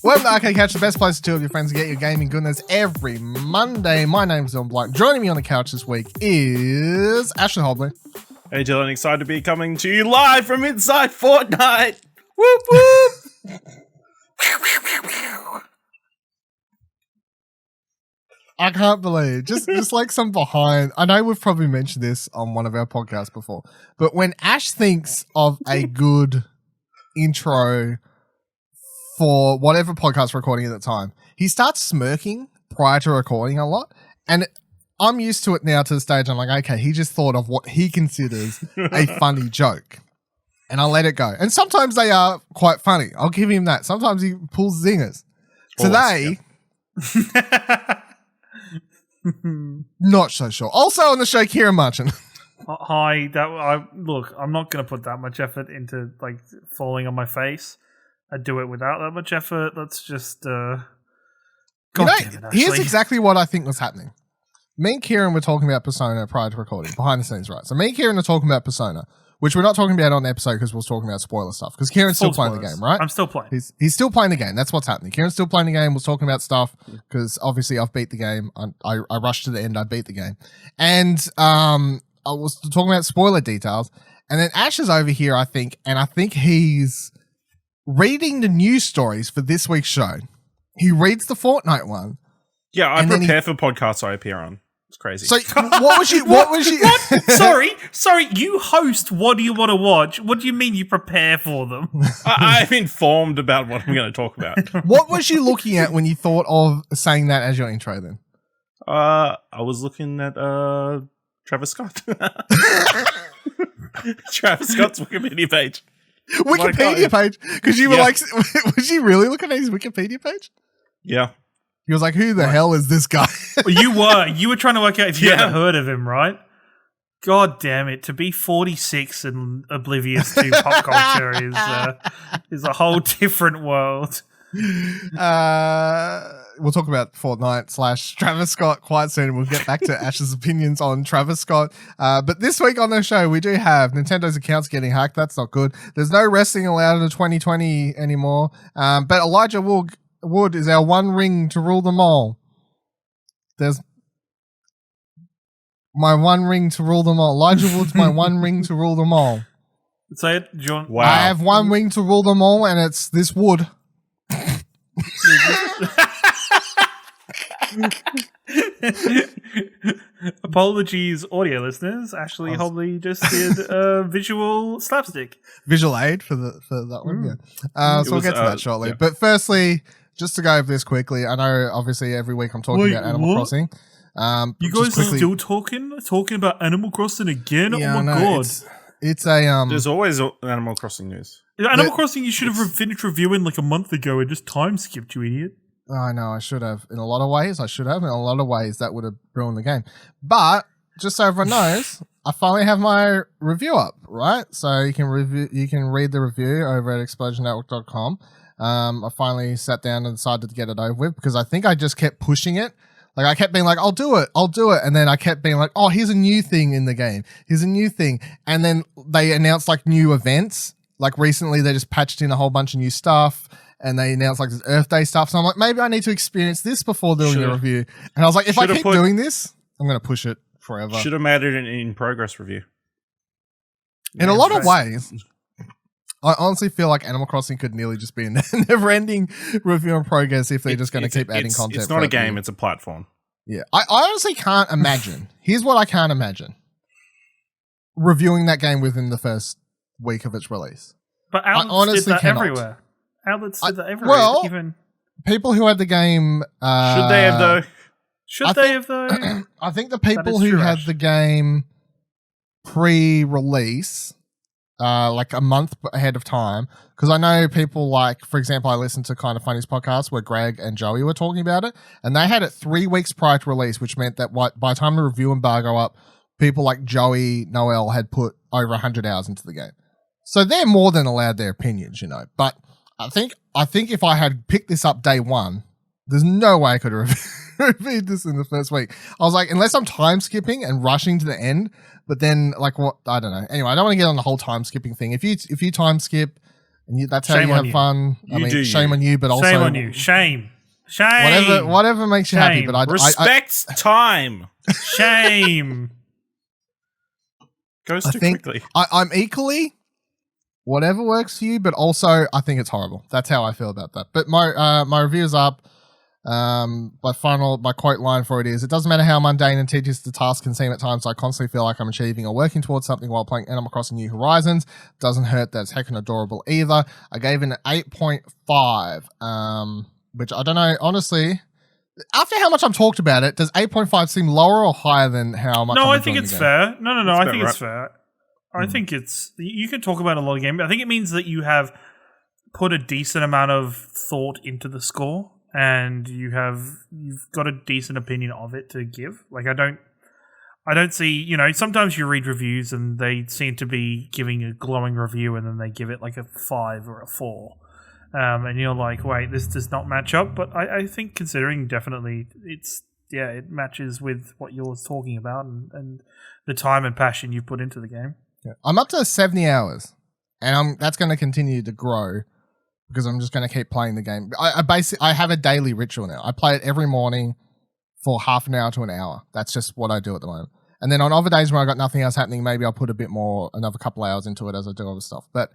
Welcome to Arcade Couch, the best place to chill with your friends and get your gaming goodness every Monday. My name's Dylan Blight. Joining me on the couch this week is Ashley Hobley. Hey Dylan, excited to be coming to you live from inside Fortnite. Whoop whoop. I can't believe, just like some behind. I know we've probably mentioned this on one of our podcasts before, but when Ash thinks of a good intro for whatever podcast we're recording at the time, he starts smirking prior to recording a lot. And I'm used to it now to the stage. I'm like, okay, he just thought of what he considers a funny joke. And I'll let it go. And sometimes they are quite funny. I'll give him that. Sometimes he pulls zingers. Today, not so sure. Also on the show, Kieran Marchant. Hi, look, I'm not going to put that much effort into like falling on my face. I do it without that much effort. Let's just damn it, Ashley. Here's exactly what I think was happening. Me and Kieran were talking about Persona prior to recording, behind the scenes, right? So me and Kieran are talking about Persona, which we're not talking about on the episode because we're talking about spoiler stuff. Because Kieran's still playing the game, right? I'm still playing. He's still playing the game. That's what's happening. Kieran's still playing the game. We're talking about stuff because obviously I've beat the game. I rushed to the end. I beat the game. And I was talking about spoiler details. And then Ash is over here, I think, and I think he's reading the news stories for this week's show. He reads the Fortnite one. Yeah, I prepare for podcasts I appear on. It's crazy. So what was you? What? Sorry. You host. What do you want to watch? What do you mean you prepare for them? I'm informed about what I'm going to talk about. What was you looking at when you thought of saying that as your intro? Then I was looking at Travis Scott. Travis Scott's Wikipedia page. Wikipedia page? Because you were like, was you really looking at his Wikipedia page? Yeah. He was like, who the hell is this guy? Well, you were trying to work out if you ever heard of him, right? God damn it. To be 46 and oblivious to pop culture is a whole different world. We'll talk about Fortnite / Travis Scott quite soon. We'll get back to Ash's opinions on Travis Scott. But this week on the show, we do have Nintendo's accounts getting hacked. That's not good. There's no wrestling allowed in 2020 anymore. But Elijah Wood is our one ring to rule them all. There's my one ring to rule them all. Elijah Wood's my one ring to rule them all. Say it, John. Wow. I have one ring to rule them all, and it's this wood. Apologies, audio listeners. Ashley Hobley just did visual slapstick. Visual aid for that one. Yeah. So we'll get to that shortly. Yeah. But firstly, just to go over this quickly, I know obviously every week I'm talking about Animal Crossing. You guys are still talking about Animal Crossing again? Yeah, oh my god. It's a There's always Animal Crossing news. Animal Crossing you should have finished reviewing like a month ago and just time skipped, you idiot. I know, I should have. In a lot of ways, I should have. In a lot of ways, that would have ruined the game. But, just so everyone knows, I finally have my review up, right? So you can read the review over at explosionnetwork.com. I finally sat down and decided to get it over with because I think I just kept pushing it. Like, I kept being like, I'll do it. And then I kept being like, oh, here's a new thing in the game. Here's a new thing. And then they announced, like, new events. Like, recently, they just patched in a whole bunch of new stuff. And they announced, like, this Earth Day stuff. So I'm like, maybe I need to experience this before doing the review. And I was like, if I keep doing this, I'm going to push it forever. Should have made it an in-progress review. In a lot of ways, I honestly feel like Animal Crossing could nearly just be a never-ending review in progress if they're just going to keep adding content. It's not a game, it's a platform. Yeah. I honestly can't imagine. Here's what I can't imagine. Reviewing that game within the first week of its release. But outlets did that everywhere. Outlets did that everywhere. Well, even people who had the game... should they have, though? Should they have, though? I think the people who had the game pre-release... like a month ahead of time, because I know people like, for example, I listened to Kind of Funny's podcast where Greg and Joey were talking about it, and they had it 3 weeks prior to release, which meant that by the time the review embargo up, people like Joey Noel had put over 100 hours into the game. So they're more than allowed their opinions, you know. But I think if I had picked this up day one, there's no way I could have reviewed this in the first week. I was like, unless I'm time skipping and rushing to the end, but then like what, I don't know. Anyway, I don't want to get on the whole time skipping thing. If you time skip, And that's how Shame you on have you. fun. I mean, shame on you, but also Shame on you. Shame. Shame. Whatever makes you happy. Shame. But Respect time. Shame. Goes I too think quickly. I'm equally whatever works for you, but also I think it's horrible. That's how I feel about that. But my review's up. My quote line for it is: "It doesn't matter how mundane and tedious the task can seem at times. I constantly feel like I'm achieving or working towards something while playing Animal Crossing New Horizons. Doesn't hurt that it's heckin' adorable either." I gave it an 8.5, which I don't know. Honestly, after how much I've talked about it, does 8.5 seem lower or higher than how much? No, I'm I think enjoying it's the game? fair. No. I think about it's fair. I think it's you can talk about a lot of games. I think it means that you have put a decent amount of thought into the score, and you've got a decent opinion of it to give. Like I don't see, sometimes you read reviews and they seem to be giving a glowing review and then they give it like a 5 or a 4. And you're like, wait, this does not match up. But I think considering definitely it matches with what you're talking about and the time and passion you put into the game. Yeah. I'm up to 70 hours, and that's going to continue to grow because I'm just going to keep playing the game. I have a daily ritual now. I play it every morning for half an hour to an hour. That's just what I do at the moment. And then on other days when I got nothing else happening, maybe I'll put another couple hours into it as I do other stuff. But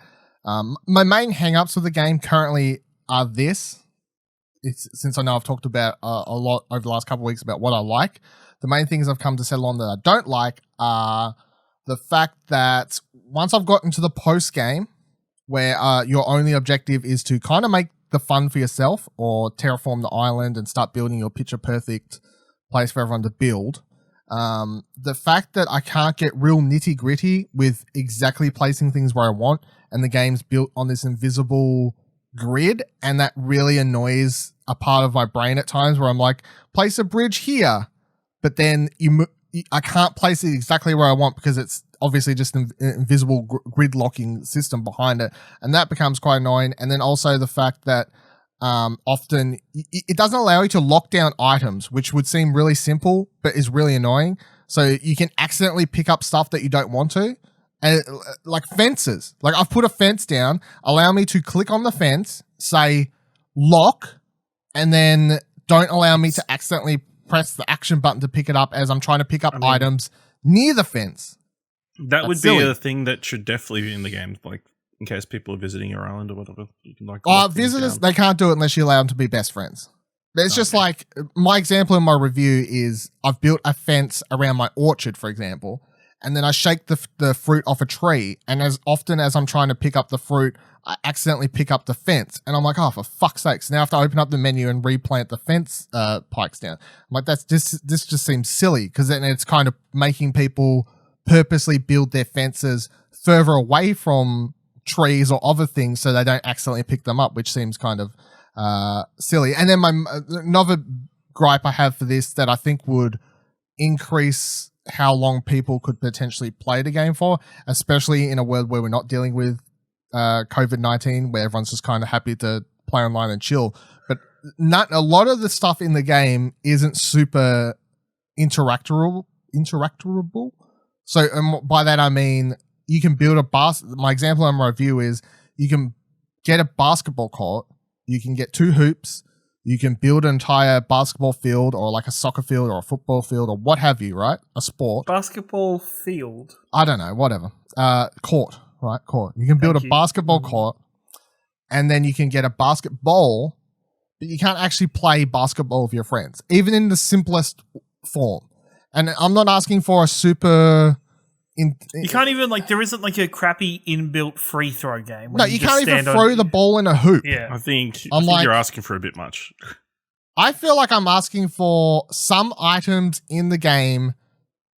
my main hang-ups with the game currently are this. Since I know I've talked about a lot over the last couple of weeks about what I like, the main things I've come to settle on that I don't like are the fact that once I've gotten to the post-game where your only objective is to kind of make the fun for yourself or terraform the island and start building your picture-perfect place for everyone to build, the fact that I can't get real nitty-gritty with exactly placing things where I want and the game's built on this invisible grid, and that really annoys a part of my brain at times where I'm like, place a bridge here, but then I can't place it exactly where I want because it's obviously just an invisible grid locking system behind it, and that becomes quite annoying. And then also the fact that often it doesn't allow you to lock down items, which would seem really simple but is really annoying. So you can accidentally pick up stuff that you don't want to, and like fences. Like I've put a fence down, allow me to click on the fence, say lock, and then don't allow me to accidentally press the action button to pick it up as I'm trying to pick up items near the fence. That would be a thing that should definitely be in the game, like in case people are visiting your island or whatever. You can visitors, they can't do it unless you allow them to be best friends. It's just like my example in my review is I've built a fence around my orchard, for example, and then I shake the fruit off a tree, and as often as I'm trying to pick up the fruit, I accidentally pick up the fence, and I'm like, oh, for fuck's sakes. Now I have to open up the menu and replant the fence pikes down. I'm like, this just seems silly, because then it's kind of making people purposely build their fences further away from trees or other things so they don't accidentally pick them up, which seems kind of silly. And then another gripe I have for this that I think would increase how long people could potentially play the game for, especially in a world where we're not dealing with COVID-19, where everyone's just kind of happy to play online and chill. But a lot of the stuff in the game isn't super interactable. So by that I mean you can build my example in my review is you can get a basketball court, you can get 2 hoops, you can build an entire basketball field or like a soccer field or a football field or what have you, right? A sport. Basketball field. I don't know, whatever. Court, right? Court. You can build a basketball court, and then you can get a basketball, but you can't actually play basketball with your friends, even in the simplest form. And I'm not asking for a super... you can't even, there isn't a crappy inbuilt free throw game. No, you can't even throw the ball in a hoop. Yeah. I think you're asking for a bit much. I feel like I'm asking for some items in the game,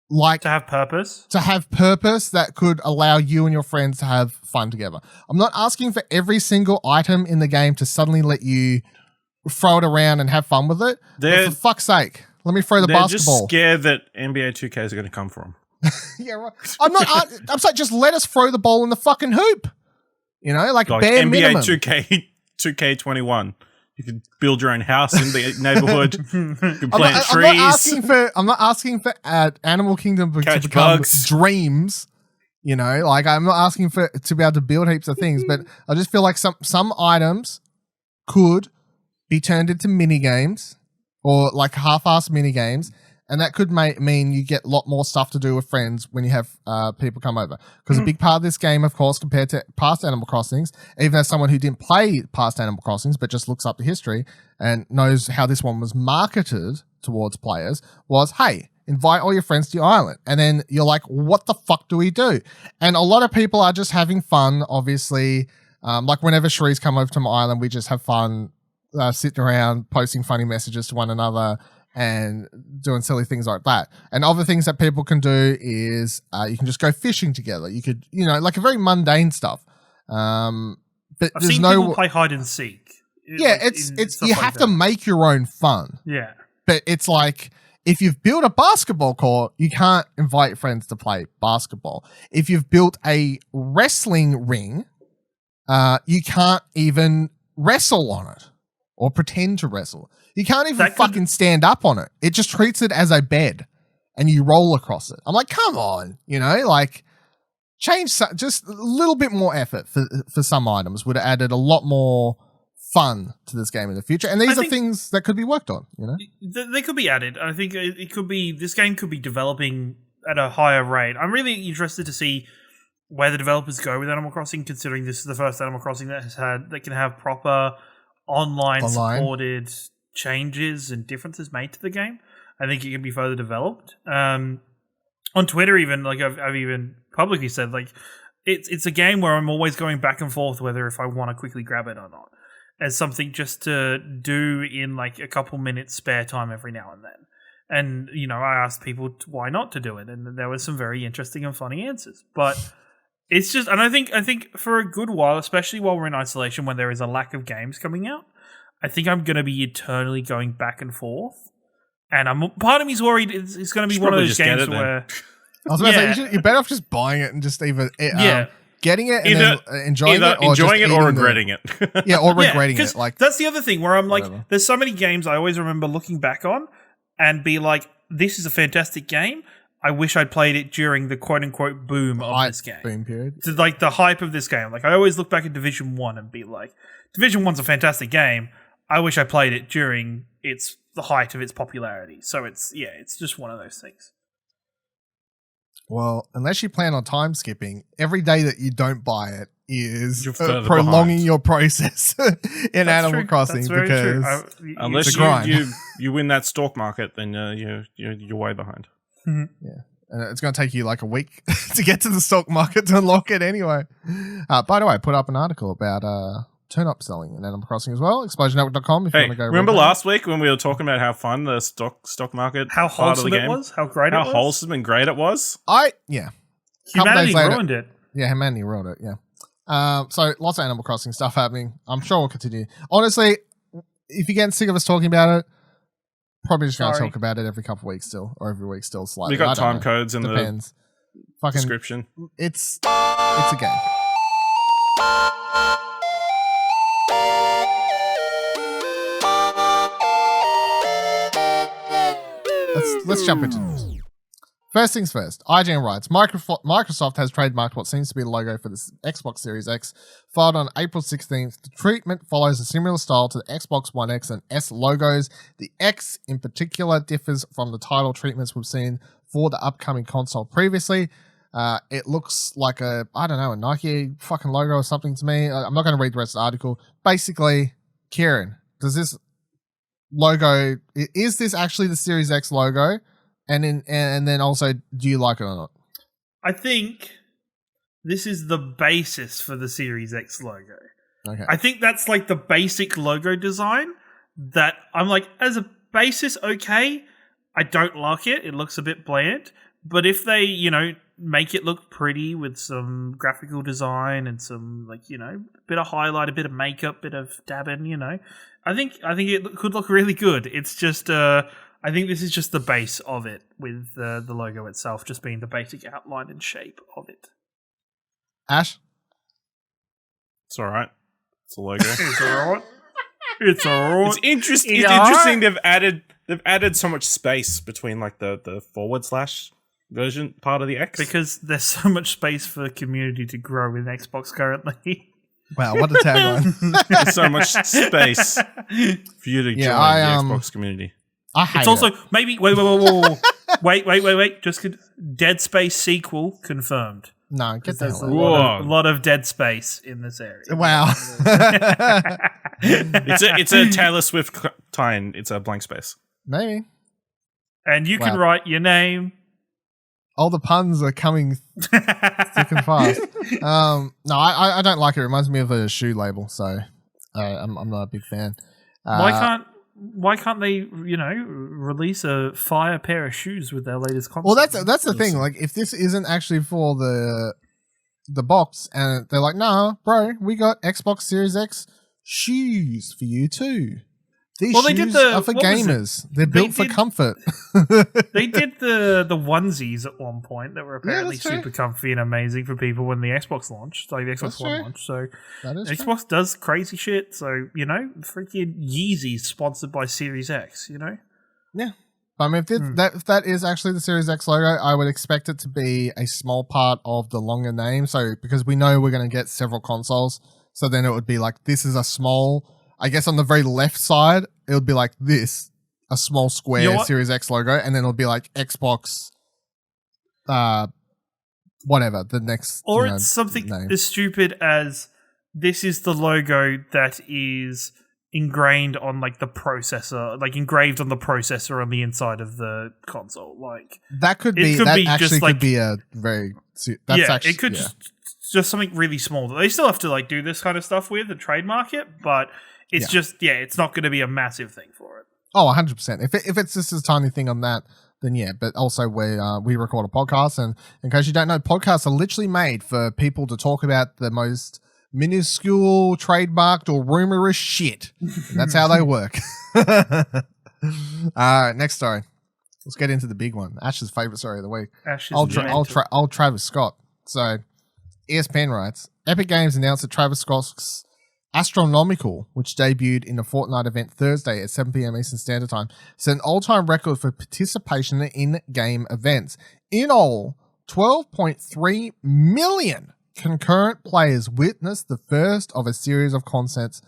to have purpose? To have purpose that could allow you and your friends to have fun together. I'm not asking for every single item in the game to suddenly let you throw it around and have fun with it. But for fuck's sake, let me throw the basketball. They're just scared that NBA 2K is going to come for them. Yeah, right. I'm saying just let us throw the ball in the fucking hoop. Like bare NBA minimum. 2K21. You could build your own house in the neighborhood. You can plant trees. I'm not asking for Animal Kingdom to become bugs. dreams. You know, like I'm not asking for to be able to build heaps of things, but I just feel like some items could be turned into mini games or like half-assed mini games, and that could mean you get a lot more stuff to do with friends when you have people come over. Because a big part of this game, of course, compared to past Animal Crossings, even as someone who didn't play past Animal Crossings but just looks up the history and knows how this one was marketed towards players, was, hey, invite all your friends to your island. And then you're like, what the fuck do we do? And a lot of people are just having fun, obviously. Like whenever Cherie's come over to my island, we just have fun sitting around, posting funny messages to one another and doing silly things like that. And other things that people can do is you can just go fishing together. You could, you know, like a very mundane stuff. But I've there's seen no people play hide and seek. Yeah, Like, it's stuff you like have that. to make your own fun. Yeah. But it's like, if you've built a basketball court, you can't invite friends to play basketball. If you've built a wrestling ring, you can't even wrestle on it or pretend to wrestle. You can't even fucking stand up on it. It just treats it as a bed and you roll across it. I'm like, come on, you know, like change, just a little bit more effort for some items would have added a lot more fun to this game in the future. And these are things that could be worked on, you know? They could be added. I think it could be, this game could be developing at a higher rate. I'm really interested to see where the developers go with Animal Crossing, considering this is the first Animal Crossing that can have proper online supported changes and differences made to the game. I think it can be further developed. On Twitter, even, like I've even publicly said, like it's a game where I'm always going back and forth whether if I want to quickly grab it or not, as something just to do in like a couple minutes spare time every now and then. And, you know, I asked people why not to do it, and there were some very interesting and funny answers. But it's just, and I think for a good while, especially while we're in isolation, when there is a lack of games coming out, I think I'm going to be eternally going back and forth. And part of me's worried it's going to be one of those games where I was about to say, you're better off just buying it and just either getting it and then enjoying it, or regretting it. Yeah, or regretting it. Like that's the other thing where I'm whatever. like, there's so many games I always remember looking back on and be like, this is a fantastic game. I wish I'd played it during the quote unquote boom of this game. Boom period. So like the hype of this game. Like I always look back at Division 1 and be like, Division 1's a fantastic game. I wish I played it during the height of its popularity. So it's just one of those things. Well, unless you plan on time skipping, every day that you don't buy it is further prolonging behind. your process in Animal Crossing. That's very because true. Unless you win that stock market, then you're way behind. Mhm. Yeah. And it's going to take you like a week to get to the stock market to unlock it anyway. By the way, I put up an article about turn-up selling in Animal Crossing as well. ExplosionNetwork.com if you want to go remember read that. last week when we were talking about how fun the stock market How part of the wholesome it game was? How great it was? How wholesome and great it was? Humanity days later- ruined it. Yeah, humanity ruined it, yeah. So lots of Animal Crossing stuff happening. I'm sure we'll continue. Honestly, if you're getting sick of us talking about it, probably just going to talk about it every couple of weeks still, or every week still slightly. We got I don't time codes in Depends. the description. It's a game. Let's jump into this. First things first, IGN writes, Microsoft has trademarked what seems to be the logo for the Xbox Series X. Filed on April 16th, the treatment follows a similar style to the Xbox One X and S logos. The X, in particular, differs from the title treatments we've seen for the upcoming console previously. It looks like a Nike fucking logo or something to me. I'm not going to read the rest of the article. Basically, Kieran, does this logo, is this actually the Series X logo? And then also, do you like it or not? I think this is the basis for the Series X logo. Okay. I think that's like the basic logo design that I'm like, as a basis, okay. I don't like it. It looks a bit bland. But if they, make it look pretty with some graphical design and some a bit of highlight, a bit of makeup, bit of dabbing, I think it could look really good. It's just I think this is just the base of it, with the logo itself just being the basic outline and shape of it. Ash? It's all right. It's a logo. It's alright. It's alright. It's interesting. It's interesting. They've added so much space between like the forward slash version, part of the X? Because there's so much space for community to grow in Xbox currently. Wow, what a tagline. There's so much space for you to join the Xbox community. I hate It's also maybe wait. Just Dead Space sequel confirmed. No, get the There's hell out. a lot of Dead Space in this area. Wow. It's a Taylor Swift tie-in. It's a blank space. Maybe. And you can write your name. All the puns are coming thick and fast. No, I don't like it. It reminds me of a shoe label, so I'm not a big fan. Why can't they, release a fire pair of shoes with their latest console? Well, that's the thing. Like, if this isn't actually for the box, and they're like, "No, bro, we got Xbox Series X shoes for you too. These shoes are for gamers. They're built for comfort." They did the onesies at one point that were apparently super comfy and amazing for people when the Xbox launched, like the Xbox One launched. So Xbox does crazy shit. So, freaking Yeezys sponsored by Series X, Yeah. I mean, if that is actually the Series X logo, I would expect it to be a small part of the longer name. So, because we know we're going to get several consoles, so then it would be like, this is a small, I guess on the very left side, it would be like this, a small square Series X logo, and then it'll be like Xbox, whatever, the next Or it's something name. as stupid as, this is the logo that is ingrained on like the processor, like engraved on the processor on the inside of the console. Like that could be a very it could just something really small. They still have to like do this kind of stuff with and trademark it, but it's it's not going to be a massive thing for it. Oh, 100%. If it's just a tiny thing on that, then yeah. But also we record a podcast, and in case you don't know, podcasts are literally made for people to talk about the most minuscule, trademarked, or rumorous shit. That's how they work. Next story. Let's get into the big one. Ash's favorite story of the week. Old Travis Scott. So, ESPN writes, Epic Games announced that Travis Scott's Astronomical, which debuted in the Fortnite event Thursday at 7 p.m. Eastern Standard Time, set an all-time record for participation in game events. In all, 12.3 million concurrent players witnessed the first of a series of concerts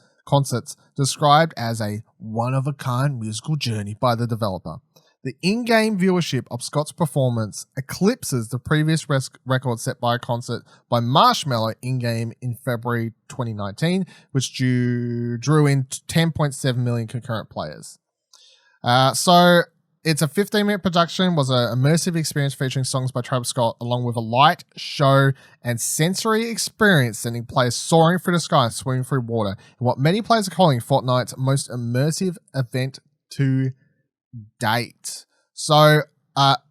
described as a one-of-a-kind musical journey by the developer. The in-game viewership of Scott's performance eclipses the previous record set by a concert by Marshmello in-game in February 2019, which drew in 10.7 million concurrent players. So it's a 15-minute production, was an immersive experience featuring songs by Travis Scott, along with a light, show, and sensory experience sending players soaring through the sky and swimming through water in what many players are calling Fortnite's most immersive event to date. So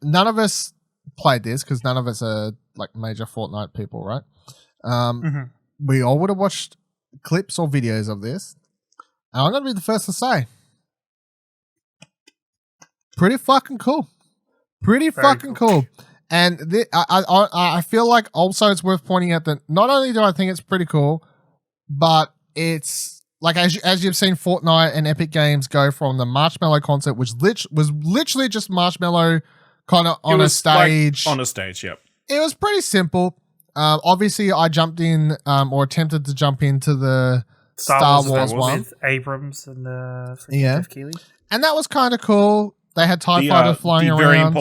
none of us played this because none of us are like major Fortnite people, right? We all would have watched clips or videos of this. And I'm going to be the first to say, pretty fucking cool. Very cool. And I feel like also it's worth pointing out that not only do I think it's pretty cool, but it's like as you've seen Fortnite and Epic Games go from the Marshmello concert, which was literally just Marshmello kind of on a stage. Like on a stage, yep. It was pretty simple. Obviously, I jumped in or attempted to jump into the Star Wars one with Abrams and Jeff Keighley, and that was kind of cool. They had TIE fighters flying around.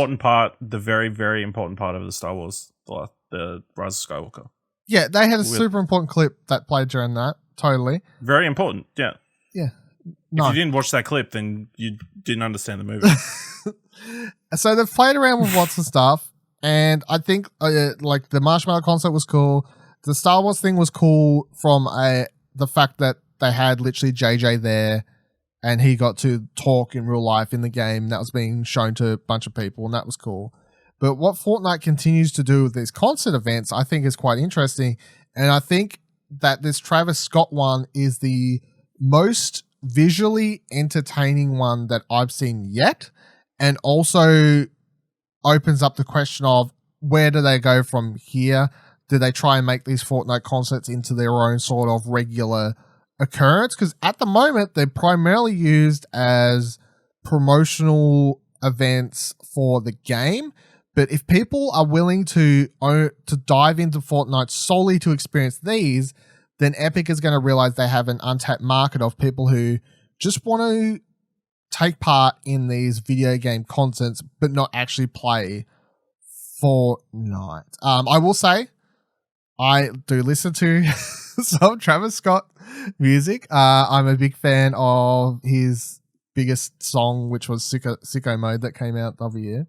The very, very important part of the Star Wars, the Rise of Skywalker. Yeah, they had a super important clip that played during that. Totally. Very important, yeah. Yeah. No. If you didn't watch that clip, then you didn't understand the movie. So they've played around with lots of stuff, and I think like the Marshmello concert was cool. The Star Wars thing was cool from the fact that they had literally JJ there, and he got to talk in real life in the game. That was being shown to a bunch of people, and that was cool. But what Fortnite continues to do with these concert events, I think is quite interesting. And I think that this Travis Scott one is the most visually entertaining one that I've seen yet. And also opens up the question of where do they go from here? Do they try and make these Fortnite concerts into their own sort of regular occurrence? Because at the moment, they're primarily used as promotional events for the game. But if people are willing to dive into Fortnite solely to experience these, then Epic is going to realize they have an untapped market of people who just want to take part in these video game contents but not actually play Fortnite. I will say I do listen to some Travis Scott music. I'm a big fan of his biggest song, which was Sicko Mode, that came out the other year.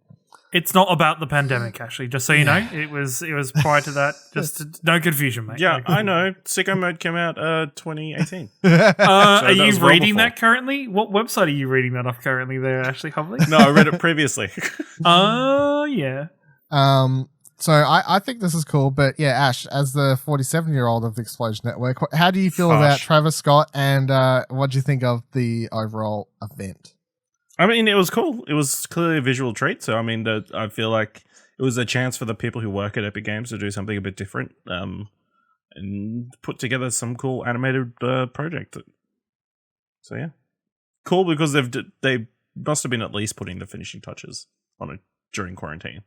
It's not about the pandemic, actually. Just so you know, it was prior to that. Just no confusion, mate. Yeah, I know. Sicko Mode came out 2018. Are you reading that currently? What website are you reading that off currently? There, Ashley Hovley. No, I read it previously. Oh yeah. So I think this is cool, but yeah, Ash, as the 47-year-old of the Explosion Network, how do you feel about Travis Scott, and what do you think of the overall event? I mean, it was cool. It was clearly a visual treat. So, I mean, I feel like it was a chance for the people who work at Epic Games to do something a bit different and put together some cool animated project. So, yeah. Cool, because they must have been at least putting the finishing touches on it during quarantine.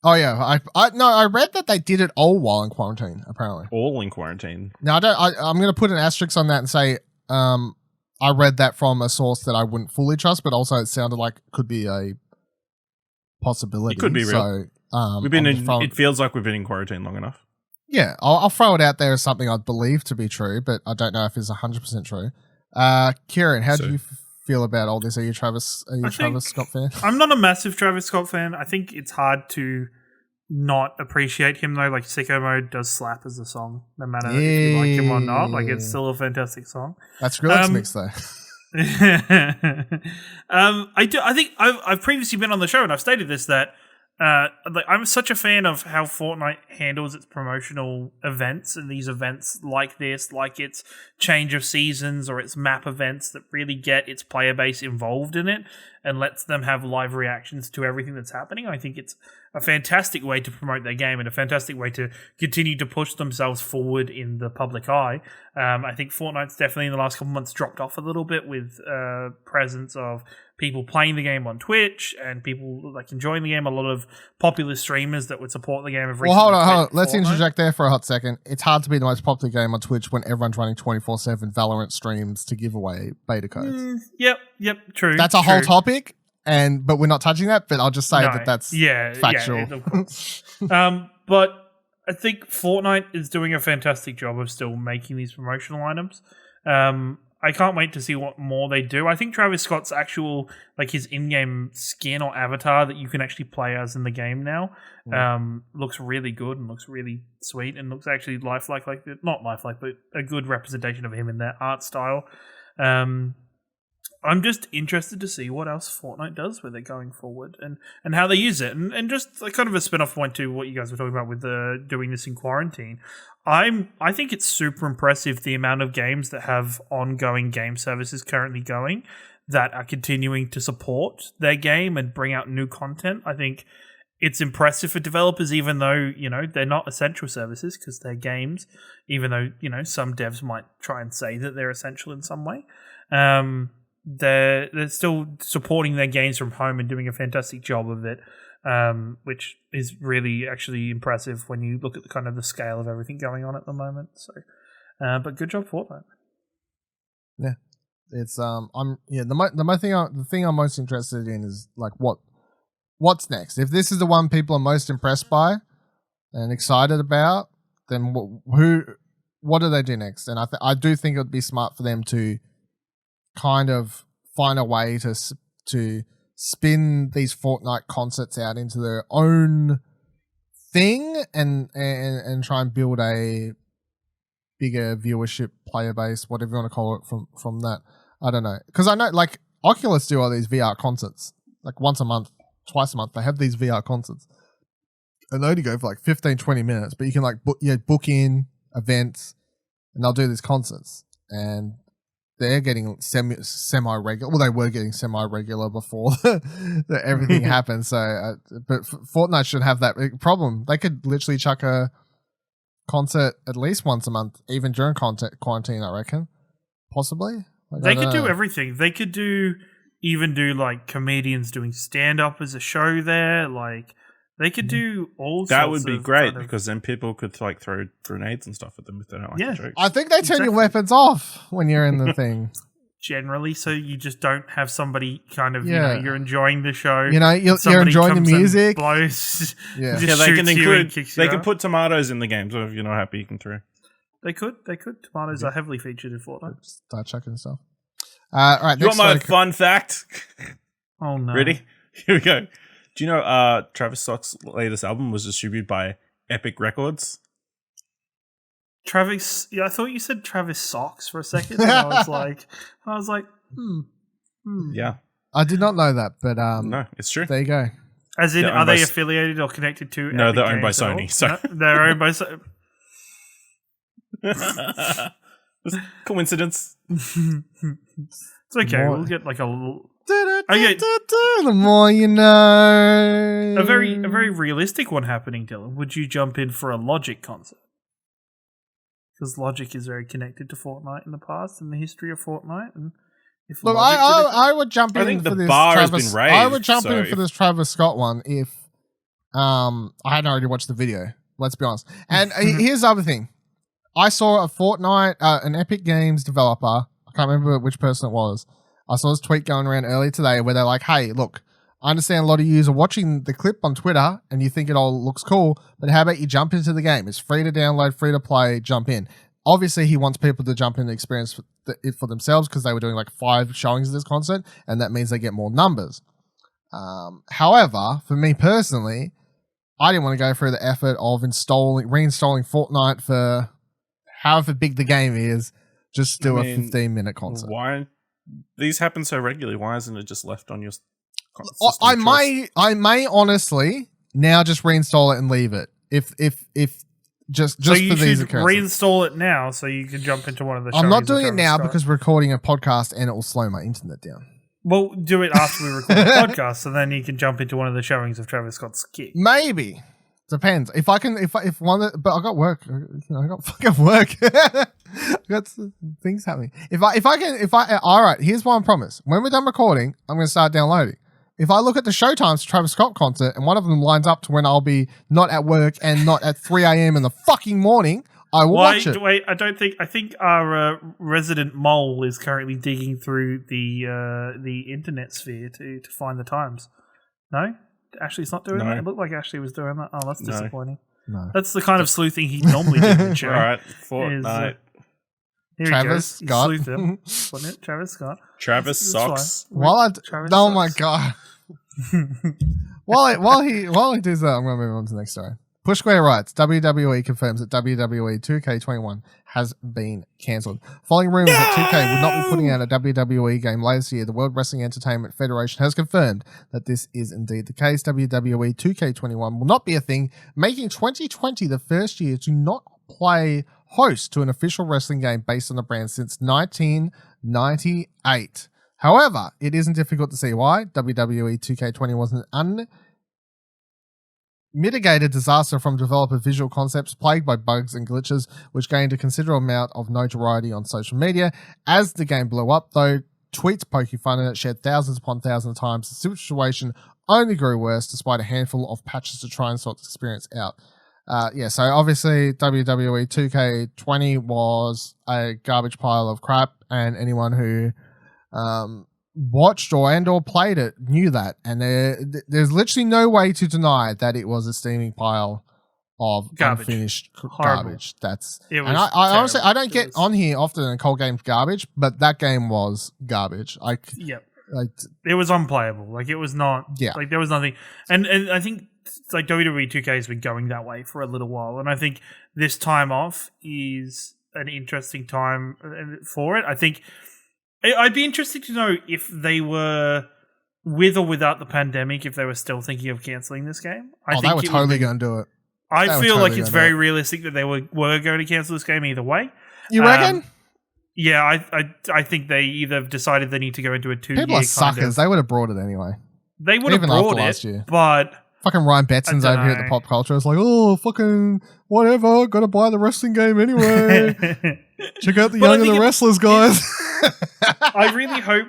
Oh, yeah. I read that they did it all while in quarantine, apparently. All in quarantine. Now, I'm going to put an asterisk on that and say I read that from a source that I wouldn't fully trust, but also it sounded like it could be a possibility. It could be real. So, it feels like we've been in quarantine long enough. Yeah, I'll throw it out there as something I believe to be true, but I don't know if it's 100% true. Kieran, how do you feel about all this? Are you a Travis Scott fan? I'm not a massive Travis Scott fan. I think it's hard to not appreciate him, though. Like, Sicko Mode does slap as a song, no matter if you like him or not. Like, it's still a fantastic song. That's Skrillex mix, though. I think I've previously been on the show and I've stated this, that I'm such a fan of how Fortnite handles its promotional events, and these events like this, like its change of seasons or its map events that really get its player base involved in it and lets them have live reactions to everything that's happening. I think it's a fantastic way to promote their game and a fantastic way to continue to push themselves forward in the public eye. I think Fortnite's definitely in the last couple of months dropped off a little bit with presence of people playing the game on Twitch and people like enjoying the game. A lot of popular streamers that would support the game have recently. Well, hold on. Let's interject there for a hot second. It's hard to be the most popular game on Twitch when everyone's running 24/7 Valorant streams to give away beta codes. Yep, true. That's a whole topic, but we're not touching that. But I'll just say that's factual. Yeah, of course. But I think Fortnite is doing a fantastic job of still making these promotional items. I can't wait to see what more they do. I think Travis Scott's actual, like his in-game skin or avatar that you can actually play as in the game now, looks really good and looks really sweet and looks actually lifelike, not lifelike, but a good representation of him in their art style. I'm just interested to see what else Fortnite does with it going forward and how they use it. And just like kind of a spin-off point to what you guys were talking about with doing this in quarantine. I think it's super impressive the amount of games that have ongoing game services currently going that are continuing to support their game and bring out new content. I think it's impressive for developers, even though, they're not essential services because they're games, even though, some devs might try and say that they're essential in some way. They're still supporting their games from home and doing a fantastic job of it, which is really actually impressive when you look at the scale of everything going on at the moment. So, but good job, Fortnite. Yeah, it's the thing I'm most interested in is like what's next. If this is the one people are most impressed by and excited about, then what do they do next? And I do think it would be smart for them to kind of find a way to spin these Fortnite concepts out into their own thing and try and build a bigger viewership, player base, whatever you want to call it from that. I don't know. Because I know like Oculus do all these VR concerts. Like once a month, twice a month, they have these VR concerts. And they only go for like 15, 20 minutes, but you can like book in events and they'll do these concerts. And they're getting semi-regular. Well, they were getting semi-regular before everything happened. So, but Fortnite should have that problem. They could literally chuck a concert at least once a month, even during quarantine, I reckon. Possibly. They could do everything. They could do even do like comedians doing stand up as a show there. Like they could do all. That sorts would be of great kind of- because then people could like throw grenades and stuff at them if they don't like Yeah. the joke. I think they turn your Exactly. weapons off when you're in the thing. generally, so you just don't have somebody kind of Yeah. you're enjoying the show. You're somebody enjoying the comes and music. blows, Yeah. just Yeah, they can shoots you include. and kicks you They can out. put tomatoes in the game, so if you're not happy, you can throw. They could. Tomatoes are heavily featured in Fortnite. Start chucking stuff. All right, You want next my story. fun fact? Oh no! Ready? Here we go. Do you know Travis Scott's latest album was distributed by Epic Records? Travis. Yeah, I thought you said Travis Socks for a second. And I was like, Yeah. I did not know that, but No, it's true. there you go. As in, They're are owned by they S- affiliated or connected to? No, Epic they're owned by Games at all? Sony, so- No, they're owned by. Just coincidence. It's okay. More- We'll get like a little, The more you know. a very realistic one happening, Dylan. Would you jump in for a Logic concert? Because Logic is very connected to Fortnite in the past and the history of Fortnite. And if Look, Logic did it- I would jump in I think for the this bar has Travis. been I would raised, jump so in for this Travis Scott one if I hadn't already watched the video. Let's be honest. And here's the other thing. I saw a Fortnite, an Epic Games developer. I can't remember which person it was. I saw this tweet going around earlier today where they're like, hey, look, I understand a lot of you are watching the clip on Twitter and you think it all looks cool, but how about you jump into the game? It's free to download, free to play, jump in. Obviously, he wants people to jump in and experience it for themselves because they were doing like 5 showings of this concert, and that means they get more numbers. However, for me personally, I didn't want to go through the effort of reinstalling Fortnite for however big the game is, just do a 15-minute concert. Why? These happen so regularly. Why isn't it just left on your system I of choice? may honestly now just reinstall it and leave it. If just so for you these should occurrences. reinstall it now so you can jump into one of the. I'm not showings of doing it Travis now Scott. because we're recording a podcast and it will slow my internet down. We'll do it after we record the podcast, so then you can jump into one of the showings of Travis Scott's kick. Maybe. Depends. If one, but I got work. I got fucking work. I got some things happening. All right, here's one promise. When we're done recording, I'm going to start downloading. If I look at the showtimes for Travis Scott concert and one of them lines up to when I'll be not at work and not at 3 a.m. in the fucking morning, I will watch it. Wait, I think our resident mole is currently digging through the internet sphere to find the times. No? Ashley's not doing No. that? It looked like Ashley was doing that. Oh, that's No. disappointing. No. That's the kind of sleuthing he normally do in the show. All right, Is, Fortnite. Here Travis he goes. Scott. He sleuthed him. Wasn't it? Travis Scott. Travis That's Socks. fine. Travis Oh my Socks. god. while he does that, I'm going to move on to the next story. Push Square writes, WWE confirms that WWE 2K21 has been cancelled. Following rumors that 2K would not be putting out a WWE game later this year, the World Wrestling Entertainment Federation has confirmed that this is indeed the case. WWE 2K21 will not be a thing, making 2020 the first year to not play host to an official wrestling game based on the brand since 1998. However, it isn't difficult to see why. WWE 2K20 was an unmitigated disaster from developer visual concepts plagued by bugs and glitches, which gained a considerable amount of notoriety on social media. As the game blew up, though, tweets poking fun at it shared thousands upon thousands of times. The situation only grew worse despite a handful of patches to try and sort the experience out. So obviously WWE 2K20 was a garbage pile of crap, and anyone who watched or played it knew that, and there's literally no way to deny that it was a steaming pile of Garbage. unfinished Horrible. garbage. That's It was and I honestly I don't terrible. get It was- on here often and call games garbage, but that game was garbage. Yep. It was unplayable. Like, it was not. Yeah. Like, there was nothing. And I think like WWE 2K has been going that way for a little while, and I think this time off is an interesting time for it. I think I'd be interested to know if they were, with or without the pandemic, if they were still thinking of cancelling this game. they were totally going to do it. they I were feel like totally it's gonna do very realistic that they were going to cancel this game either way. You reckon? Yeah, I think they either decided they need to go into a 2 year People are suckers. They would have brought it anyway. They would have Even after brought last it, year. but Fucking Ryan Betson's over here at the Pop Culture. It's like, oh, fucking whatever. Got to buy the wrestling game anyway. Check out the Young and the Wrestlers, guys. I really hope.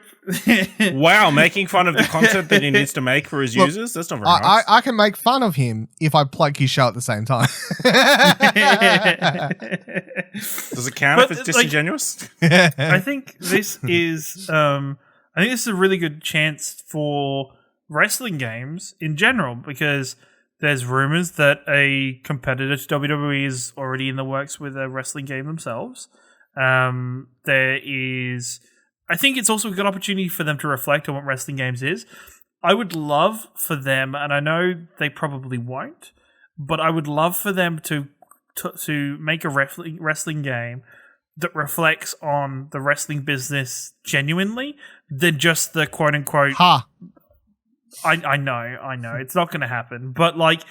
Wow, making fun of the content that he needs to make for his users? That's not very nice. I can make fun of him if I plug his show at the same time. Does it count if it's disingenuous? I think this is a really good chance for wrestling games in general, because there's rumors that a competitor to WWE is already in the works with a wrestling game themselves. There is, I think it's also a good opportunity for them to reflect on what wrestling games is. I would love for them, and I know they probably won't, but I would love for them to make a wrestling game that reflects on the wrestling business genuinely than just the quote unquote. I know, it's not going to happen, but like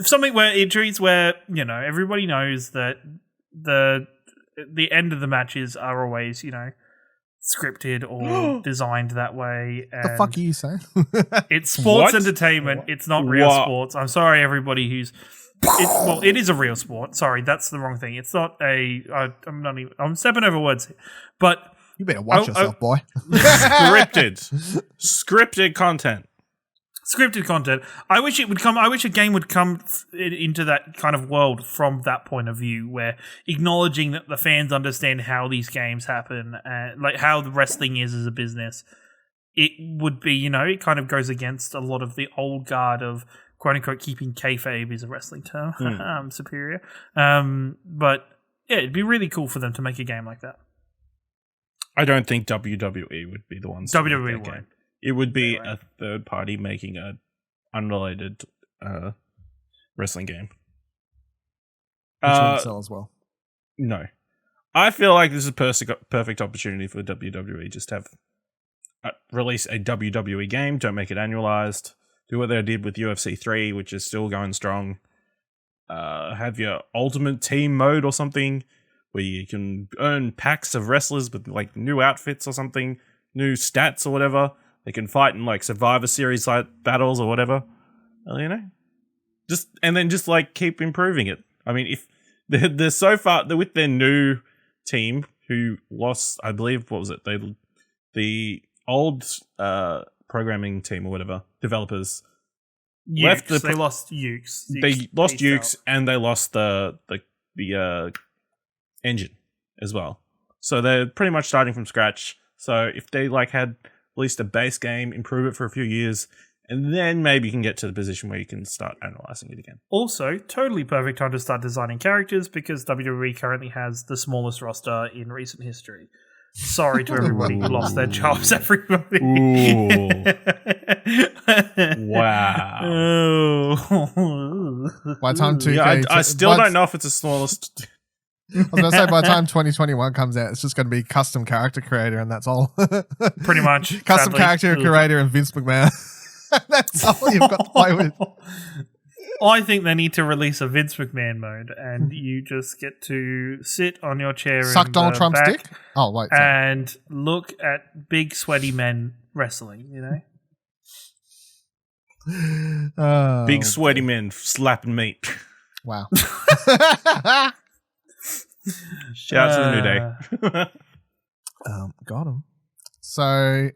something where it treats where, you know, everybody knows that the end of the matches are always, you know, scripted or designed that way. And the fuck are you saying? It's sports entertainment. It's not real sports. I'm sorry, everybody who's. It is a real sport. Sorry, that's the wrong thing. It's not a. I'm stepping over words, but you better watch yourself, boy. Scripted content. Scripted content. I wish it would come. I wish a game would come into that kind of world from that point of view, where acknowledging that the fans understand how these games happen, like how the wrestling is as a business. It would be, you know, it kind of goes against a lot of the old guard of quote unquote keeping kayfabe is a wrestling term superior. But yeah, it'd be really cool for them to make a game like that. I don't think WWE would be the ones. WWE won't. It would be a third party making an unrelated wrestling game. Which would sell as well. No. I feel like this is a perfect opportunity for WWE. Just have release a WWE game. Don't make it annualized. Do what they did with UFC 3, which is still going strong. Have your Ultimate Team mode or something where you can earn packs of wrestlers with like new outfits or something, new stats or whatever. They can fight in like Survivor Series like battles or whatever. You know, just like keep improving it. I mean, if they're so far with their new team who lost, I believe, what was it? The old programming team or whatever developers left. They lost Ukes. They lost Ukes and they lost the engine as well. So they're pretty much starting from scratch. So if they like had at least a base game, improve it for a few years, and then maybe you can get to the position where you can start analyzing it again. Also, totally perfect time to start designing characters because WWE currently has the smallest roster in recent history. Sorry to everybody who lost their jobs, everybody. Wow. By the time 2K... I still don't know if it's the smallest... I was going to say, by the time 2021 comes out, it's just going to be custom character creator, and that's all. Pretty much. Custom character creator and Vince McMahon. That's all you've got to play with. I think they need to release a Vince McMahon mode, and you just get to sit on your chair suck Donald Trump's dick? Oh, wait. Sorry. And look at big, sweaty men wrestling, you know? Big, sweaty men slapping meat. Wow. Shout out to the New Day. Got him. So,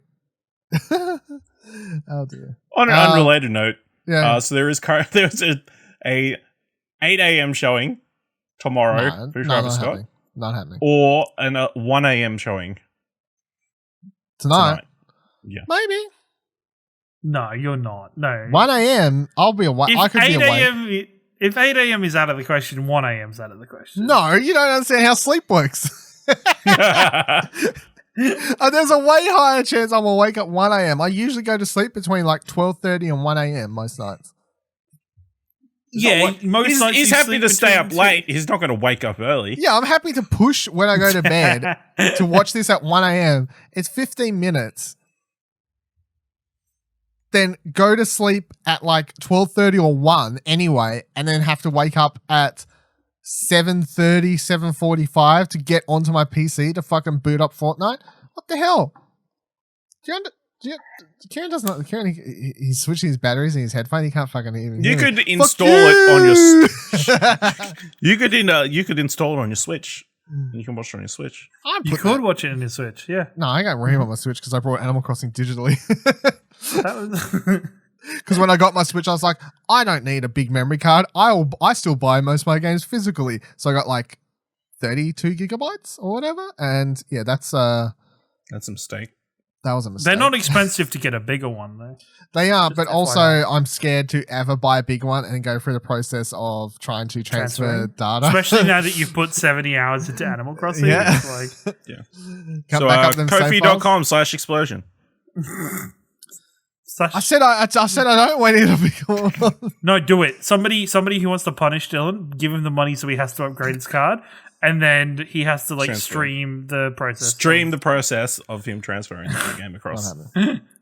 oh dear. On an unrelated note, yeah. So there's a 8 a.m. showing tomorrow for Travis Scott. Not happening. Or a 1 a.m. showing tonight. Yeah, maybe. No, you're not. No. 1 a.m. I'll be awake. I could be awake. If 8 a.m. is out of the question, 1 a.m. is out of the question. No, you don't understand how sleep works. There's a way higher chance I'm awake at 1 a.m. I usually go to sleep between like 12:30 and 1 a.m. most nights. Most nights he's happy to stay up late. He's not going to wake up early. Yeah, I'm happy to push when I go to bed to watch this at 1 a.m. It's 15 minutes. Then go to sleep at like 12:30 or 1 anyway, and then have to wake up at 7:30, 7:45 to get onto my PC to fucking boot up Fortnite. What the hell? Kieran does not. Kieran, he's switching his batteries in his headphone. He can't fucking even. You hear could me. install it on your. You could install it on your Switch. And you can watch it on your Switch. You could watch it on your Switch, yeah. No, I got Ream on my Switch because I brought Animal Crossing digitally. That was Because when I got my Switch, I was like, I don't need a big memory card. I still buy most of my games physically, so I got like 32 gigabytes or whatever. And yeah, that's a mistake. That was a mistake. They're not expensive to get a bigger one, though. They are, Just but FYI. also I'm scared to ever buy a big one and go through the process of trying to transfer Transferring. data. Especially now that you've put 70 hours into Animal Crossing. Yeah. It's like, Yeah. Come So back up them save files. Kofi.com/explosion. I said I don't want it a big one. No, do it. Somebody who wants to punish Dylan, give him the money so he has to upgrade his card, and then he has to Transfer. stream the process. Stream the process of him transferring the game across.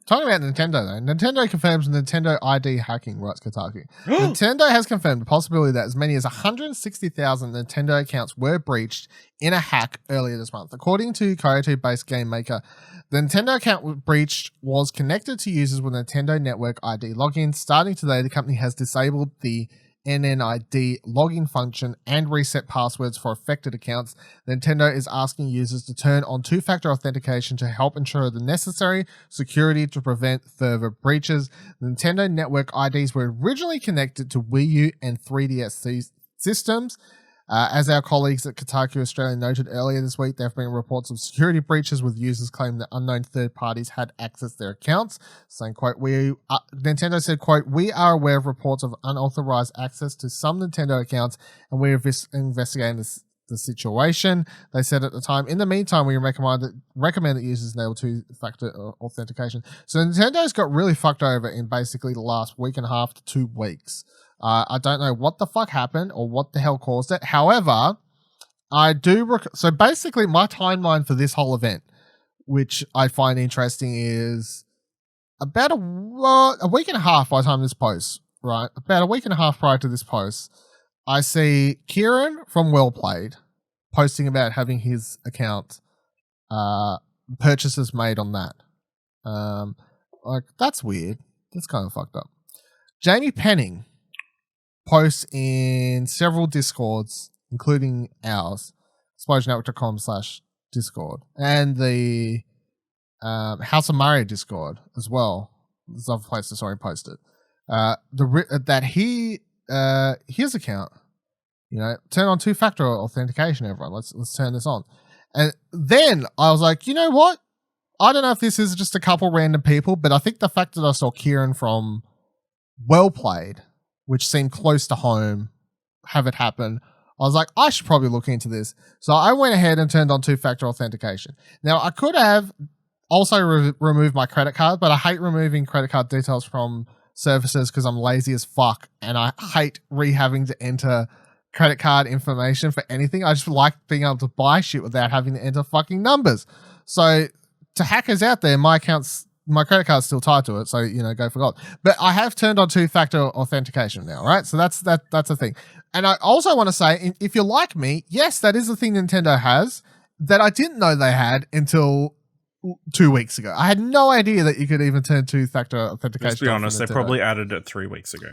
Talking about Nintendo though, Nintendo confirms Nintendo ID hacking, writes Kotaku. Nintendo has confirmed the possibility that as many as 160,000 Nintendo accounts were breached in a hack earlier this month. According to Kyoto-based game maker, the Nintendo account breached was connected to users with Nintendo Network ID login. Starting today, the company has disabled the NNID login function and reset passwords for affected accounts. Nintendo is asking users to turn on two-factor authentication to help ensure the necessary security to prevent further breaches. Nintendo Network IDs were originally connected to Wii U and 3DS systems. As our colleagues at Kotaku Australia noted earlier this week, there have been reports of security breaches with users claiming that unknown third parties had accessed their accounts. Saying, quote, Nintendo said, quote, we are aware of reports of unauthorized access to some Nintendo accounts and we're investigating the situation. They said at the time, in the meantime, we recommend that users enable two-factor authentication. So Nintendo's got really fucked over in basically the last week and a half to 2 weeks. I don't know what the fuck happened or what the hell caused it. However, I do... so basically, my timeline for this whole event, which I find interesting, is about a week and a half by the time this post, right? About a week and a half prior to this post, I see Kieran from Well Played posting about having his account purchases made on that. Like, that's weird. That's kind of fucked up. Jamie Penning posts in several Discords, including ours, explosionnetwork.com/Discord, and the House of Mario Discord as well. There's other places already posted. That his account, turn on two-factor authentication, everyone. Let's turn this on. And then I was like, you know what? I don't know if this is just a couple random people, but I think the fact that I saw Kieran from Well Played, which seemed close to home, have it happen, I was like, I should probably look into this. So I went ahead and turned on two-factor authentication. Now, I could have also removed my credit card, but I hate removing credit card details from services because I'm lazy as fuck, and I hate having to enter credit card information for anything. I just like being able to buy shit without having to enter fucking numbers. So to hackers out there, my credit card's still tied to it, so go for gold. But I have turned on two-factor authentication now, right? So that's a thing. And I also want to say, if you're like me, yes, that is a thing Nintendo has that I didn't know they had until 2 weeks ago. I had no idea that you could even turn two-factor authentication. Let's be honest, they probably added it 3 weeks ago.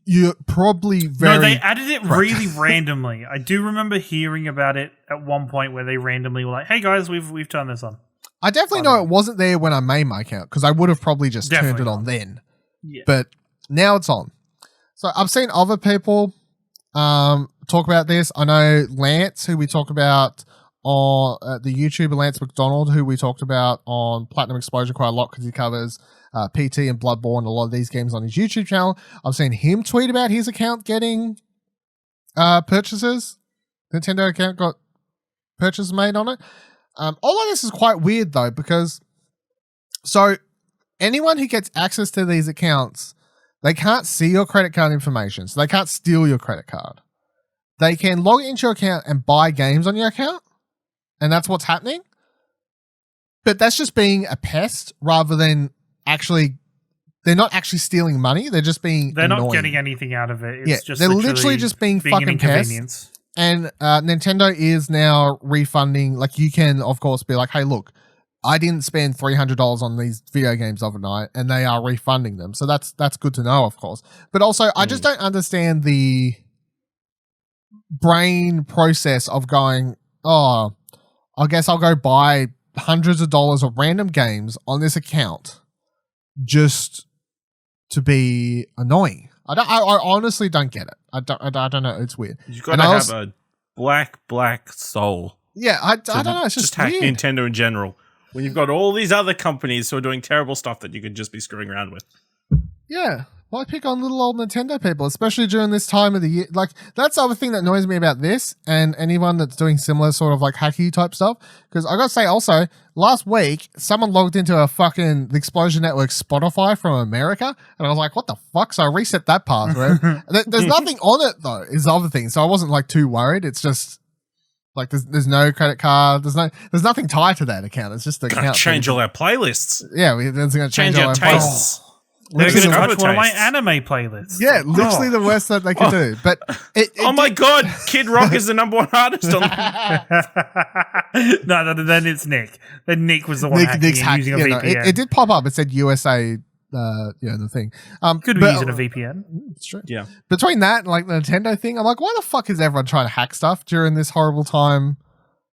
You're probably very... No, they added it really randomly. I do remember hearing about it at one point where they randomly were like, hey guys, we've turned this on. I definitely know it wasn't there when I made my account because I would have probably just turned it on then. Yeah. But now it's on. So I've seen other people talk about this. I know Lance, who we talk about on the YouTuber Lance McDonald, who we talked about on Platinum Exposure quite a lot because he covers PT and Bloodborne, a lot of these games on his YouTube channel. I've seen him tweet about his account getting purchases. Nintendo account got purchases made on it. All of this is quite weird though, because so anyone who gets access to these accounts, they can't see your credit card information, so they can't steal your credit card. They can log into your account and buy games on your account, and that's what's happening. But that's just being a pest rather than actually, they're not actually stealing money. They're just being They're annoying. not getting anything out of it. It's just they're literally just being fucking an inconvenience. pests. And Nintendo is now refunding. Like, you can, of course, be like, hey, look, I didn't spend $300 on these video games overnight, and they are refunding them. So that's good to know, of course. But also, I just don't understand the brain process of going, oh, I guess I'll go buy hundreds of dollars of random games on this account just to be annoying. I honestly don't get it. I don't know. It's weird. You've got to have a black soul. Yeah, I don't know. It's just hack weird. Nintendo in general. When you've got all these other companies who are doing terrible stuff that you could just be screwing around with. Yeah. Why pick on little old Nintendo people, especially during this time of the year? Like, that's the other thing that annoys me about this and anyone that's doing similar sort of like hacky type stuff. Because I got to say also, last week, someone logged into a fucking The Explosion Network Spotify from America. And I was like, what the fuck? So I reset that password. There's nothing on it, though, is the other thing. So I wasn't like too worried. It's just like there's no credit card. There's nothing tied to that account. It's just the account. Change all our playlists. Yeah, it's going to change all our our tastes. They're going to touch tastes. one of my anime playlists. Yeah, literally the worst that they could do. But oh my god, Kid Rock is the number one artist on. No, then it's Nick. Then Nick was the one hacking and using a VPN. No, it did pop up. It said USA. The thing. Could be using a VPN. It's true. Yeah. Between that and like the Nintendo thing, I'm like, why the fuck is everyone trying to hack stuff during this horrible time?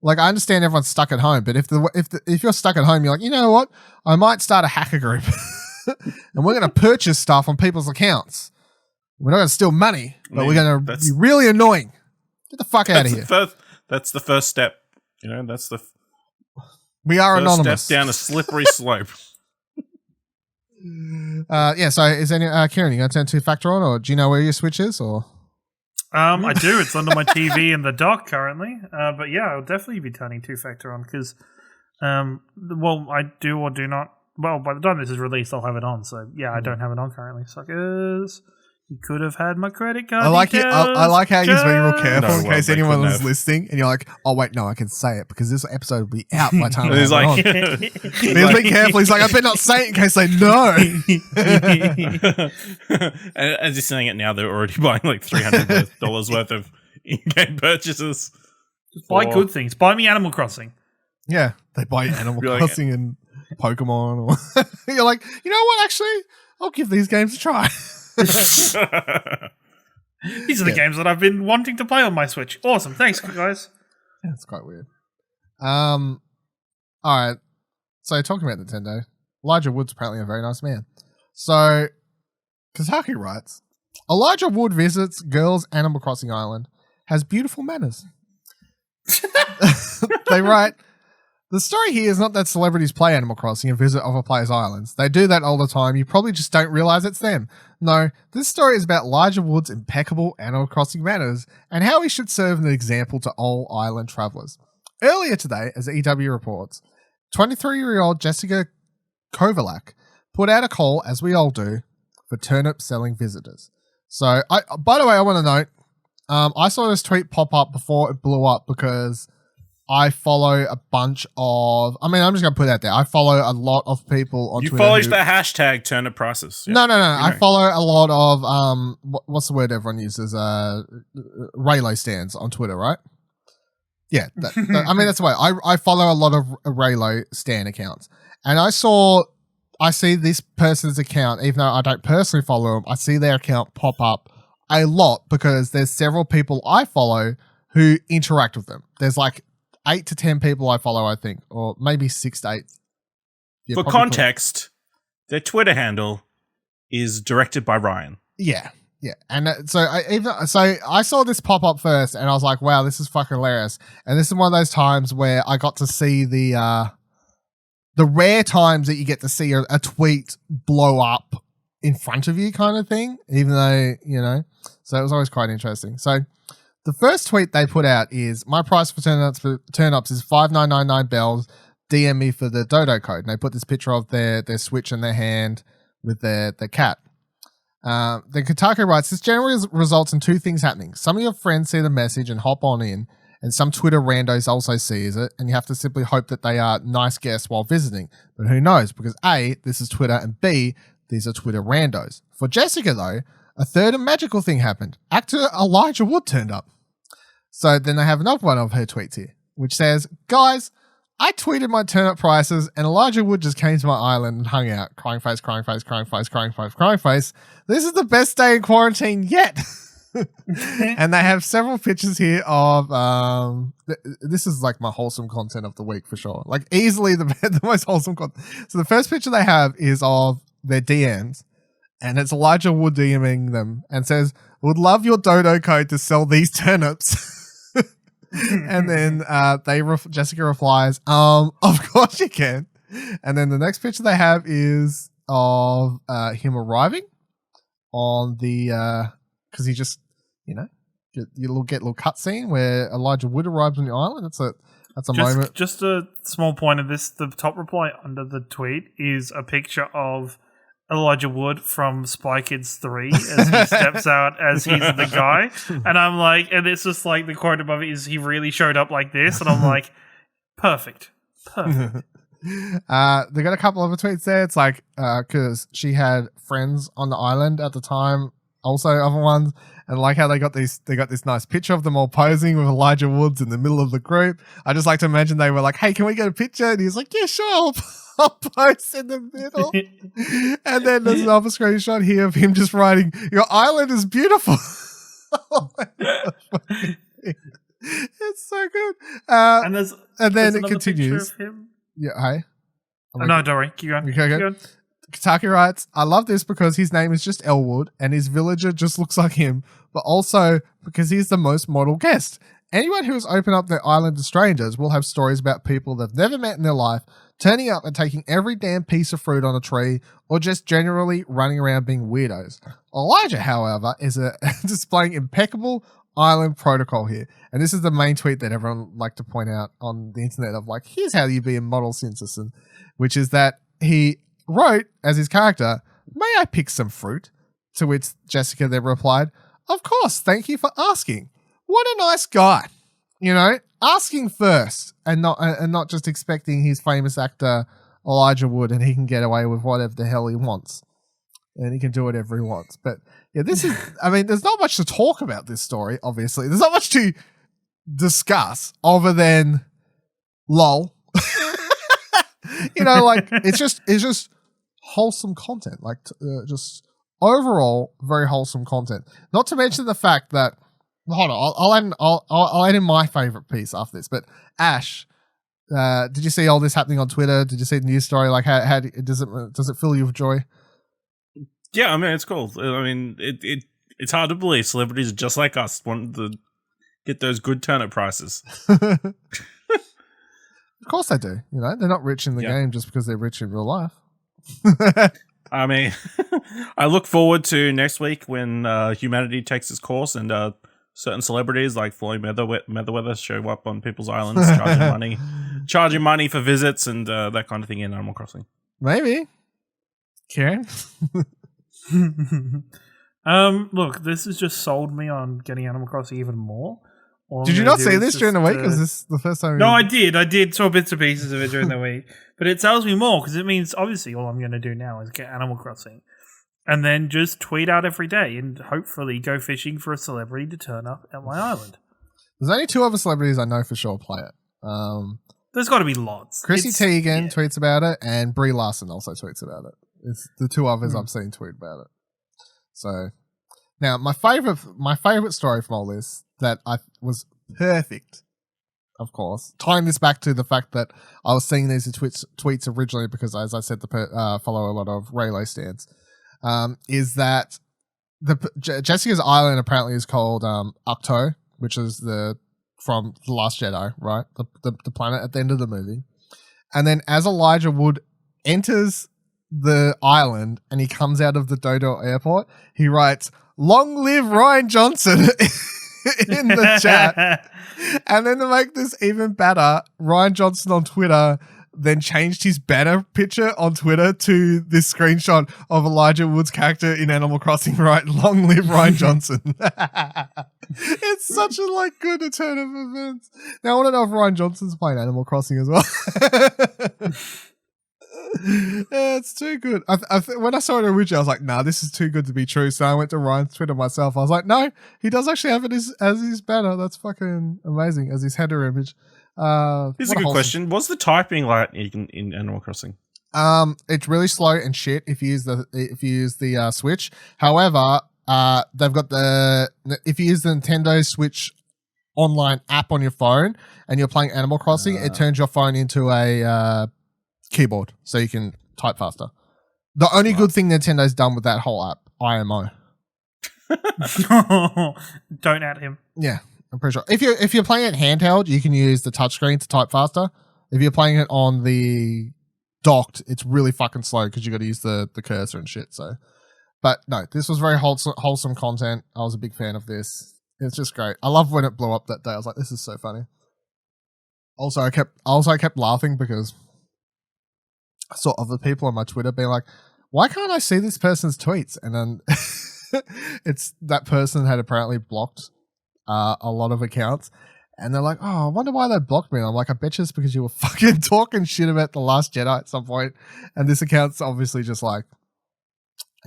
Like, I understand everyone's stuck at home, but if you're stuck at home, you're like, you know what? I might start a hacker group, and we're going to purchase stuff on people's accounts. We're not going to steal money, but we're going to be really annoying. Get the fuck out of here. That's the first step. You know, that's the we are first anonymous. Step down a slippery slope. So is any Kieran, you going to turn two-factor on, or do you know where your Switch is, or? I do. It's under my TV in the dock currently. But yeah, I'll definitely be turning two-factor on because, I do or do not. Well, by the time this is released, I'll have it on. So yeah, I don't have it on currently. Suckers. You could have had my credit card. I like it. I like how you're being real careful in case anyone was have. listening, and you're like, "Oh wait, no, I can say it because this episode will be out by the time." He's like, he's being careful. He's like, "I better not say it in case they know." And as you're saying it now, they're already buying like $300 worth of in-game purchases. Just buy good things. Buy me Animal Crossing. Yeah, they buy Animal Crossing and Pokemon. Or you're like, you know what? Actually, I'll give these games a try. These are the games that I've been wanting to play on my Switch. Awesome. Thanks, guys. Yeah, it's quite weird. All right. So talking about Nintendo, Elijah Wood's apparently a very nice man. So Kotaku writes, Elijah Wood visits girls' Animal Crossing island, has beautiful manners. They write, the story here is not that celebrities play Animal Crossing and visit other players' islands. They do that all the time. You probably just don't realize it's them. No, this story is about Elijah Wood's impeccable Animal Crossing manners and how he should serve an example to all island travelers. Earlier today, as EW reports, 23-year-old Jessica Kovalak put out a call, as we all do, for turnip-selling visitors. So, by the way, I want to note, I saw this tweet pop up before it blew up because I follow a bunch of... I mean, I'm just going to put it out there. I follow a lot of people on Twitter. You follow the hashtag turnip prices. Yeah. No. I follow a lot of... what's the word everyone uses? Raylo stands on Twitter, right? Yeah. I mean, that's the way. I follow a lot of Raylo stan accounts. And I see this person's account, even though I don't personally follow them, I see their account pop up a lot because there's several people I follow who interact with them. There's like 8 to 10 people I follow, I think, or maybe 6 to 8. Yeah, for context, their Twitter handle is directed by Ryan. Yeah. And so I saw this pop up first and I was like, wow, this is fucking hilarious. And this is one of those times where I got to see the rare times that you get to see a tweet blow up in front of you kind of thing, even though, so it was always quite interesting. So the first tweet they put out is, my price for turn-ups is 5999 bells. DM me for the dodo code. And they put this picture of their Switch in their hand with their cat. Then Kotaku writes, this generally results in 2 things happening. Some of your friends see the message and hop on in, and some Twitter randos also sees it, and you have to simply hope that they are nice guests while visiting. But who knows? Because A, this is Twitter, and B, these are Twitter randos. For Jessica, though, a third and magical thing happened. Actor Elijah Wood turned up. So then they have another one of her tweets here, which says, guys, I tweeted my turnip prices and Elijah Wood just came to my island and hung out. Crying face, crying face, crying face, crying face, crying face. This is the best day in quarantine yet. And they have several pictures here of this is like my wholesome content of the week for sure. Like easily the most wholesome content. So the first picture they have is of their DMs, and it's Elijah Wood DMing them and says, "Would love your dodo code to sell these turnips." And then Jessica replies, "Of course you can." And then the next picture they have is of him arriving on the because he just, you know, get a little cutscene where Elijah Wood arrives on the island. That's a moment. Just a small point of this: the top reply under the tweet is a picture of Elijah Wood from Spy Kids 3 as he steps out as he's the guy. And I'm like, and it's just like the quote above it is, "He really showed up like this." And I'm like, perfect. They got a couple of tweets there. It's like, because she had friends on the island at the time, also other ones, and like how they got this nice picture of them all posing with Elijah Woods in the middle of the group. I just like to imagine they were like, "Hey, can we get a picture?" And he's like, "Yeah, sure, I'll post in the middle." And then there's another screenshot here of him just writing, "Your island is beautiful." It's so good. And then it continues. Of him. Yeah, hey. No, don't worry. Keep going. Okay, Keep going. Kataki writes, "I love this because his name is just Elwood and his villager just looks like him, but also because he's the most model guest. Anyone who has opened up their island to strangers will have stories about people they've never met in their life, turning up and taking every damn piece of fruit on a tree, or just generally running around being weirdos. Elijah, however, is displaying impeccable island protocol here." And this is the main tweet that everyone like to point out on the internet of like, here's how you be a model citizen, which is that he wrote as his character, "May I pick some fruit?" To which Jessica then replied, "Of course, thank you for asking." What a nice guy, you know, asking first and not just expecting his famous actor Elijah Wood and he can get away with whatever the hell he wants and he can do whatever he wants. But yeah, this is, I mean, there's not much to talk about this story. Obviously, there's not much to discuss other than lol. You know, like it's just wholesome content, like just overall very wholesome content. Not to mention the fact that, hold on, I'll add in my favorite piece after this. But Ash, did you see all this happening on Twitter? Did you see the news story? Like, how does it fill you with joy? Yeah, I mean, it's cool. I mean, it's hard to believe celebrities just like us want to get those good turnip prices. Of course they do. You know, they're not rich in the game just because they're rich in real life. I mean, I look forward to next week when humanity takes its course and certain celebrities like Floyd Mayweather show up on people's islands charging money for visits and that kind of thing in Animal Crossing. Maybe. Karen? Look, this has just sold me on getting Animal Crossing even more. Did you not see this during the week? Was this the first time? No, I did. Saw bits and pieces of it during the week. But it tells me more because it means obviously all I'm going to do now is get Animal Crossing and then just tweet out every day and hopefully go fishing for a celebrity to turn up at my island. There's only two other celebrities I know for sure play it. There's got to be lots. Chrissy Teigen tweets about it and Brie Larson also tweets about it. It's the two others I've seen tweet about it. So now my favorite story from all this that I was perfect, of course, tying this back to the fact that I was seeing these tweets originally because, as I said, follow a lot of Raylo stands, is that Jessica's island apparently is called Ukto, which is from The Last Jedi, right? The planet at the end of the movie. And then as Elijah Wood enters the island and he comes out of the Dodo airport, he writes, "Long live Ryan Johnson," in the chat. And then to make this even better, Ryan Johnson on Twitter then changed his banner picture on Twitter to this screenshot of Elijah Wood's character in Animal Crossing, right? "Long live Ryan Johnson." It's such a good turn of events. Now I want to know if Ryan Johnson's playing Animal Crossing as well. Yeah, it's too good. When I saw it originally, I was like, "Nah, this is too good to be true." So I went to Ryan's Twitter myself. I was like, "No, he does actually have it as his banner. That's fucking amazing, as his header image." Here's a good question. What's the typing like in Animal Crossing? It's really slow and shit if you use the Switch. However, they've got if you use the Nintendo Switch online app on your phone and you're playing Animal Crossing, it turns your phone into a keyboard so you can type faster. The only good thing Nintendo's done with that whole app, IMO. Don't add him. Yeah, I'm pretty sure. If you're playing it handheld, you can use the touchscreen to type faster. If you're playing it on the docked, it's really fucking slow because you got to use the cursor and shit. So, but no, this was very wholesome content. I was a big fan of this. It's just great. I love when it blew up that day. I was like, this is so funny. Also, I kept laughing because I saw other people on my Twitter being like, why can't I see this person's tweets? And then it's that person had apparently blocked a lot of accounts. And they're like, oh, I wonder why they blocked me. And I'm like, I bet you it's because you were fucking talking shit about The Last Jedi at some point. And this account's obviously just like,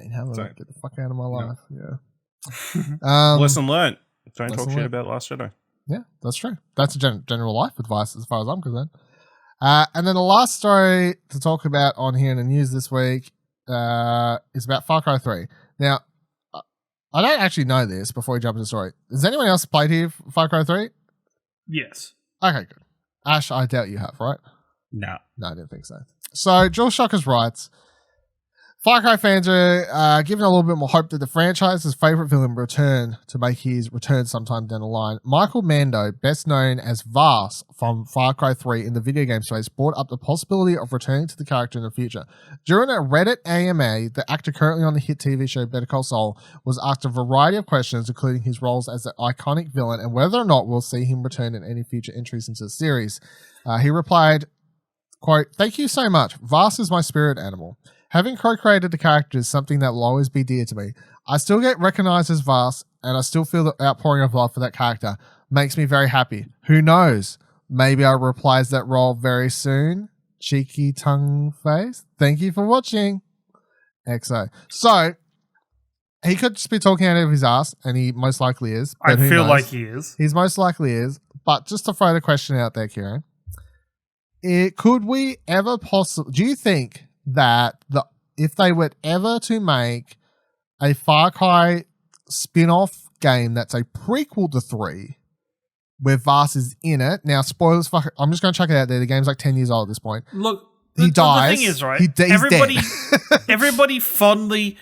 ain't how do I get the fuck out of my life? Yeah. Lesson learned. Don't talk shit about Last Jedi. Yeah, that's true. That's a general life advice as far as I'm concerned. And then the last story to talk about on here in the news this week is about Far Cry 3. Now, I don't actually know this before we jump into the story. Has anyone else played here Far Cry 3? Yes. Okay, good. Ash, I doubt you have, right? No. No, I didn't think so. So, DualShockers writes, Far Cry fans are given a little bit more hope that the franchise's favourite villain will return to make his return sometime down the line. Michael Mando, best known as Vaas from Far Cry 3 in the video game space, brought up the possibility of returning to the character in the future. During a Reddit AMA, the actor currently on the hit TV show Better Call Saul was asked a variety of questions, including his roles as the iconic villain and whether or not we'll see him return in any future entries into the series. He replied, quote, "Thank you so much. Vaas is my spirit animal. Having co-created the character is something that will always be dear to me. I still get recognized as Vaas, and I still feel the outpouring of love for that character. Makes me very happy. Who knows? Maybe I'll reprise that role very soon. Cheeky tongue face. Thank you for watching. XO." So, he could just be talking out of his ass, and he most likely is. I feel like he is. He's most likely is. But just to throw the question out there, Kieran, could we ever possibly... Do you think that if they were ever to make a Far Cry spin-off game that's a prequel to 3, where Vaas is in it. Now, spoilers, I'm just going to chuck it out there. The game's like 10 years old at this point. Look, he dies. The thing is, right? He's everybody fondly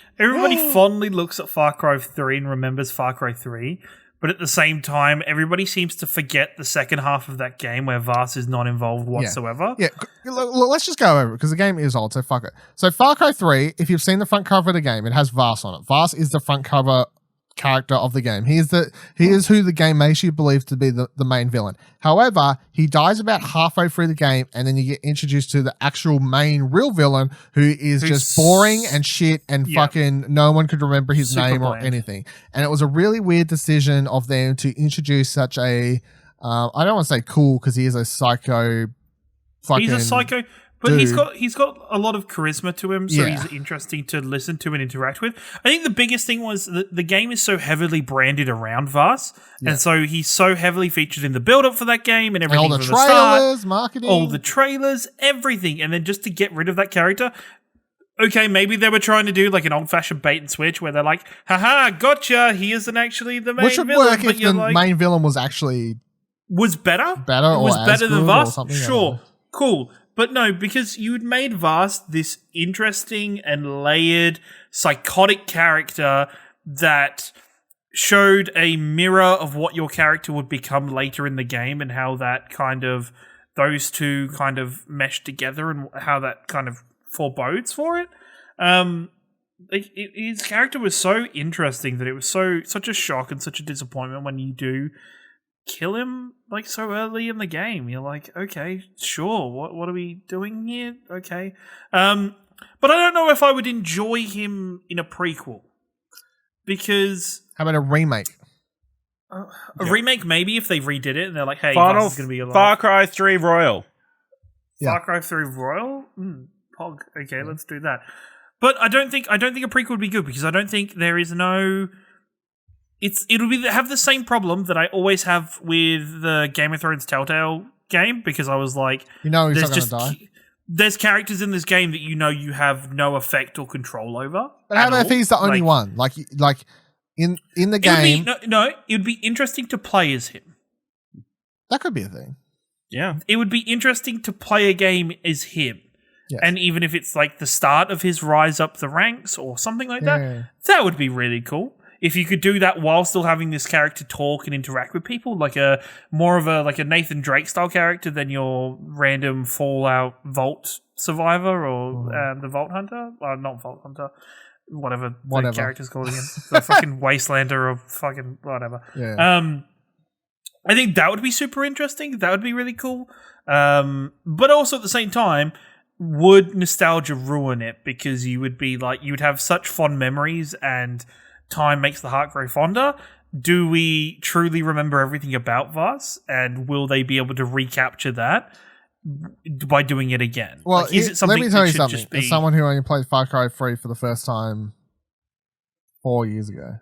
looks at Far Cry 3 and remembers Far Cry 3. But at the same time, everybody seems to forget the second half of that game where Vaas is not involved whatsoever. Yeah. Look, let's just go over it because the game is old, so fuck it. So Far Cry 3, if you've seen the front cover of the game, it has Vaas on it. Vaas is the front cover character of the game. He is who the game makes you believe to be the main villain. However, he dies about halfway through the game, and then you get introduced to the actual main real villain who's just boring and shit, and fucking no one could remember his name or anything. And it was a really weird decision of them to introduce such a I don't want to say cool because he is a psycho fucking he's a psycho, but dude. he's got a lot of charisma to him, so he's interesting to listen to and interact with. I think the biggest thing was that the game is so heavily branded around Vaas, and so he's so heavily featured in the build-up for that game and everything. And all the from trailers, the start, marketing, all the trailers, everything, and then just to get rid of that character. Okay, maybe they were trying to do like an old-fashioned bait and switch where they're like, haha, gotcha, he isn't actually the main which would villain. work if the main villain was actually was better than Vaas. Sure, cool. But no, because you'd made Vaas this interesting and layered, psychotic character that showed a mirror of what your character would become later in the game and how that those two kind of mesh together and how that kind of forebodes for it. His character was so interesting that it was such a shock and such a disappointment when you do kill him like so early in the game. You're like, okay, sure, what are we doing here? Okay. But I don't know if I would enjoy him in a prequel. Because how about a remake? A remake maybe if they redid it and they're like, hey, Vaas is going to be alive. Far Cry 3 Royal. Far Cry 3 Royal? Pog. Okay, let's do that. But I don't think a prequel would be good because I don't think there is no... It'll have the same problem that I always have with the Game of Thrones Telltale game because I was like, You know he's there's not just going to die. there's characters in this game that you have no effect or control over. But how about if he's the only Like, one? Like in the It would game, be, no, it would be interesting to play as him. that could be a thing. Yeah. It would be interesting to play a game as him. Yes. And even if it's like the start of his rise up the ranks or something like that, Yeah. that would be really cool. If you could do that while still having this character talk and interact with people, like a more of a Nathan Drake style character than your random Fallout Vault survivor or the Vault Hunter, not Vault Hunter, whatever the character's called again, the fucking Wastelander or fucking whatever. Yeah. I think that would be super interesting. That would be really cool. But also at the same time, would nostalgia ruin it? Because you would be like, you would have such fond memories and time makes the heart grow fonder. Do we truly remember everything about Vaas? And will they be able to recapture that by doing it again? Well, like, is it something let me tell you that should something. just be... As someone who only played Far Cry 3 for the first time 4 years ago,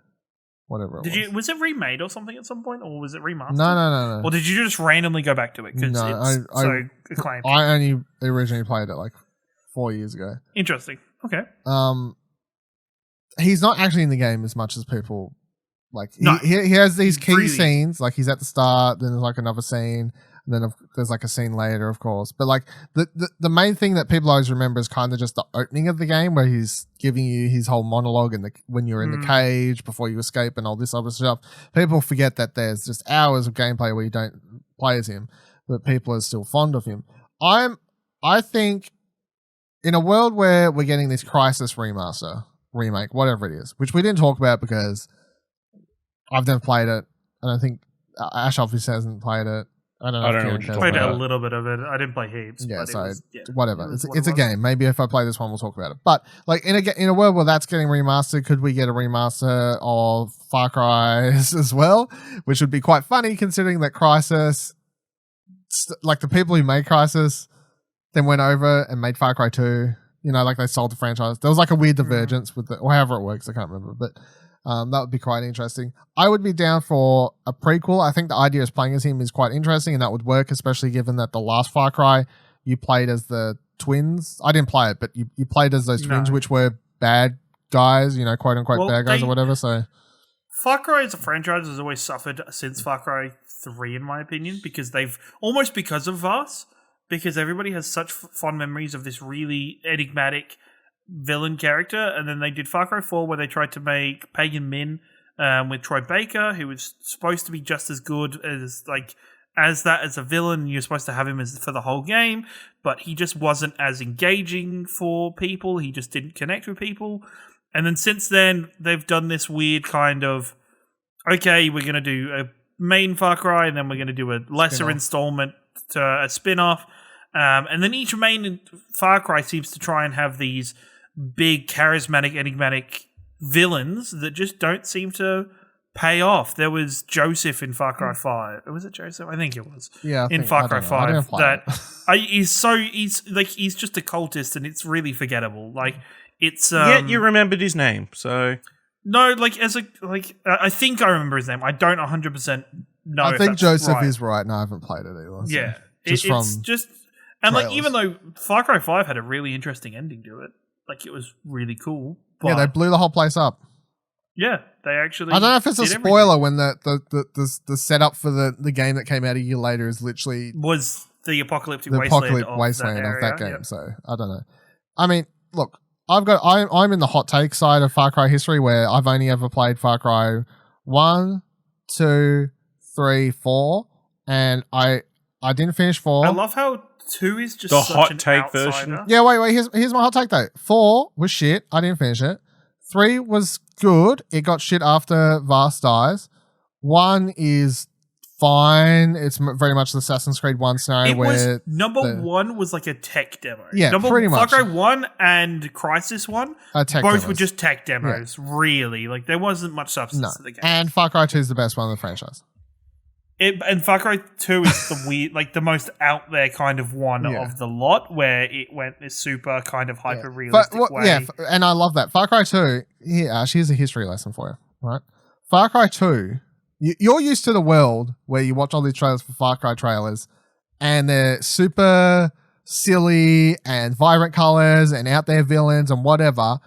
whatever it was. Was it remade or something at some point? Or was it remastered? No. Or did you just randomly go back to it? Because No, it's so acclaimed. I only originally played it like 4 years ago. Interesting. Okay. He's not actually in the game as much as people like. No. He has these key Really? scenes, like he's at the start, then there's like another scene, and then there's like a scene later, of course. But like the main thing that people always remember is kind of just the opening of the game, where he's giving you his whole monologue and when you're in the cage before you escape and all this other stuff. People forget that there's just hours of gameplay where you don't play as him, but people are still fond of him. I think in a world where we're getting this Crisis remake, whatever it is, which we didn't talk about because I've never played it. I don't think Ash obviously hasn't played it. I don't know. what you're talking Played about. a little bit of it. I didn't play heaps. Yeah, but so it was, whatever. it was It's a game. Maybe if I play this one, we'll talk about it. But like in a world where that's getting remastered, could we get a remaster of Far Cry as well? Which would be quite funny considering that Crisis, like the people who made Crisis, then went over and made Far Cry 2. You know, like they sold the franchise. There was like a weird divergence with or however it works. I can't remember, but that would be quite interesting. I would be down for a prequel. I think the idea of playing as him is quite interesting, and that would work, especially given that the last Far Cry you played as the twins. I didn't play it, but you played as those twins, which were bad guys, you know, quote unquote bad guys or whatever. So Far Cry as a franchise has always suffered since Far Cry 3, in my opinion, because they've almost because of Vaas. Because everybody has such fond memories of this really enigmatic villain character, and then they did Far Cry 4 where they tried to make Pagan Min with Troy Baker, who was supposed to be just as good as a villain. You're supposed to have him for the whole game, but he just wasn't as engaging for people. He just didn't connect with people. And then since then, they've done this weird kind of, okay, we're going to do a main Far Cry, and then we're going to do a lesser installment to a spin-off. And then each main Far Cry seems to try and have these big, charismatic, enigmatic villains that just don't seem to pay off. There was Joseph in Far Cry 5. Was it Joseph? I think it was. Yeah, in Far Cry 5. He's just a cultist, and it's really forgettable. Like it's Yet you remembered his name, so no, I think I remember his name. I don't 100% know. I if think that's Joseph right. is right, and I haven't played it either. So. Yeah. Just It's and trailers. like even though Far Cry 5 had a really interesting ending to it, like it was really cool. But Yeah, they blew the whole place up. yeah, they actually. I don't know if it's a did spoiler when the setup for the game that came out a year later is literally was the apocalyptic the wasteland, wasteland of that game. Yep. So I don't know. I mean, look, I'm in the hot take side of Far Cry history where I've only ever played Far Cry 1, 2, 3, 4, and I didn't finish 4. I love how 2 is just The such hot an take outsider. version. Yeah, wait. Here's my hot take though. 4 was shit. I didn't finish it. 3 was good. It got shit after Vaas dies. 1 is fine. It's very much the Assassin's Creed 1 scenario It where was number 1 was like a tech demo. Yeah, pretty much. Far Cry 1 and Crisis 1 tech both demos. were just tech demos. Really, like there wasn't much substance to the game. And Far Cry 2 is the best one in the franchise. And Far Cry 2 is the weird, like the most out there kind of one of the lot, where it went this super kind of hyper realistic way. Yeah, and I love that. Far Cry 2, Ash, here's a history lesson for you, right? Far Cry 2, you're used to the world where you watch all these trailers for Far Cry trailers, and they're super silly and vibrant colors and out there villains and whatever.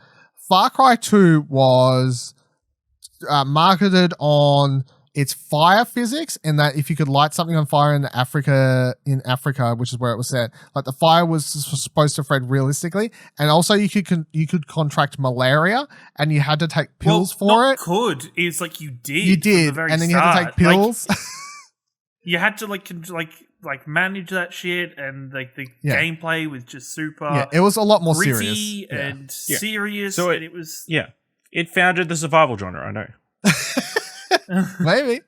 Far Cry 2 was marketed on its fire physics, and that if you could light something on fire in Africa, which is where it was set, like the fire was supposed to spread realistically, and also you could contract malaria, and you had to take pills for it. It's like you did. You did, and then you had to take pills. Like, you had to like manage that shit, and like the gameplay was just super. Yeah, it was a lot more gritty serious and serious, so and it was it founded the survival genre. I know. Maybe,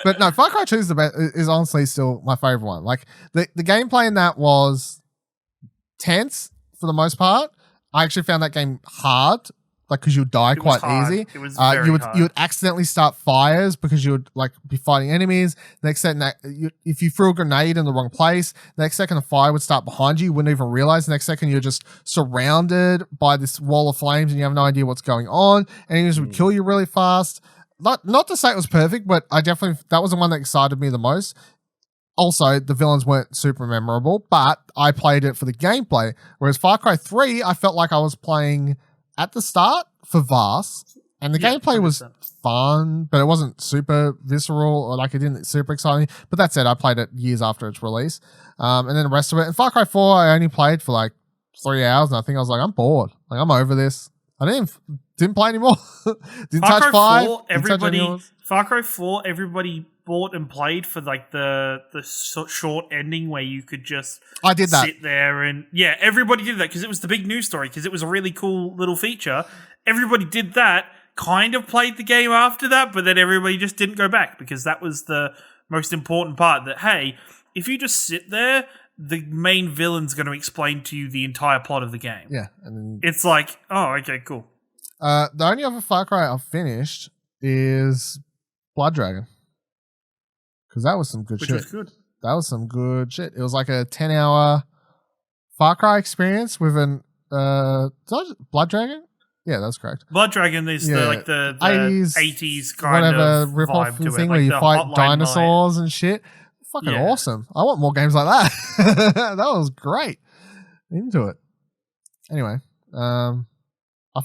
but no, Far Cry 2 is honestly still my favorite one. Like the gameplay in that was tense for the most part. I actually found that game hard, like because you would die quite easy. It was very you hard. would accidentally start fires because you would like be fighting enemies. Next second, if you threw a grenade in the wrong place, next second a fire would start behind you. You wouldn't even realize. Next second you're just surrounded by this wall of flames and you have no idea what's going on. Enemies would kill you really fast. Not to say it was perfect, but that was the one that excited me the most. Also, the villains weren't super memorable, but I played it for the gameplay. Whereas Far Cry 3, I felt like I was playing at the start for Vaas, and the gameplay 100%. was fun, but it wasn't super visceral, or like it didn't super exciting. But that said, I played it years after its release. And then the rest of it. And Far Cry 4, I only played for like 3 hours, and I think I was like, I'm bored. Like, I'm over this. I didn't play anymore. Didn't Far touch Cry 5. 4, Far Cry 4, everybody bought and played for like the short ending where you could just I did that. sit there and everybody did that because it was the big news story, because it was a really cool little feature. Everybody did that, kind of played the game after that, but then everybody just didn't go back because that was the most important part. That, hey, if you just sit there, the main villain's going to explain to you the entire plot of the game. Yeah. And it's like, oh, okay, cool. the only other Far Cry I've finished is Blood Dragon. Because that was some good shit. Which was good. That was some good shit. It was like a 10-hour Far Cry experience with an Blood Dragon? Yeah, that's correct. Blood Dragon is the 80s kind of rip-off vibe to thing it, where like you the fight Hotline dinosaurs and shit. Fucking awesome. I want more games like that. That was great. Into it. Anyway, I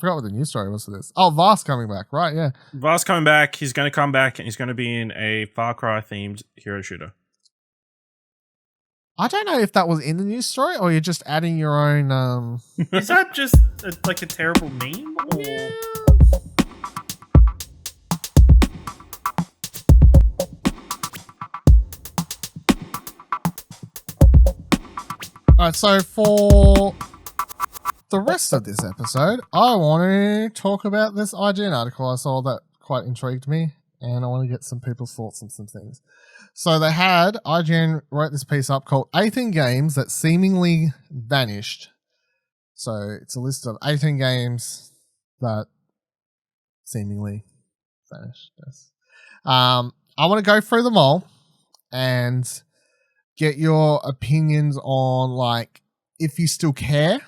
forgot what the news story was for this. Oh, Vaas coming back, right? Yeah. Vaas coming back. He's going to come back and he's going to be in a Far Cry themed hero shooter. I don't know if that was in the news story or you're just adding your own. Is that just like a terrible meme? Or? Alright, so for the rest of this episode, I want to talk about this IGN article I saw that quite intrigued me, and I want to get some people's thoughts on some things. So they had, IGN wrote this piece up called 18 Games That Seemingly Vanished. So it's a list of 18 games that seemingly vanished. Yes. I want to go through them all and get your opinions on, like, if you still care,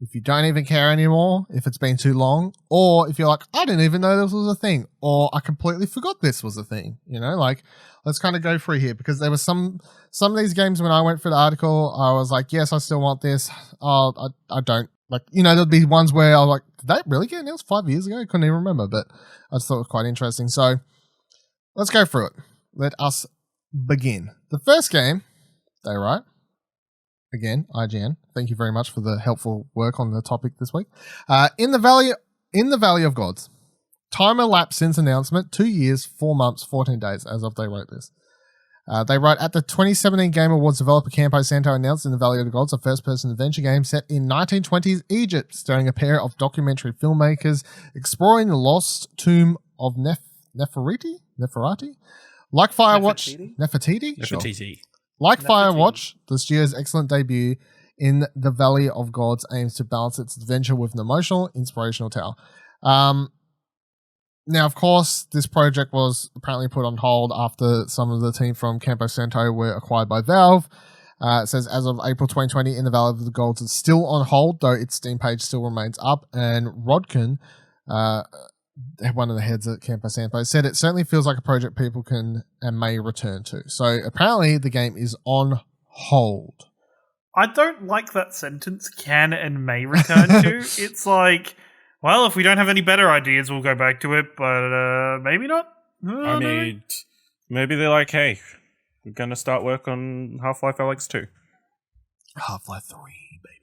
if you don't even care anymore, if it's been too long, or if you're like, I didn't even know this was a thing, or I completely forgot this was a thing. You know, like, let's kind of go through here, because there was some of these games when I went through the article, I was like, yes, I still want this. Oh, I don't. Like, you know, there'd be ones where I was like, did that really get announced 5 years ago? I couldn't even remember, but I just thought it was quite interesting. So let's go through it. Let us begin. The first game, they write, again, IGN, thank you very much for the helpful work on the topic this week. In the Valley of Gods, time elapsed since announcement, 2 years, 4 months, 14 days, as of they wrote this. They wrote, at the 2017 Game Awards, developer Campo Santo announced In the Valley of the Gods, a first-person adventure game set in 1920s Egypt, starring a pair of documentary filmmakers exploring the lost tomb of Nefertiti? Like Firewatch... Nefertiti? Sure. Like Firewatch, the studio's excellent debut in the Valley of Gods aims to balance its adventure with an emotional, inspirational tale. Now, of course, this project was apparently put on hold after some of the team from Campo Santo were acquired by Valve. It says, as of April 2020, In the Valley of the Gods is still on hold, though its Steam page still remains up. And Rodkin, one of the heads at Campo Sampo, said it certainly feels like a project people can and may return to. So apparently the game is on hold. I don't like that sentence, can and may return to. It's like, well, if we don't have any better ideas, we'll go back to it, but maybe not. I mean, maybe they're like, hey, we're going to start work on Half-Life Alyx 2. Half-Life 3, baby.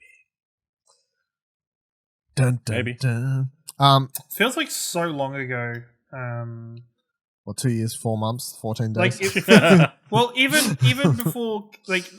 Dun, dun, Maybe. Dun. Feels like so long ago. 2 years, 4 months, 14 days? Like, well, even before, like,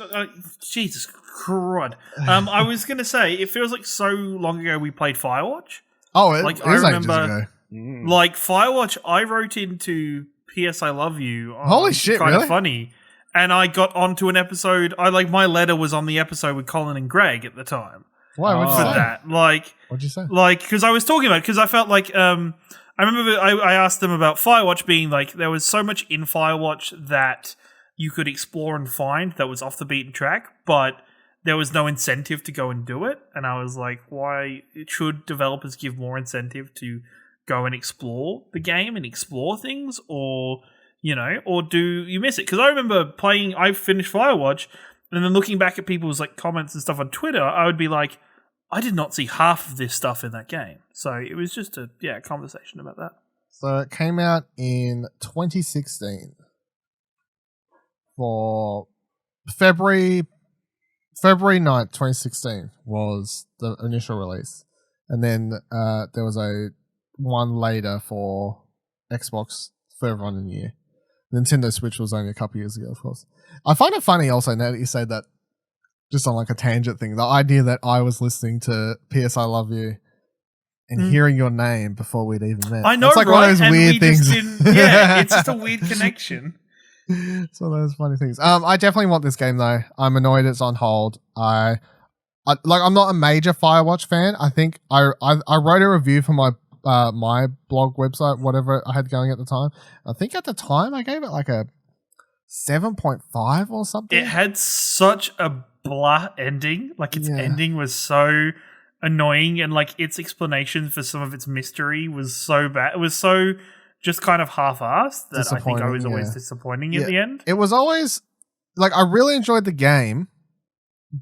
Jesus Christ. I was going to say, it feels like so long ago we played Firewatch. Oh, it like, is I ages remember, ago. like, Firewatch, I wrote into P.S. I Love You. Holy shit, kind really? of funny. And I got onto an episode, my letter was on the episode with Colin and Greg at the time. Why? What'd you For say? that. Like, What'd you say? like, because I was talking about it, because I felt like, I remember I asked them about Firewatch being like, there was so much in Firewatch that you could explore and find that was off the beaten track, but there was no incentive to go and do it. And I was like, why should developers give more incentive to go and explore the game and explore things, or, you know, or do you miss it? Because I remember I finished Firewatch, and then looking back at people's like comments and stuff on Twitter, I would be like, I did not see half of this stuff in that game. So it was just a conversation about that. So it came out in 2016 for February 9th, 2016 was the initial release. And then there was a one later for Xbox further on in the year. Nintendo Switch was only a couple years ago, of course. I find it funny also now that you say that, just on like a tangent thing, the idea that I was listening to P.S. I Love You and hearing your name before we'd even met. I know, it's like right? one of those And weird we things. just didn't, yeah, it's just a weird connection. It's one of those funny things. I definitely want this game though. I'm annoyed it's on hold. I'm not a major Firewatch fan. I think I wrote a review for my my blog website, whatever I had going at the time. I think at the time I gave it like a 7.5 or something. It had such a blah ending. Like, its ending was so annoying, and like its explanation for some of its mystery was so bad. It was so just kind of half-assed that I think I was always disappointing at the end. It was always like, I really enjoyed the game,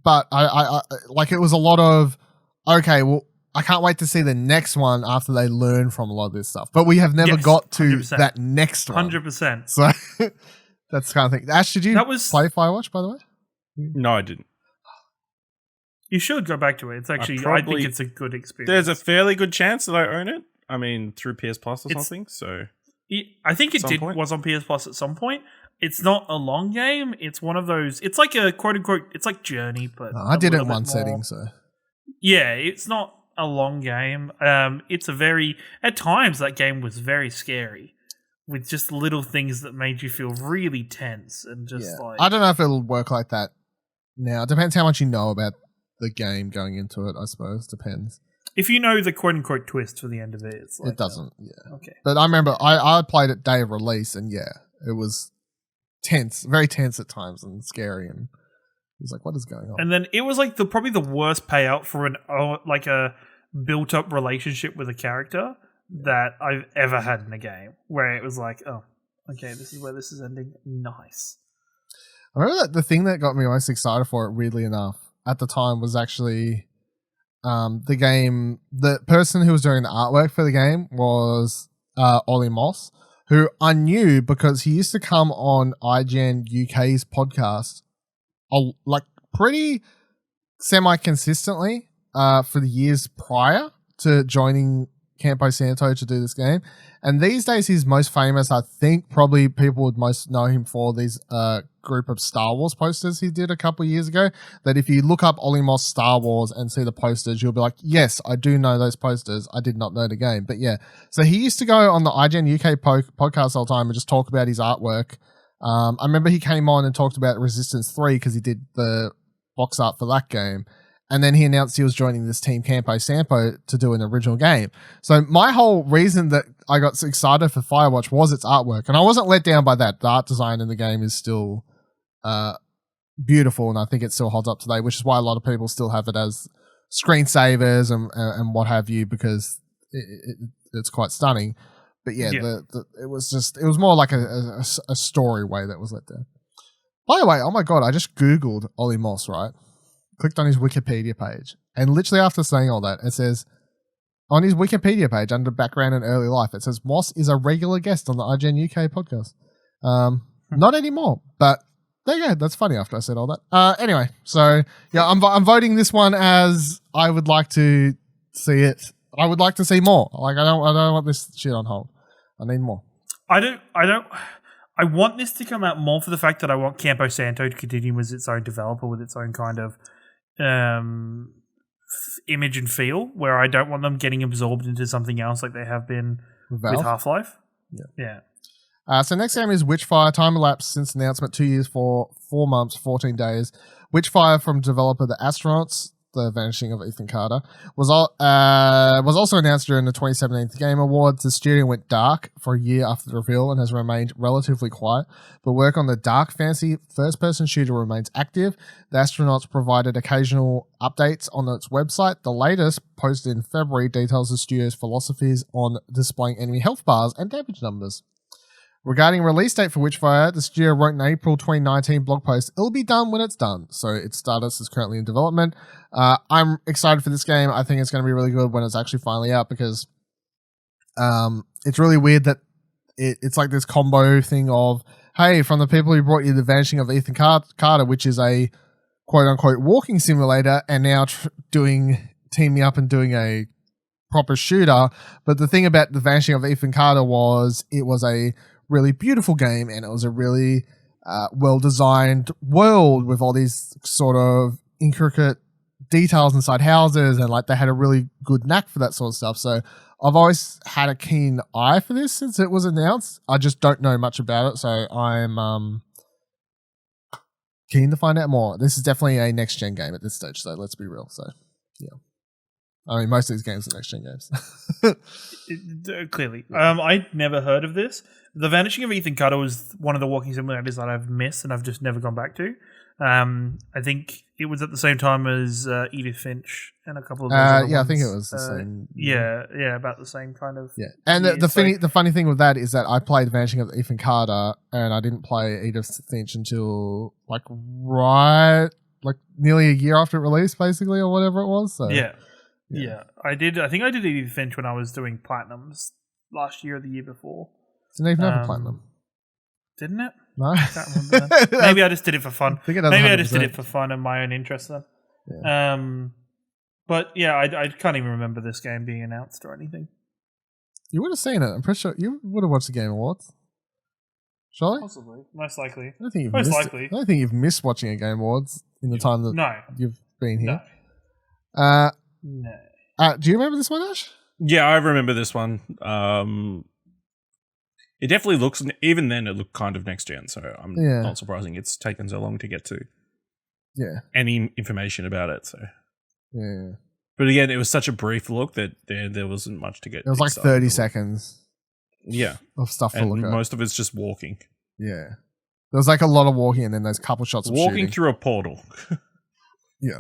but I like, it was a lot of, okay, well, I can't wait to see the next one after they learn from a lot of this stuff. But we have never got to 100%. that next one. 100%. So that's the kind of thing. Ash, did you play Firewatch, by the way? No, I didn't. You should go back to it. It's actually, I think it's a good experience. There's a fairly good chance that I own it. I mean, through PS Plus or something. So I think it was on PS Plus at some point. It's not a long game. It's one of those. It's like a quote unquote. It's like Journey, but I did it in one setting. So yeah, it's not a long game. It's a very, at times that game was very scary, with just little things that made you feel really tense and just like, I don't know if it'll work like that now. It depends how much you know about the game going into it, I suppose. Depends. If you know the quote unquote twist for the end of it, it's like, it doesn't. Okay. But I remember I played it day of release, and it was tense, very tense at times, and scary, and it was like, what is going on? And then it was like probably the worst payout for a built up relationship with a character that I've ever had in a game, where it was like, oh, okay, this is where this is ending. Nice. I remember that the thing that got me most excited for it, weirdly enough, at the time was actually the game. The person who was doing the artwork for the game was Ollie Moss, who I knew because he used to come on IGN UK's podcast like pretty semi-consistently for the years prior to joining Campo Santo to do this game. And these days he's most famous, I think probably people would most know him for these group of Star Wars posters he did a couple of years ago, that if you look up Ollie Moss Star Wars and see the posters, you'll be like, yes, I do know those posters. I did not know the game. But yeah, so he used to go on the IGN UK podcast all the time and just talk about his artwork. I remember he came on and talked about Resistance 3 because he did the box art for that game. And then he announced he was joining this team Campo Sampo to do an original game. So my whole reason that I got so excited for Firewatch was its artwork. And I wasn't let down by that. The art design in the game is still beautiful, and I think it still holds up today, which is why a lot of people still have it as screensavers and what have you, because it's quite stunning. But yeah, it was more like a story way that was let there. By the way, oh my god, I just googled Ollie Moss, right? Clicked on his Wikipedia page, and literally after saying all that, it says on his Wikipedia page under background and early life, it says Moss is a regular guest on the IGN UK podcast. Not anymore, but there you go. That's funny after I said all that. Anyway, so yeah, I'm voting this one as I would like to see it. I would like to see more. Like I don't want this shit on hold. I need more. I want this to come out more for the fact that I want Campo Santo to continue as its own developer with its own kind of image and feel, where I don't want them getting absorbed into something else like they have been with Half-Life. Yeah. So next game is Witchfire. Time elapsed since announcement, 2 years, 4 months, 14 days. Witchfire from developer The Astronauts, The Vanishing of Ethan Carter, was also announced during the 2017 Game Awards. The studio went dark for a year after the reveal and has remained relatively quiet, but work on the dark fantasy first-person shooter remains active. The Astronauts provided occasional updates on its website. The latest, posted in February, details the studio's philosophies on displaying enemy health bars and damage numbers. Regarding release date for Witchfire, the studio wrote an April 2019 blog post. It'll be done when it's done. So its status is currently in development. I'm excited for this game. I think it's going to be really good when it's actually finally out because it's really weird that it's like this combo thing of, hey, from the people who brought you The Vanishing of Ethan Carter, which is a quote-unquote walking simulator, and now teaming up and doing a proper shooter. But the thing about The Vanishing of Ethan Carter was it was a really beautiful game, and it was a really well-designed world with all these sort of intricate details inside houses, and like they had a really good knack for that sort of stuff. So I've always had a keen eye for this since it was announced. I just don't know much about it, so I'm keen to find out more. This is definitely a next-gen game at this stage, so let's be real. So, yeah. I mean, most of these games are next-gen games. Clearly. I'd never heard of this. The Vanishing of Ethan Carter was one of the walking simulators that I've missed and I've just never gone back to. I think it was at the same time as Edith Finch and a couple of those I think it was the same. Yeah, about the same kind of. Yeah, and the funny thing with that is that I played Vanishing of Ethan Carter and I didn't play Edith Finch until nearly a year after it released, basically, or whatever it was. So yeah. I think I did Edith Finch when I was doing Platinums last year or the year before. Didn't even have a Platinum. Didn't it? No. I can't remember that. Maybe I just did it for fun. Maybe I just did it for fun and my own interest then. Yeah. But yeah, I can't even remember this game being announced or anything. You would have seen it. I'm pretty sure you would have watched the Game Awards. Surely? Possibly. Most likely. I don't think you've missed watching a Game Awards in the time that you've been here. No. Do you remember this one, Ash? Yeah, I remember this one. It definitely looks, even then it looked kind of next gen, so I'm not surprising it's taken so long to get to any information about it. So but again, it was such a brief look that there wasn't much to get. It was like 30 seconds. Yeah, of stuff to look at. Most of it's just walking. Yeah, there was like a lot of walking, and then there's a couple shots of walking through a portal. Yeah.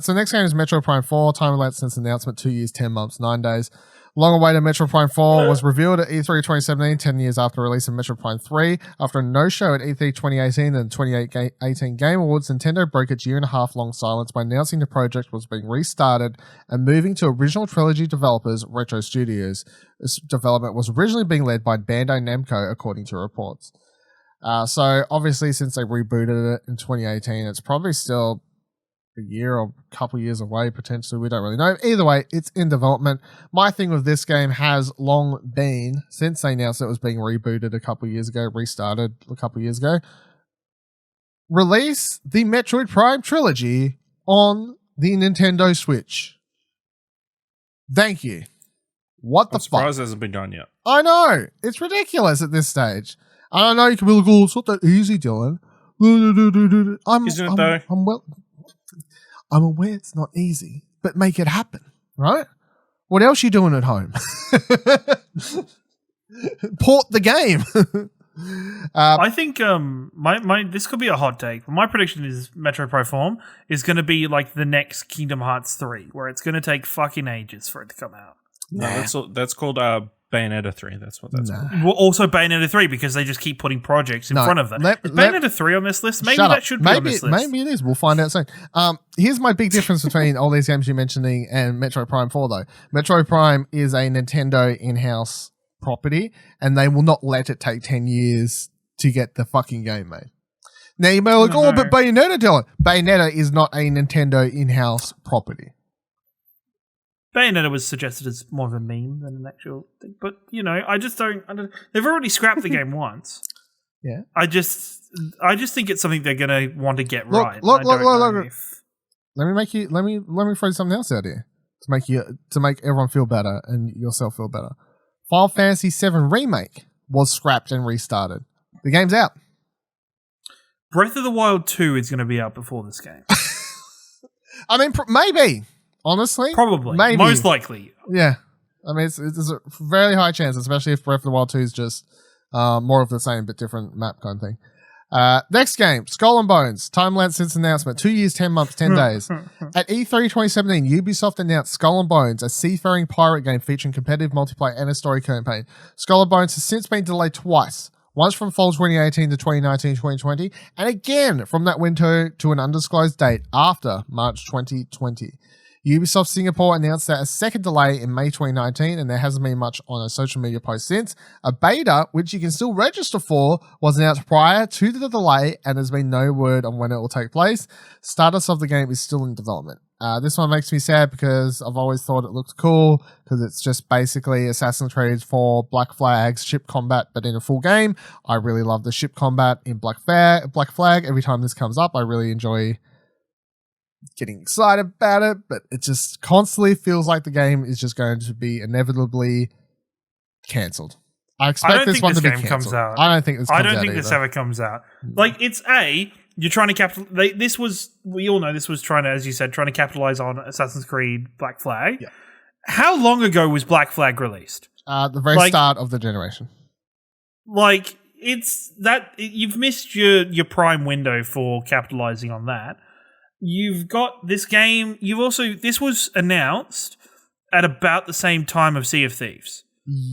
So next game is Metro Prime 4. Time elapsed since announcement, 2 years, 10 months, 9 days. Long-awaited Metro Prime 4 was revealed at E3 2017, 10 years after release of Metro Prime 3. After a no-show at E3 2018 and 2018 Game Awards, Nintendo broke its year-and-a-half-long silence by announcing the project was being restarted and moving to original trilogy developers Retro Studios. This development was originally being led by Bandai Namco, according to reports. So, obviously, since they rebooted it in 2018, it's probably still a year or a couple of years away, potentially. We don't really know. Either way, it's in development. My thing with this game has long been, since they announced it was being rebooted a couple of years ago, restarted a couple of years ago, release the Metroid Prime trilogy on the Nintendo Switch. Thank you. What the fuck? I'm surprised it hasn't been done yet. I know. It's ridiculous at this stage. I know you can be like, oh, it's not that easy, Dylan. Isn't it though? I'm aware it's not easy, but make it happen, right? What else are you doing at home? Port the game. I think my this could be a hot take, but my prediction is Metro Prime 4 is going to be like the next Kingdom Hearts 3, where it's going to take fucking ages for it to come out. No, that's called Bayonetta 3. That's what that's called. Well, also Bayonetta 3 because they just keep putting projects in front of that. Is Bayonetta 3 on this list? Maybe that should be on this list. Maybe it is. We'll find out soon. Here's my big difference between all these games you're mentioning and Metroid Prime 4, though. Metroid Prime is a Nintendo in-house property, and they will not let it take 10 years to get the fucking game made. Now, you may be like, but Bayonetta, Dylan. Bayonetta is not a Nintendo in-house property. Bayonetta was suggested as more of a meme than an actual thing. But, I just don't... They've already scrapped the game once. Yeah. I just think it's something they're going to want to get right. Look. Let me throw something else out here to make everyone feel better and yourself feel better. Final Fantasy VII Remake was scrapped and restarted. The game's out. Breath of the Wild 2 is going to be out before this game. I mean, maybe. Honestly, probably, maybe. Most likely. Yeah, I mean, it's a very high chance, especially if Breath of the Wild 2 is just more of the same but different map kind of thing. Next game, Skull and Bones. Time lapse since announcement. 2 years, 10 months, 10 days. At E3 2017, Ubisoft announced Skull and Bones, a seafaring pirate game featuring competitive multiplayer and a story campaign. Skull and Bones has since been delayed twice. Once from fall 2018 to 2019-2020, and again from that window to an undisclosed date after March 2020. Ubisoft Singapore announced that a second delay in May 2019, and there hasn't been much on a social media post since. A beta, which you can still register for, was announced prior to the delay, and there's been no word on when it will take place. Status of the game is still in development. This one makes me sad because I've always thought it looked cool, because it's just basically Assassin's Creed for Black Flag's ship combat, but in a full game. I really love the ship combat in Black Flag. Every time this comes up, I really enjoy getting excited about it, but it just constantly feels like the game is just going to be inevitably cancelled. I expect this one to be cancelled. I don't think this ever comes out. Like, you're trying to we all know this was trying to, as you said, trying to capitalize on Assassin's Creed Black Flag. Yeah. How long ago was Black Flag released? The very start of the generation. Like, you've missed your prime window for capitalizing on that. You've got this game. This was announced at about the same time of Sea of Thieves.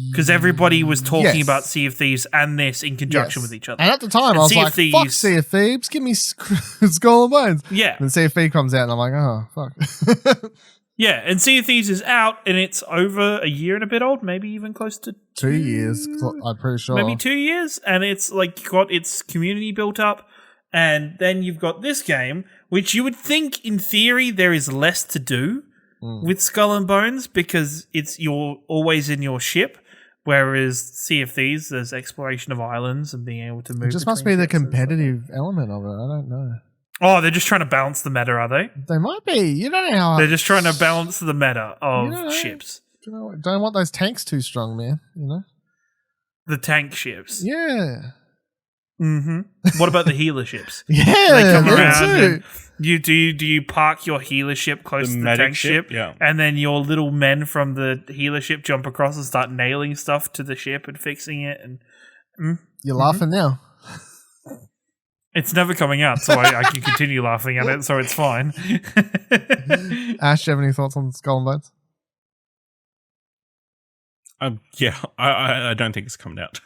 Because everybody was talking about Sea of Thieves and this in conjunction with each other. And at the time, I was like, fuck Sea of Thieves, give me Skull and Bones. Yeah. And Sea of Thieves comes out and I'm like, oh, fuck. Yeah, and Sea of Thieves is out and it's over a year and a bit old, maybe even close to 2 years, I'm pretty sure. Maybe 2 years, and it's like got its community built up. And then you've got this game, which you would think, in theory, there is less to do with Skull and Bones because you're always in your ship, whereas Sea of Thieves, there's exploration of islands and being able to move. It just must be the competitive element of it. I don't know. Oh, they're just trying to balance the meta, are they? They might be. You don't know how. They're just trying to balance the meta of ships. Don't want those tanks too strong, man. The tank ships. Yeah. Mm-hmm. What about the healer ships? Yeah, they come around and do you park your healer ship close to the tank ship? Yeah. And then your little men from the healer ship jump across and start nailing stuff to the ship and fixing it. And you're laughing now. It's never coming out, so I can continue laughing at it, so it's fine. Ash, do you have any thoughts on Skull and Bones? I don't think it's coming out.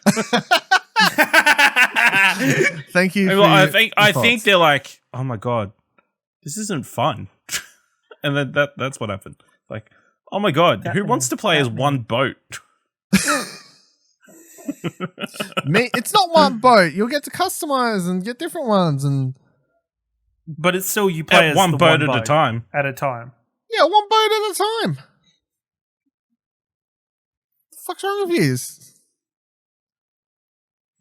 Thank you. I think they're like, oh my god, this isn't fun, and then that's what happened. Like, oh my god, who wants to play as one boat? It's not one boat. You'll get to customize and get different ones, but it's still you play at one boat at a time. At a time. Yeah, one boat at a time. The fuck's wrong with you?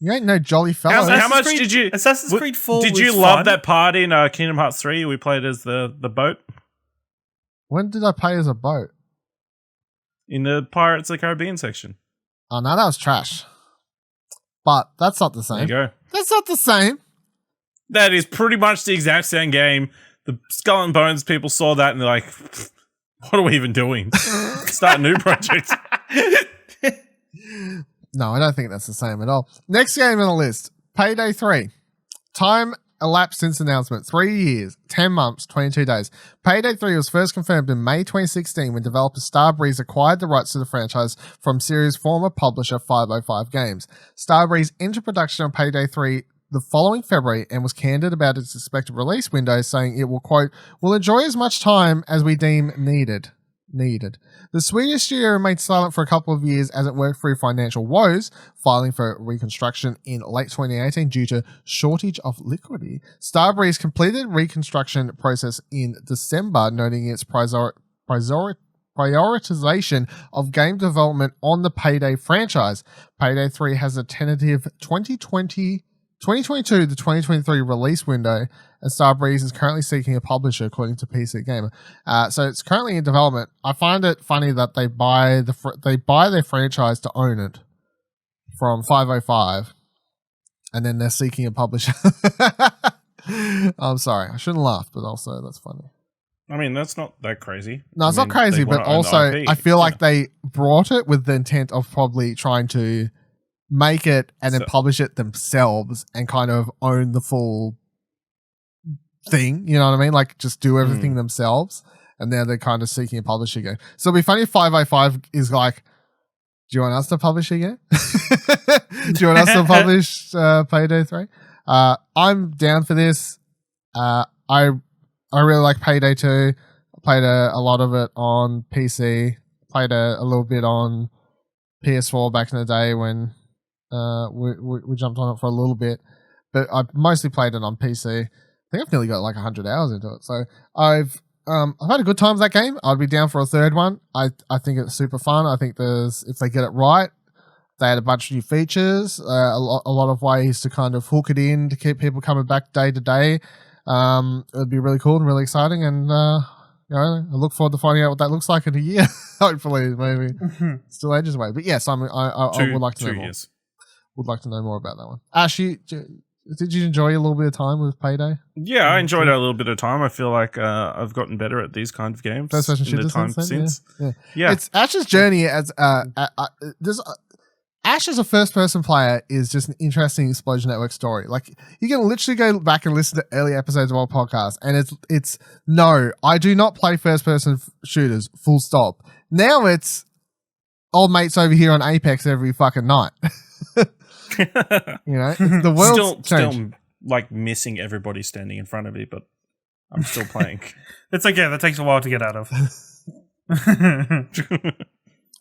You ain't no jolly fellow. How much did you... Assassin's Creed 4 Did you love that part in Kingdom Hearts 3? We played as the boat. When did I play as a boat? In the Pirates of the Caribbean section. Oh, no, that was trash. But that's not the same. There you go. That's not the same. That is pretty much the exact same game. The Skull and Bones people saw that and they're like, what are we even doing? Start a new project. No, I don't think that's the same at all. Next game on the list, Payday 3. Time elapsed since announcement. 3 years, 10 months, 22 days. Payday 3 was first confirmed in May 2016 when developer Starbreeze acquired the rights to the franchise from series former publisher 505 Games. Starbreeze entered production on Payday 3 the following February and was candid about its expected release window, saying it will, quote, will enjoy as much time as we deem needed. The Swedish studio remained silent for a couple of years as it worked through financial woes, filing for reconstruction in late 2018 due to shortage of liquidity. Starbreeze completed reconstruction process in December, noting its prioritization of game development on the Payday franchise. Payday 3 has a tentative 2022 to 2023 release window, and Starbreeze is currently seeking a publisher, according to PC Gamer. So it's currently in development. I find it funny that they buy their franchise to own it from 505, and then they're seeking a publisher. I'm sorry, I shouldn't laugh, but also that's funny. I mean, that's not that crazy. No, it's not crazy, but also I feel like they brought it with the intent of probably trying to make it and then publish it themselves and kind of own the full thing, you know what I mean? Like just do everything themselves, and now they're kind of seeking a publisher again. So it'll be funny if 505 is like, do you want us to publish again? Do you want us to publish Payday 3? I'm down for this. I really like Payday 2. I played a lot of it on PC. Played a little bit on PS4 back in the day when we jumped on it for a little bit, but I mostly played it on PC. I think I've nearly got like 100 hours into it. So I've had a good time with that game. I'd be down for a third one. I think it's super fun. I think if they get it right, they had a bunch of new features, a lot of ways to kind of hook it in to keep people coming back day to day. It'd be really cool and really exciting, and I look forward to finding out what that looks like in a year. Hopefully, maybe still ages away. But yes, I would like to know more. Would like to know more about that one. Ash, did you enjoy a little bit of time with Payday? Yeah, I enjoyed a little bit of time. I feel like I've gotten better at these kind of games. First person shooters since. Yeah. It's Ash's journey as Ash as a first-person player is just an interesting Explosion Network story. Like, you can literally go back and listen to early episodes of our podcast, and it's no, I do not play first-person shooters, full stop. Now it's old mates over here on Apex every fucking night. You know, the world's still like missing everybody standing in front of me, but I'm still playing. It's okay. That takes a while to get out of.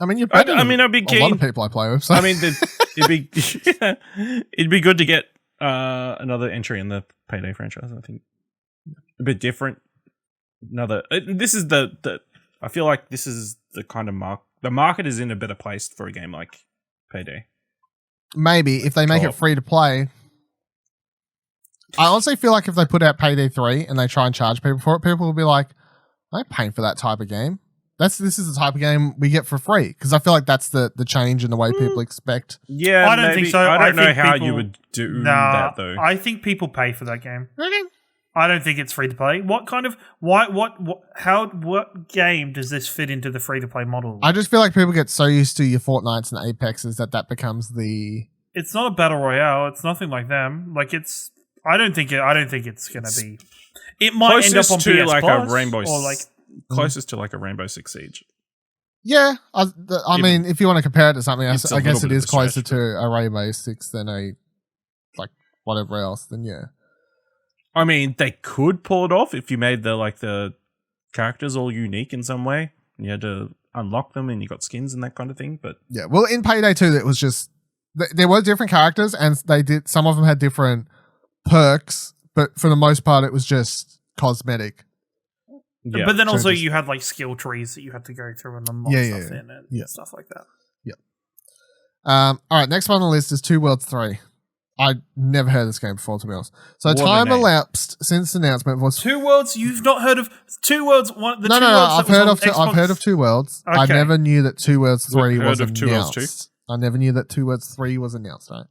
I mean, you're better I'd be keen. A lot of people I play with. So. I mean, it'd be good to get another entry in the Payday franchise. I think a bit different. This is the. I feel like this is the kind of the market is in a better place for a game like Payday. Maybe if they make it free to play. I honestly feel like if they put out Payday 3 and they try and charge people for it, people will be like, I ain't paying for that type of game. This is the type of game we get for free, because I feel like that's the change in the way people expect. Yeah, I don't think so. I don't know how you would do that though. I think people pay for that game. Really? I don't think it's free to play. What game does this fit into the free to play model? I just feel like people get so used to your Fortnites and Apexes that becomes the. It's not a battle royale. It's nothing like them. Like it's. I don't think it's gonna be. It might end up on PS like Plus a Rainbow, or like closest to like a Rainbow Six Siege. Yeah, I mean, if you want to compare it to something, I guess it is closer to stretch, a Rainbow Six than a like whatever else. Then yeah. I mean, they could pull it off if you made the characters all unique in some way, and you had to unlock them, and you got skins and that kind of thing. But yeah, well, in Payday 2, it was just there were different characters, and some of them had different perks, but for the most part, it was just cosmetic. Yeah. But then also you had like skill trees that you had to go through and unlock stuff in and stuff like that. Yeah. All right, next one on the list is Two Worlds 3. I never heard of this game before, to be honest. So time elapsed since the announcement was Two Worlds. You've not heard of Two Worlds? No. I've heard of Two Worlds. Okay. I never knew that Two Worlds 3 was announced. I never knew that Two Worlds 3 was announced. Right.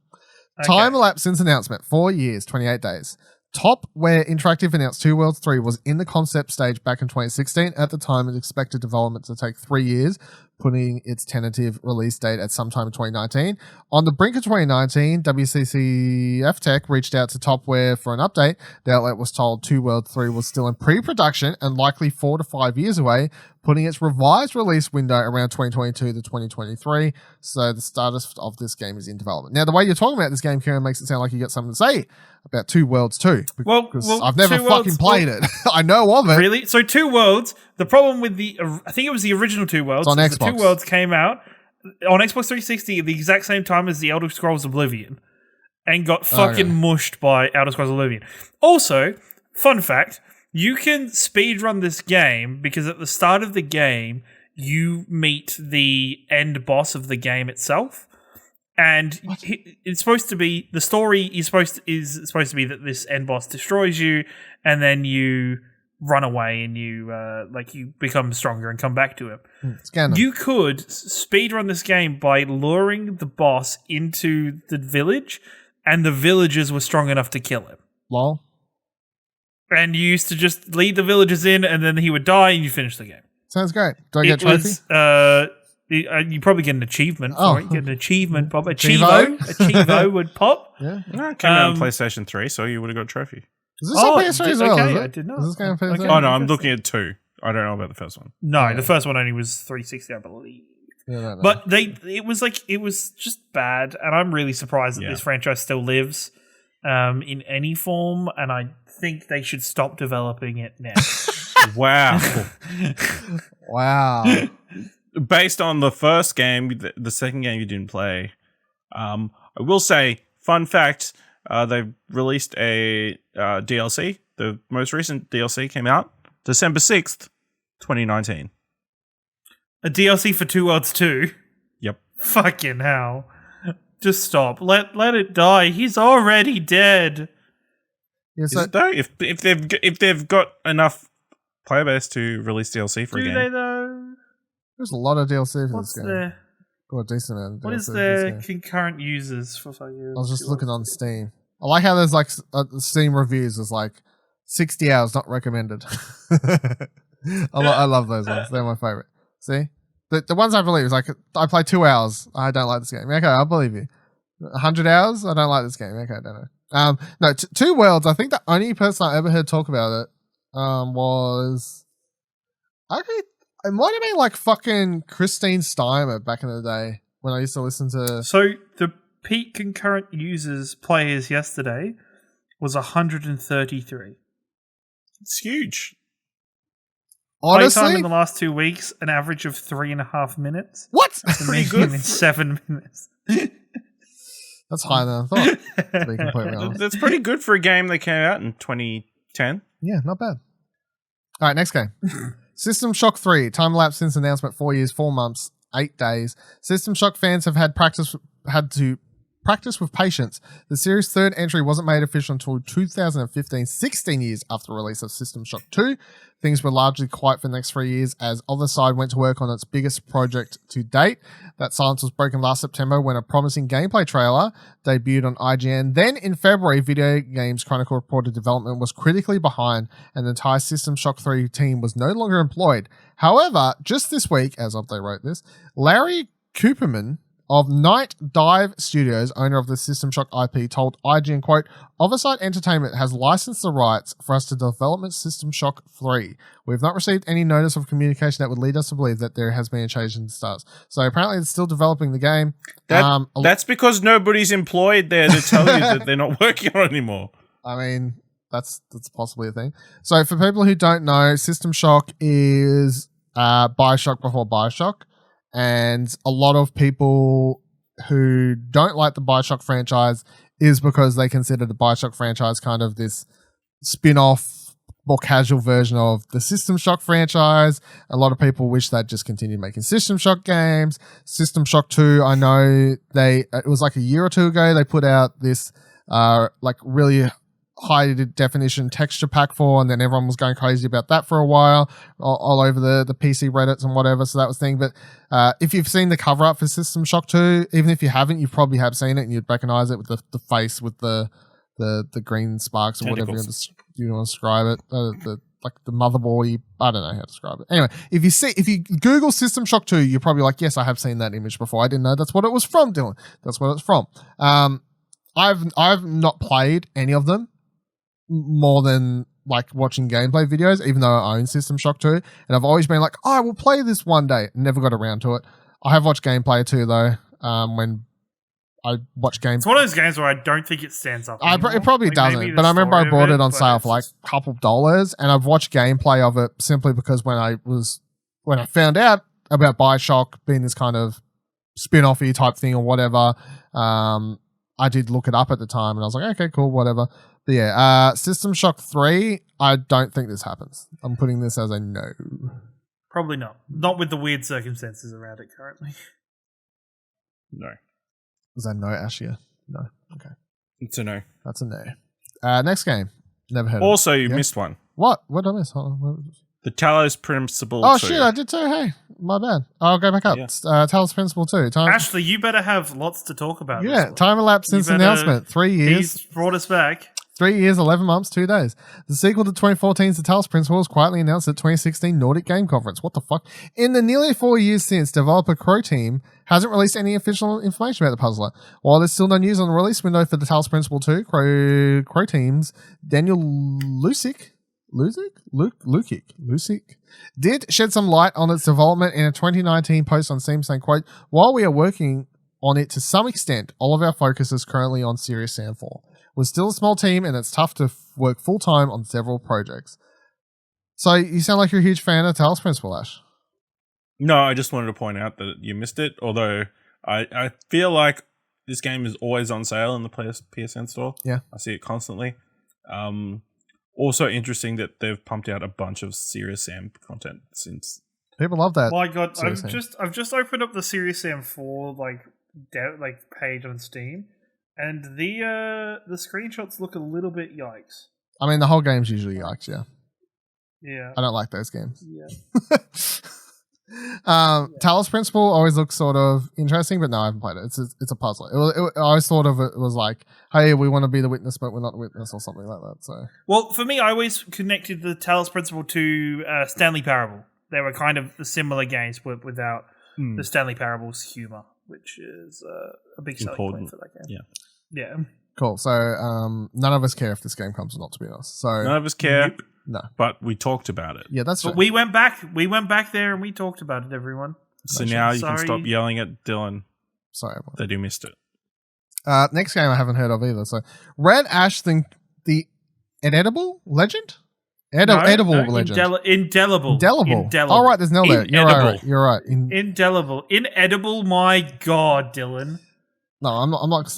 Okay. Time elapsed since announcement: 4 years, 28 days. Topware Interactive announced Two Worlds 3 was in the concept stage back in 2016. At the time, it expected development to take 3 years, putting its tentative release date at sometime in 2019. On the brink of 2019, WCCF Tech reached out to Topware for an update. The outlet was told 2 Worlds 3 was still in pre-production and likely 4 to 5 years away, putting its revised release window around 2022 to 2023. So the status of this game is in development. Now, the way you're talking about this game, Kieran, makes it sound like you got something to say about 2 Worlds 2. Because I've never fucking played it. I know of it. Really? So 2 Worlds, the problem with I think it was the original 2 Worlds. It's on Xbox. The 2 Worlds came out on Xbox 360 at the exact same time as the Elder Scrolls Oblivion and got fucking mushed by Elder Scrolls Oblivion. Also, fun fact, you can speedrun this game because at the start of the game, you meet the end boss of the game itself. And it's supposed to be, the story is supposed to be that this end boss destroys you and then you run away and you become stronger and come back to him. You could speedrun this game by luring the boss into the village and the villagers were strong enough to kill him. Lol. And you used to just lead the villagers in and then he would die and you finish the game. Sounds great. Do I get a trophy? You probably get an achievement for it. You get an achievement pop. A Chivo would pop. Yeah. No, it came out on PlayStation 3, so you would have got a trophy. Is this on PS3 as well? Okay, I did not. Is this game on PS3? Oh, no, I'm looking at 2. I don't know about the first one. No, the first one only was 360, I believe. Yeah, but it was just bad, and I'm really surprised that this franchise still lives in any form, and I think they should stop developing it now. Wow. Wow. Based on the first game, the second game you didn't play, I will say, fun fact, they've released a DLC. The most recent DLC came out December 6th, 2019. A DLC for 2 Worlds 2? Yep. Fucking hell. Just stop. Let it die. He's already dead. Yes, Is it though? If they've got enough player base to release DLC for a game. Do they though? There's a lot of DLC for What's this game. Got a decent amount of what DLC is for their this game. concurrent users for fucking? I was just looking on Steam. I like how there's like Steam reviews is like 60 hours not recommended. I love those ones. They're my favorite. See? The ones I believe is like, I play 2 hours. I don't like this game. Okay, I'll believe you. 100 hours? I don't like this game. Okay, I don't know. No, 2 Worlds, I think the only person I ever heard talk about it was... It might have been like fucking Christine Steimer back in the day when I used to listen to... So the peak concurrent players yesterday was 133. It's huge. Honestly? Playtime in the last 2 weeks, an average of 3.5 minutes. What? That's pretty good. In 7 minutes. That's higher than I thought, to be completely honest. That's pretty good for a game that came out in 2010. Yeah, not bad. All right, next game. System Shock 3. Time lapse since announcement 4 years, 4 months, 8 days. System Shock fans have had to practice with patience. The series' third entry wasn't made official until 2015, 16 years after the release of System Shock 2. Things were largely quiet for the next 3 years as Other Side went to work on its biggest project to date. That silence was broken last September when a promising gameplay trailer debuted on IGN. Then in February, Video Games Chronicle reported development was critically behind and the entire System Shock 3 team was no longer employed. However, just this week, as of they wrote this, Larry Cooperman of Night Dive Studios, owner of the System Shock IP, told IGN, quote, Oversight Entertainment has licensed the rights for us to develop System Shock 3. We have not received any notice of communication that would lead us to believe that there has been a change in the stars. So apparently it's still developing the game. That's because nobody's employed there to tell you that they're not working on it anymore. I mean, that's possibly a thing. So for people who don't know, System Shock is Bioshock before Bioshock. And a lot of people who don't like the Bioshock franchise is because they consider the Bioshock franchise kind of this spin-off, more casual version of the System Shock franchise. A lot of people wish they'd just continued making System Shock games. System Shock 2, I know it was like a year or two ago, they put out this like really high definition texture pack for, and then everyone was going crazy about that for a while, all over the PC Reddits and whatever. So that was the thing. But if you've seen the cover up for System Shock 2, even if you haven't, you probably have seen it and you'd recognize it with the face with the green sparks or whatever you want to describe it. The like the motherboard. I don't know how to describe it. Anyway, if you Google System Shock 2, you're probably like, yes, I have seen that image before. I didn't know that's what it was from, Dylan. That's what it's from. I've not played any of them more than like watching gameplay videos, even though I own System Shock 2, and I've always been like, oh, I will play this one day. Never got around to it. I have watched gameplay too, though. When I watch games, it's one of those games where I don't think it stands up. It probably doesn't, but I remember I bought it on sale for like a couple $, and I've watched gameplay of it simply because when I found out about Bioshock being this kind of spin-offy type thing or whatever, I did look it up at the time, and I was like, okay, cool, whatever. But yeah, System Shock 3, I don't think this happens. I'm putting this as a no. Probably not. Not with the weird circumstances around it currently. No. Is that no, Ashia? No. Okay. It's a no. That's a no. Next game. Never heard Also, of it. you missed one. What? What did I miss? Hold on. The Talos Principle 2. Shit, I did too. Hey, my bad. I'll go back up. Yeah. Talos Principle 2. Ashley, you better have lots to talk about. Yeah, time elapsed since announcement. 3 years. He's brought us back. 3 years, 11 months, 2 days. The sequel to 2014's The Talos Principle was quietly announced at 2016 Nordic Game Conference. What the fuck? In the nearly 4 years since, developer Crow Team hasn't released any official information about the puzzler. While there's still no news on the release window for The Talos Principle 2, Crow Team's Daniel Lucic did shed some light on its development in a 2019 post on Steam saying, quote, while we are working on it to some extent, all of our focus is currently on Serious Sam 4. We're still a small team and it's tough to work full-time on several projects. So you sound like you're a huge fan of Talos Principle, Ash. No, I just wanted to point out that you missed it, although I feel like this game is always on sale in the PSN store. Yeah. I see it constantly. Also interesting that they've pumped out a bunch of Serious Sam content since. People love that. My God, I've just opened up the Serious Sam 4 page on Steam, and the screenshots look a little bit yikes. I mean, the whole game's usually yikes, yeah. Yeah. I don't like those games. Yeah. Talos Principle always looks sort of interesting, but no, I haven't played it. It's a puzzler. I always thought of it was like, hey, we want to be the witness, but we're not the witness, or something like that. So, well, for me, I always connected the Talos Principle to Stanley Parable. They were kind of the similar games, but without the Stanley Parable's humor, which is a big selling point for that game. Yeah. Cool. So, none of us care if this game comes or not, to be honest. So none of us care. Nope. No, but we talked about it. Yeah, that's. But we went back there and we talked about it. Everyone. So now you can stop yelling at Dylan. Sorry, everyone. That you missed it. Next game I haven't heard of either. So, Red Ash, the Inedible Legend. Edible Legend. Indelible. All right, there's no there. You're right. Indelible. Inedible. My God, Dylan. No, I'm not.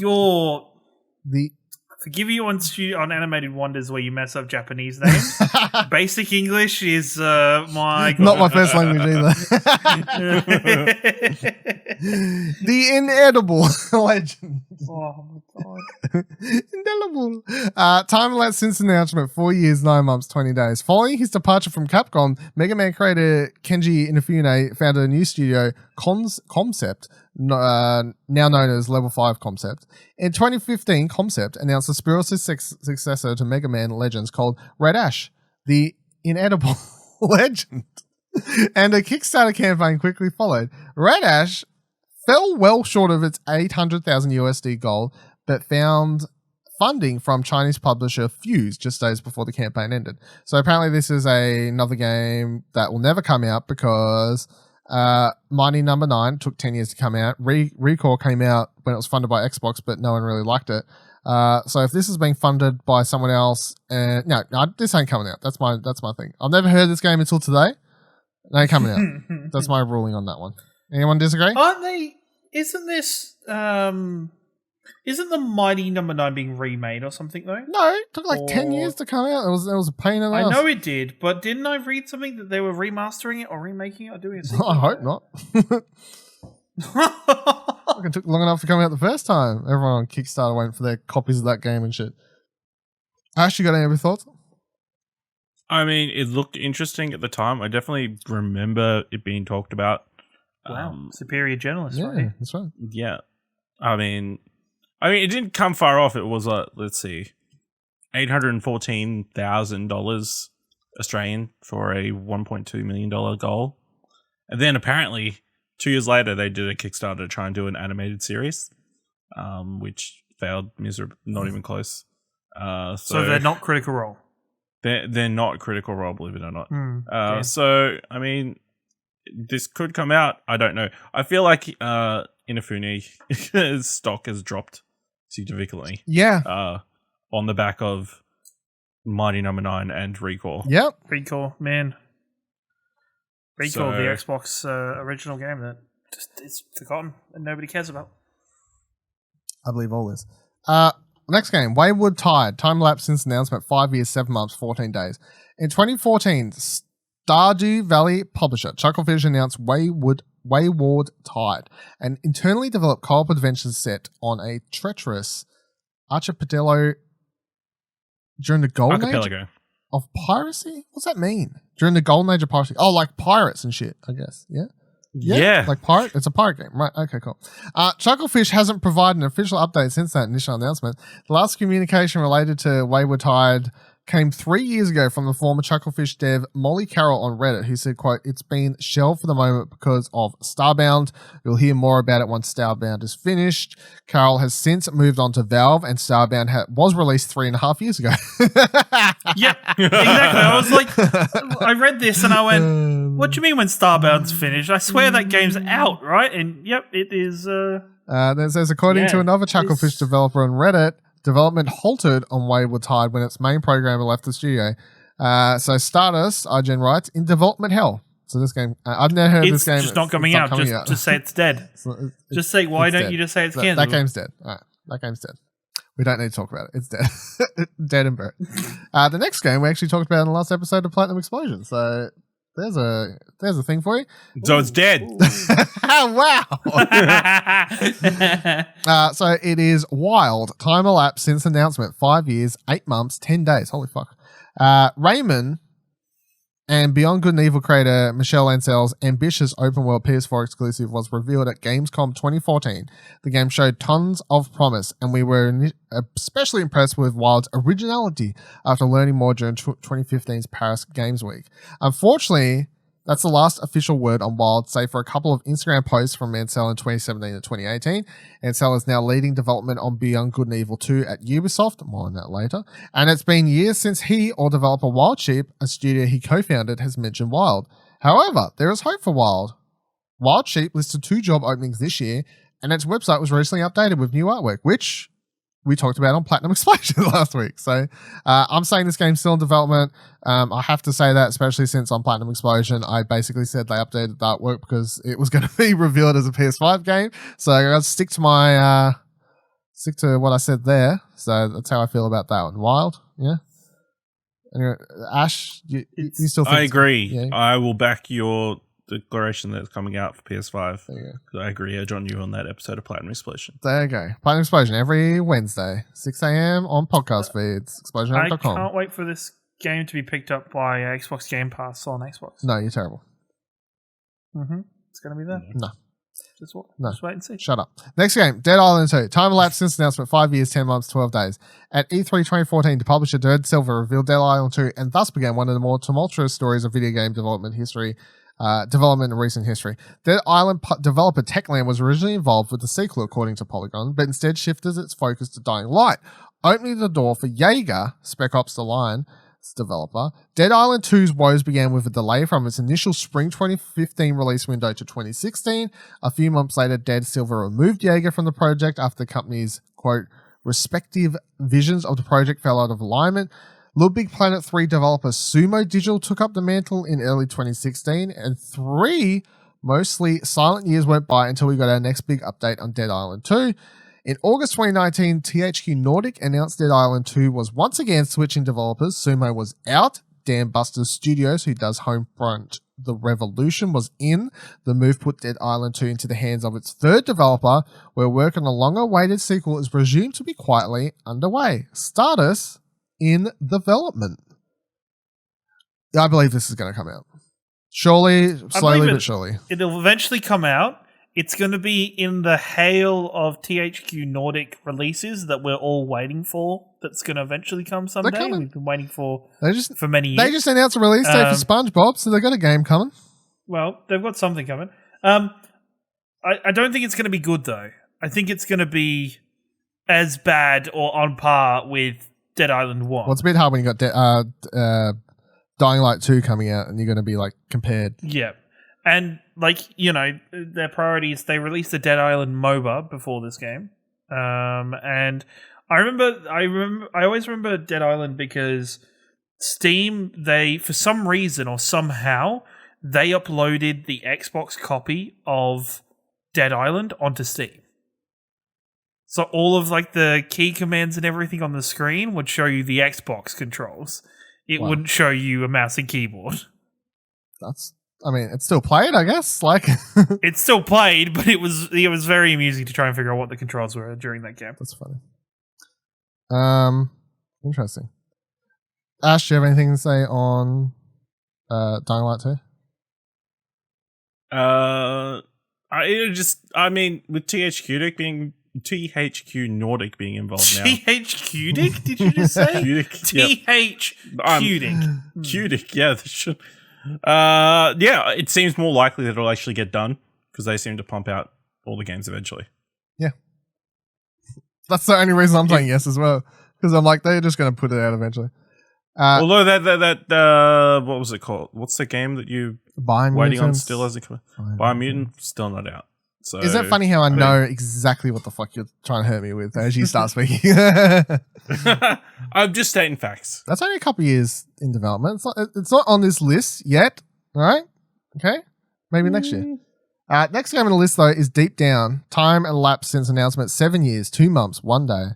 Forgive you on Animated Wonders where you mess up Japanese names. Basic English is my God. Not my first language either. The Inedible Legend. Oh my God. Indelible. Time elapsed since announcement, 4 years, 9 months, 20 days. Following his departure from Capcom, Mega Man creator Kenji Inafune founded a new studio, Concept, now known as Level 5 Concept. In 2015, Concept announced a spiritual successor to Mega Man Legends called Red Ash, the Inedible Legend. And a Kickstarter campaign quickly followed. Red Ash fell well short of its 800,000 USD goal, but found funding from Chinese publisher Fuse just days before the campaign ended. So apparently this is another game that will never come out because Mighty Number 9 took 10 years to come out. Recall came out when it was funded by Xbox, but no one really liked it. So if this is being funded by someone else, no, this ain't coming out. That's my thing. I've never heard of this game until today. It ain't coming out. That's my ruling on that one. Anyone disagree? Aren't they? Isn't this? Isn't the Mighty Number 9 being remade or something though? No, it took like 10 years to come out. It was a pain in the ass. I know it did, but didn't I read something that they were remastering it or remaking it or doing it? I hope not. It took long enough to come out the first time. Everyone on Kickstarter waiting for their copies of that game and shit. Ash, you got any other thoughts? I mean, it looked interesting at the time. I definitely remember it being talked about. Wow, superior journalist, yeah, right? That's right. Yeah, I mean, it didn't come far off. It was let's see, $814,000 Australian for a $1.2 million goal. And then apparently 2 years later, they did a Kickstarter to try and do an animated series, which failed miserably, not even close. So they're not Critical Role. They're not Critical Role, believe it or not. Okay. So, I mean, this could come out. I don't know. I feel like Inafune's stock has dropped significantly. Yeah. On the back of Mighty Number 9 and Recall. Yep. Recall, man. Recall, So- the Xbox original game that just is forgotten and nobody cares about. I believe all this. Next game, Wayward Tide. Time lapse since announcement, 5 years, 7 months, 14 days. In 2014, Stardew Valley publisher Chucklefish announced Wayward Tide, an internally developed co-op adventure set on a treacherous archipelago during the golden age Archipelago. of piracy. What's that mean? During the golden age of piracy? Oh, like pirates and shit, I guess. Yeah. Yeah. Like pirate? It's a pirate game. Right. Okay, cool. Chucklefish hasn't provided an official update since that initial announcement. The last communication related to Wayward Tide came 3 years ago from the former Chucklefish dev Molly Carroll on Reddit, who said, quote, "It's been shelved for the moment because of Starbound. You'll hear more about it once Starbound is finished." Carroll has since moved on to Valve, and Starbound was released 3.5 years ago. Yep, exactly. I was like, I read this and I went, what do you mean when Starbound's finished? I swear that game's out, right? And yep, it is. Then it says, according to another Chucklefish developer on Reddit, development halted on Wayward Tide when its main programmer left the studio. So Stardust, IGN writes, in development hell. So this game, I've never heard of this game. It's just not coming out. Just say it's dead. Just say, why don't you just say it's cancelled? That game's dead. All right, that game's dead. We don't need to talk about it. It's dead. Dead and buried. The next game we actually talked about in the last episode of Platinum Explosion. So there's a thing for you. So it's dead. Wow. So it is Wild. Time elapsed since announcement. 5 years, 8 months, 10 days. Holy fuck. Rayman and Beyond Good and Evil creator Michelle Ansell's ambitious open world PS4 exclusive was revealed at Gamescom 2014. The game showed tons of promise, and we were especially impressed with Wild's originality after learning more during 2015's Paris Games Week. Unfortunately, that's the last official word on Wild, save for a couple of Instagram posts from Ansell in 2017 and 2018. Ansell is now leading development on Beyond Good and Evil 2 at Ubisoft, more on that later. And it's been years since he or developer Wild Sheep, a studio he co-founded, has mentioned Wild. However, there is hope for Wild. Wild Sheep listed 2 job openings this year, and its website was recently updated with new artwork, which we talked about on Platinum Explosion last week. So I'm saying this game's still in development. I have to say that, especially since on Platinum Explosion, I basically said they updated the artwork because it was going to be revealed as a PS5 game. So I got to stick to what I said there. So that's how I feel about that one. Wild, yeah. Anyway, Ash, you still think I agree. Yeah. I will back your declaration that's coming out for PS5. There you go. 'Cause I agree. I joined you on that episode of Platinum Explosion. There you go. Platinum Explosion every Wednesday, 6 a.m. on podcast feeds. I Explosion.com. can't wait for this game to be picked up by Xbox Game Pass on Xbox. No, you're terrible. It's going to be there. No. Just wait and see. Shut up. Next game, Dead Island 2. Time elapsed since announcement, 5 years, 10 months, 12 days. At E3 2014, the publisher Dead Silver revealed Dead Island 2 and thus began one of the more tumultuous stories of video game development in recent history. Dead Island developer Techland was originally involved with the sequel, according to Polygon, but instead shifted its focus to Dying Light, opening the door for Jaeger, Spec Ops: The Line, developer. Dead Island 2's woes began with a delay from its initial spring 2015 release window to 2016. A few months later, Dead Silver removed Jaeger from the project after the company's, quote, respective visions of the project fell out of alignment. Little Big Planet 3 developer Sumo Digital took up the mantle in early 2016, and 3 mostly silent years went by until we got our next big update on Dead Island 2. In August 2019, THQ Nordic announced Dead Island 2 was once again switching developers. Sumo was out. Dan Buster's Studios, who does Homefront The Revolution, was in. The move put Dead Island 2 into the hands of its third developer, where work on a long-awaited sequel is presumed to be quietly underway. Status in development. I believe this is going to come out. Slowly but surely. It'll eventually come out. it's going to be in the hail of THQ Nordic releases that we're all waiting for. That's going to eventually come someday. We've been waiting for many years. They just announced a release date for SpongeBob, so they've got a game coming. Well, they've got something coming. I don't think it's going to be good, though. I think it's going to be as bad or on par with Dead Island 1. Well, it's a bit hard when you got Dying Light 2 coming out and you're going to be like compared. Yeah. And their priorities, they released the Dead Island MOBA before this game. And I always remember Dead Island because Steam, they, for some reason or somehow, they uploaded the Xbox copy of Dead Island onto Steam. So all of the key commands and everything on the screen would show you the Xbox controls. It wouldn't show you a mouse and keyboard. It's still played, I guess. It's still played, but it was very amusing to try and figure out what the controls were during that game. That's funny. Interesting. Ash, do you have anything to say on Dying Light 2? With THQ Nordic being involved now. THQ Dick? Did you just say? THQ Dick. Cudic, yeah, they should. It seems more likely that it'll actually get done because they seem to pump out all the games eventually. Yeah. That's the only reason I'm saying yes as well. Because I'm like, they're just going to put it out eventually. Although that what was it called? What's the game that you waiting on still hasn't come out? Biomutant still not out. So is it funny how I know exactly what the fuck you're trying to hurt me with as you start speaking? I'm just stating facts. That's only a couple of years in development. It's not on this list yet. All right? Okay? Maybe next year. Next game on the list, though, is Deep Down. Time elapsed since announcement. 7 years, 2 months, 1 day.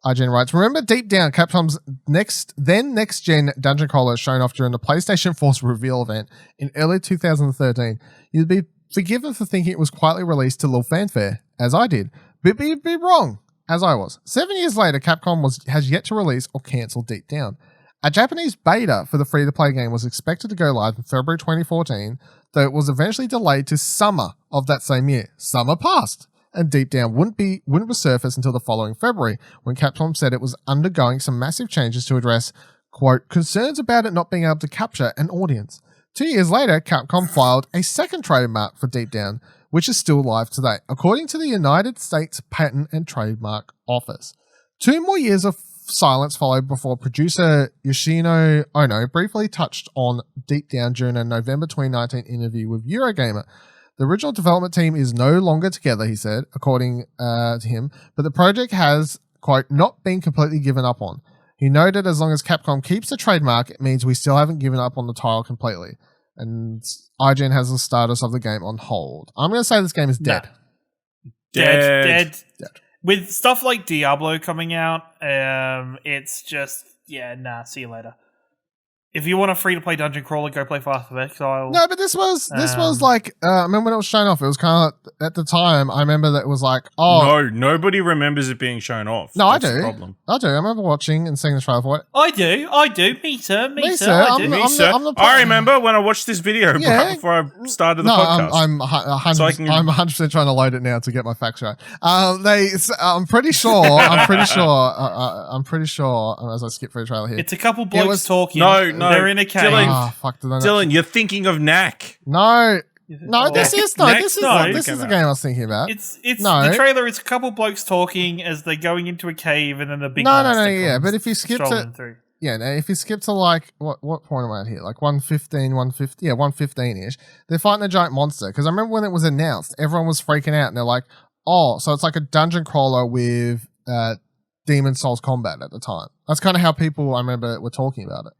IGN writes, remember Deep Down, Capcom's next-gen dungeon crawler shown off during the PlayStation 4's reveal event in early 2013. You'd be forgiven for thinking it was quietly released to little fanfare, as I did, but be wrong, as I was. 7 years later, Capcom has yet to release or cancel Deep Down. A Japanese beta for the free-to-play game was expected to go live in February 2014, though it was eventually delayed to summer of that same year. Summer passed, and Deep Down wouldn't resurface until the following February, when Capcom said it was undergoing some massive changes to address, quote, concerns about it not being able to capture an audience. 2 years later, Capcom filed a second trademark for Deep Down, which is still live today, according to the United States Patent and Trademark Office. 2 more years of silence followed before producer Yoshino Ono briefly touched on Deep Down during a November 2019 interview with Eurogamer. The original development team is no longer together, he said, according to him, but the project has, quote, not been completely given up on. He noted as long as Capcom keeps the trademark, it means we still haven't given up on the title completely. And IGN has the status of the game on hold. I'm going to say this game is dead. No. Dead. With stuff like Diablo coming out, it's just, see you later. If you want a free-to-play dungeon crawler, go play Path of Exile. No, but this was like, I remember when it was shown off, it was kind of, at the time, I remember that it was like, No, nobody remembers it being shown off. No, That's I do. The problem. I do. I remember watching and seeing the trailer for it. I do. Me, sir. I remember when I watched this video before I started the podcast. I'm 100% trying to load it now to get my facts right. I'm pretty sure, as I skip through the trailer here. It's a couple blokes talking. No. They're in a cave. Dylan, you're thinking of Knack. This is the game I was thinking about. It's the trailer. It's a couple blokes talking as they're going into a cave, and then the big monster but if you skip to if you skip to like what point am I at here? Like 115-ish. They're fighting a giant monster. Because I remember when it was announced, everyone was freaking out, and they're like, "Oh, so it's like a dungeon crawler with Demon Souls combat at the time." That's kind of how people I remember were talking about it.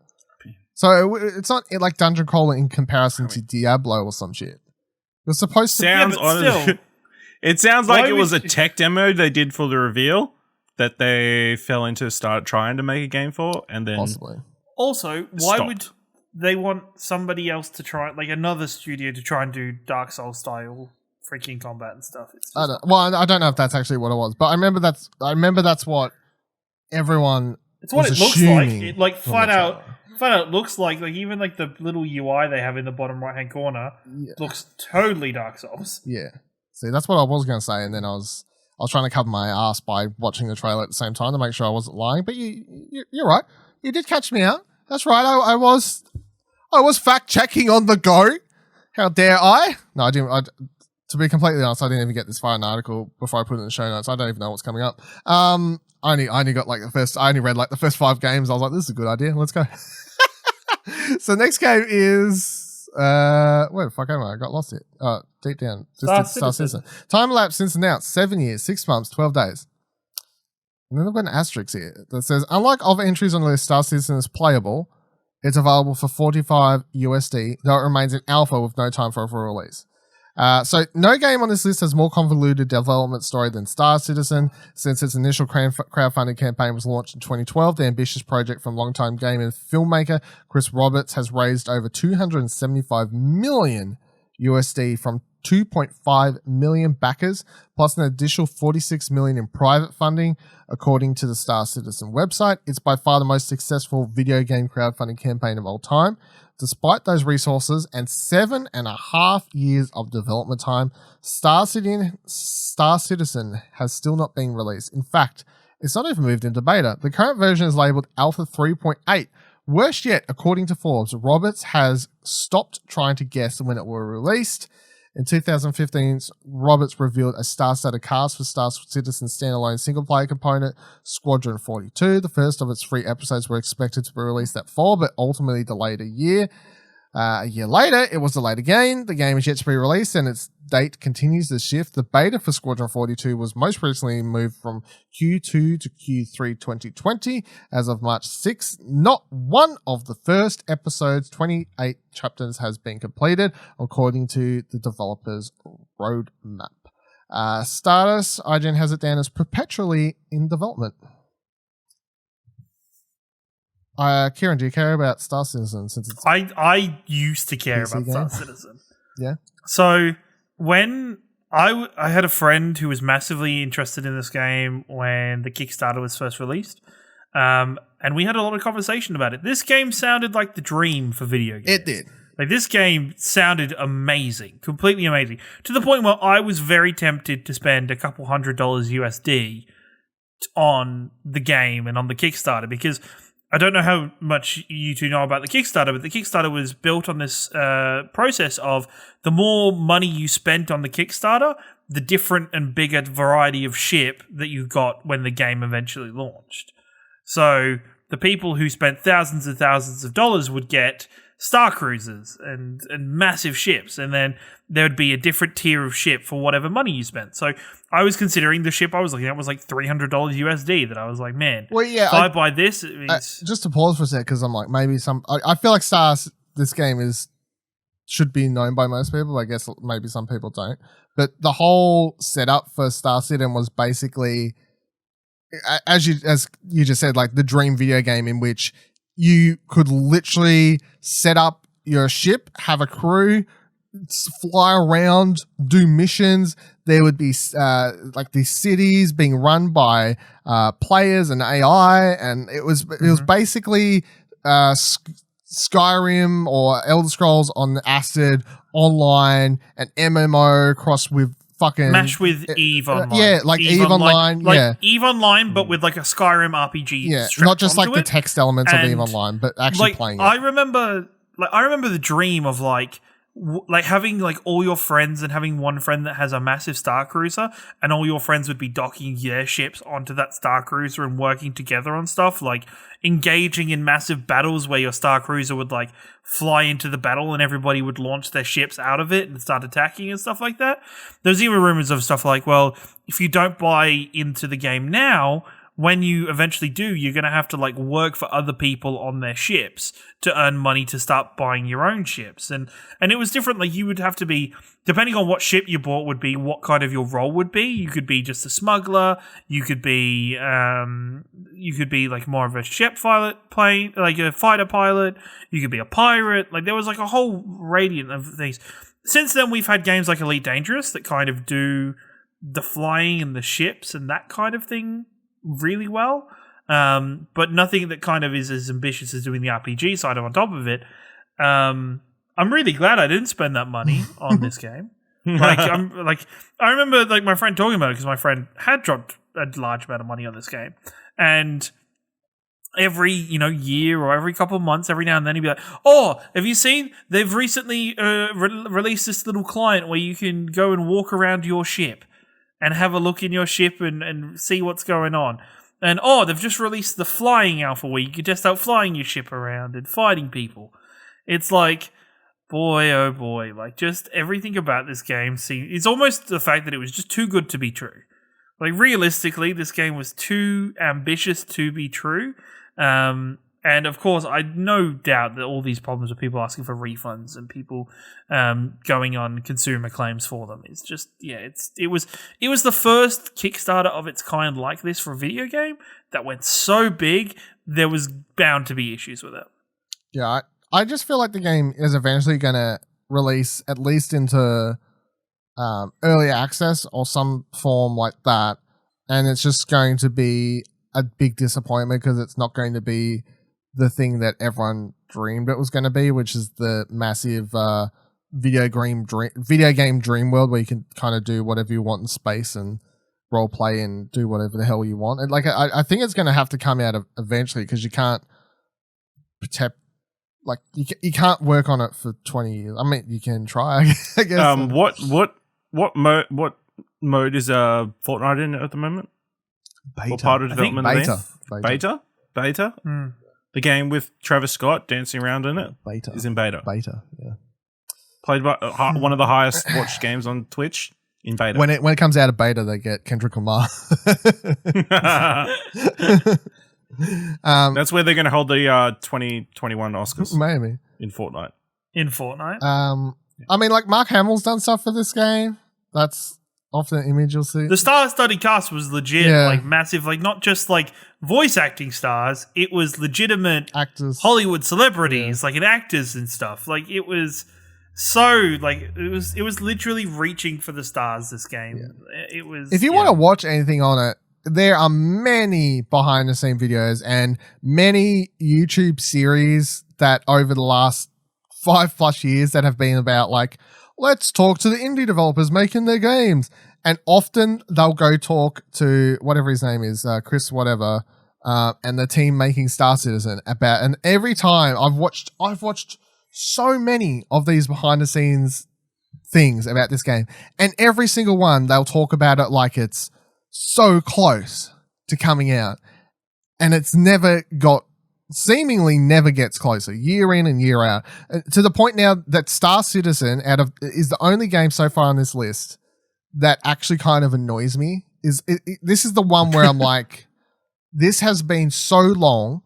So it's not like dungeon crawler in comparison to Diablo or some shit. It was supposed to. It sounds like it was a tech demo they did for the reveal that they fell into start trying to make a game for, and then possibly. Also, why would they want somebody else to try, like another studio, to try and do Dark Souls style freaking combat and stuff? I don't know if that's actually what it was, but I remember that's what everyone. It's what it looks like. It, like flat out find out it looks like even like the little UI they have in the bottom right hand corner looks totally Dark Souls. Yeah. See, that's what I was going to say, and then I was trying to cover my ass by watching the trailer at the same time to make sure I wasn't lying. But you're right. You did catch me out. That's right. I was fact checking on the go. How dare I? No, I didn't. To be completely honest, I didn't even get this far in the article before I put it in the show notes. I don't even know what's coming up. I only got like I only read like the first 5 games. I was like, this is a good idea. Let's go. So next game is where the fuck am I? I got lost here. Deep down. Just Star Citizen. Time lapse since announced 7 years, 6 months, 12 days. And then I've got an asterisk here that says, unlike other entries on the list, Star Citizen is playable. It's available for $45 USD, though it remains in alpha with no time for a full release. So no game on this list has more convoluted development story than Star Citizen. Since its initial crowdfunding campaign was launched in 2012, the ambitious project from longtime gamer and filmmaker Chris Roberts has raised over $275 million USD from 2.5 million backers, plus an additional 46 million in private funding, according to the Star Citizen website. It's by far the most successful video game crowdfunding campaign of all time. Despite those resources and 7.5 years of development time, Star Citizen has still not been released. In fact, it's not even moved into beta. The current version is labeled Alpha 3.8. Worse yet, according to Forbes, Roberts has stopped trying to guess when it will be released. In 2015, Roberts revealed a star-studded cast for Star Citizen's standalone single-player component, Squadron 42. The first of its 3 episodes were expected to be released that fall, but ultimately delayed a year. A year later, it was delayed again. The game is yet to be released, and its date continues to shift. The beta for Squadron 42 was most recently moved from Q2 to Q3 2020 as of March 6th. Not one of the first episode's 28 chapters has been completed, according to the developer's roadmap. Status, IGN has it down as perpetually in development. Kieran, do you care about Star Citizen? Since it's I used to care PC about game? Star Citizen. Yeah. So when I had a friend who was massively interested in this game when the Kickstarter was first released, and we had a lot of conversation about it. This game sounded like the dream for video games. It did. Like, this game sounded amazing, completely amazing, to the point where I was very tempted to spend a couple $100 USD on the game and on the Kickstarter, because I don't know how much you two know about the Kickstarter, but the Kickstarter was built on this process of the more money you spent on the Kickstarter, the different and bigger variety of ship that you got when the game eventually launched. So the people who spent thousands and thousands of dollars would get star cruisers and massive ships, and then there would be a different tier of ship for whatever money you spent. So I was considering the ship I was looking at was like $300 USD, that I was like, man, well, yeah, if I buy this, it means... just to pause for a sec, because I'm like, maybe I feel like this game should be known by most people. I guess maybe some people don't. But the whole setup for Star Citizen was basically, as you just said, like the dream video game in which you could literally set up your ship, have a crew, fly around, do missions. There would be like these cities being run by players and AI, and it was basically Skyrim or Elder Scrolls on acid online, an MMO crossed with fucking Mash with Eve Online. Yeah, like Eve Online. Like Eve Online, but with like a Skyrim RPG. Yeah, not just like the text elements of Eve Online, but actually like, playing it. I remember the dream of like having like all your friends and having one friend that has a massive Star Cruiser, and all your friends would be docking their ships onto that Star Cruiser and working together on stuff, like engaging in massive battles where your Star Cruiser would like fly into the battle and everybody would launch their ships out of it and start attacking and stuff like that. There's even rumors of stuff like, well, if you don't buy into the game now, when you eventually do, you're going to have to like work for other people on their ships to earn money to start buying your own ships. And it was different. Like, you would have to be, depending on what ship you bought would be what kind of your role would be. You could be just a smuggler. You could be like more of a ship pilot plane, like a fighter pilot. You could be a pirate. Like, there was like a whole radiant of things. Since then, we've had games like Elite Dangerous that kind of do the flying and the ships and that kind of thing really well. but nothing that kind of is as ambitious as doing the RPG side on top of it. I'm really glad I didn't spend that money on this game. I remember like my friend talking about it because my friend had dropped a large amount of money on this game, and every year or every couple of months, every now and then he'd be like, "Oh, have you seen? They've recently released this little client where you can go and walk around your ship and have a look in your ship and see what's going on." And they've just released the flying alpha where you can test out flying your ship around and fighting people. It's like, boy, oh boy, like just everything about this game it's almost the fact that it was just too good to be true. Like realistically, this game was too ambitious to be true. And of course, I no doubt that all these problems with people asking for refunds and people going on consumer claims for them. It's just, it was the first Kickstarter of its kind like this for a video game that went so big, there was bound to be issues with it. Yeah, I just feel like the game is eventually going to release at least into early access or some form like that, and it's just going to be a big disappointment because it's not going to be the thing that everyone dreamed it was going to be, which is the massive video game dream world where you can kind of do whatever you want in space and role play and do whatever the hell you want. And like I think it's going to have to come out eventually because you can't protect. Like you can't work on it for 20 years. I mean, you can try, I guess. What mode is Fortnite in at the moment? Beta. What part of development? Beta. Beta. Mm. The game with Travis Scott dancing around in it is in beta. Beta, yeah. Played by one of the highest watched games on Twitch in beta. When it comes out of beta, they get Kendrick Lamar. That's where they're going to hold the 2021 Oscars. Maybe in Fortnite. I mean, like Mark Hamill's done stuff for this game. That's often an image you'll see. The star-studded cast was legit, like massive, like not just like voice acting stars. It was legitimate actors, Hollywood celebrities, like and actors and stuff. Like it was so like it was literally reaching for the stars. This game, it was. If you want to watch anything on it, there are many behind-the-scene videos and many YouTube series that over the last 5+ years that have been about like, let's talk to the indie developers making their games. And often they'll go talk to whatever his name is, Chris whatever, and the team making Star Citizen about. And every time I've watched so many of these behind-the-scenes things about this game, and every single one they'll talk about it like it's so close to coming out, and it's seemingly never gets closer, year in and year out, to the point now that Star Citizen is the only game so far on this list that actually kind of annoys me. This is the one where I'm like, this has been so long,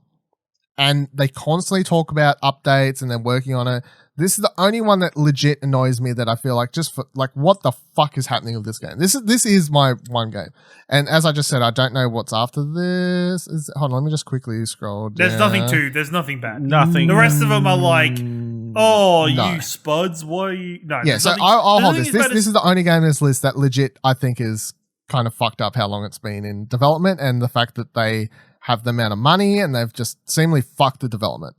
and they constantly talk about updates and they're working on it. This is the only one that legit annoys me that I feel like just for like, what the fuck is happening with this game? This is my one game. And as I just said, I don't know what's after this. Hold on, let me just quickly scroll down. There's nothing bad. Nothing. The rest of them are like, you spuds, why are you... No, yeah, so I'll hold this. This is the only game on this list that legit I think is kind of fucked up how long it's been in development and the fact that they have the amount of money and they've just seemingly fucked the development.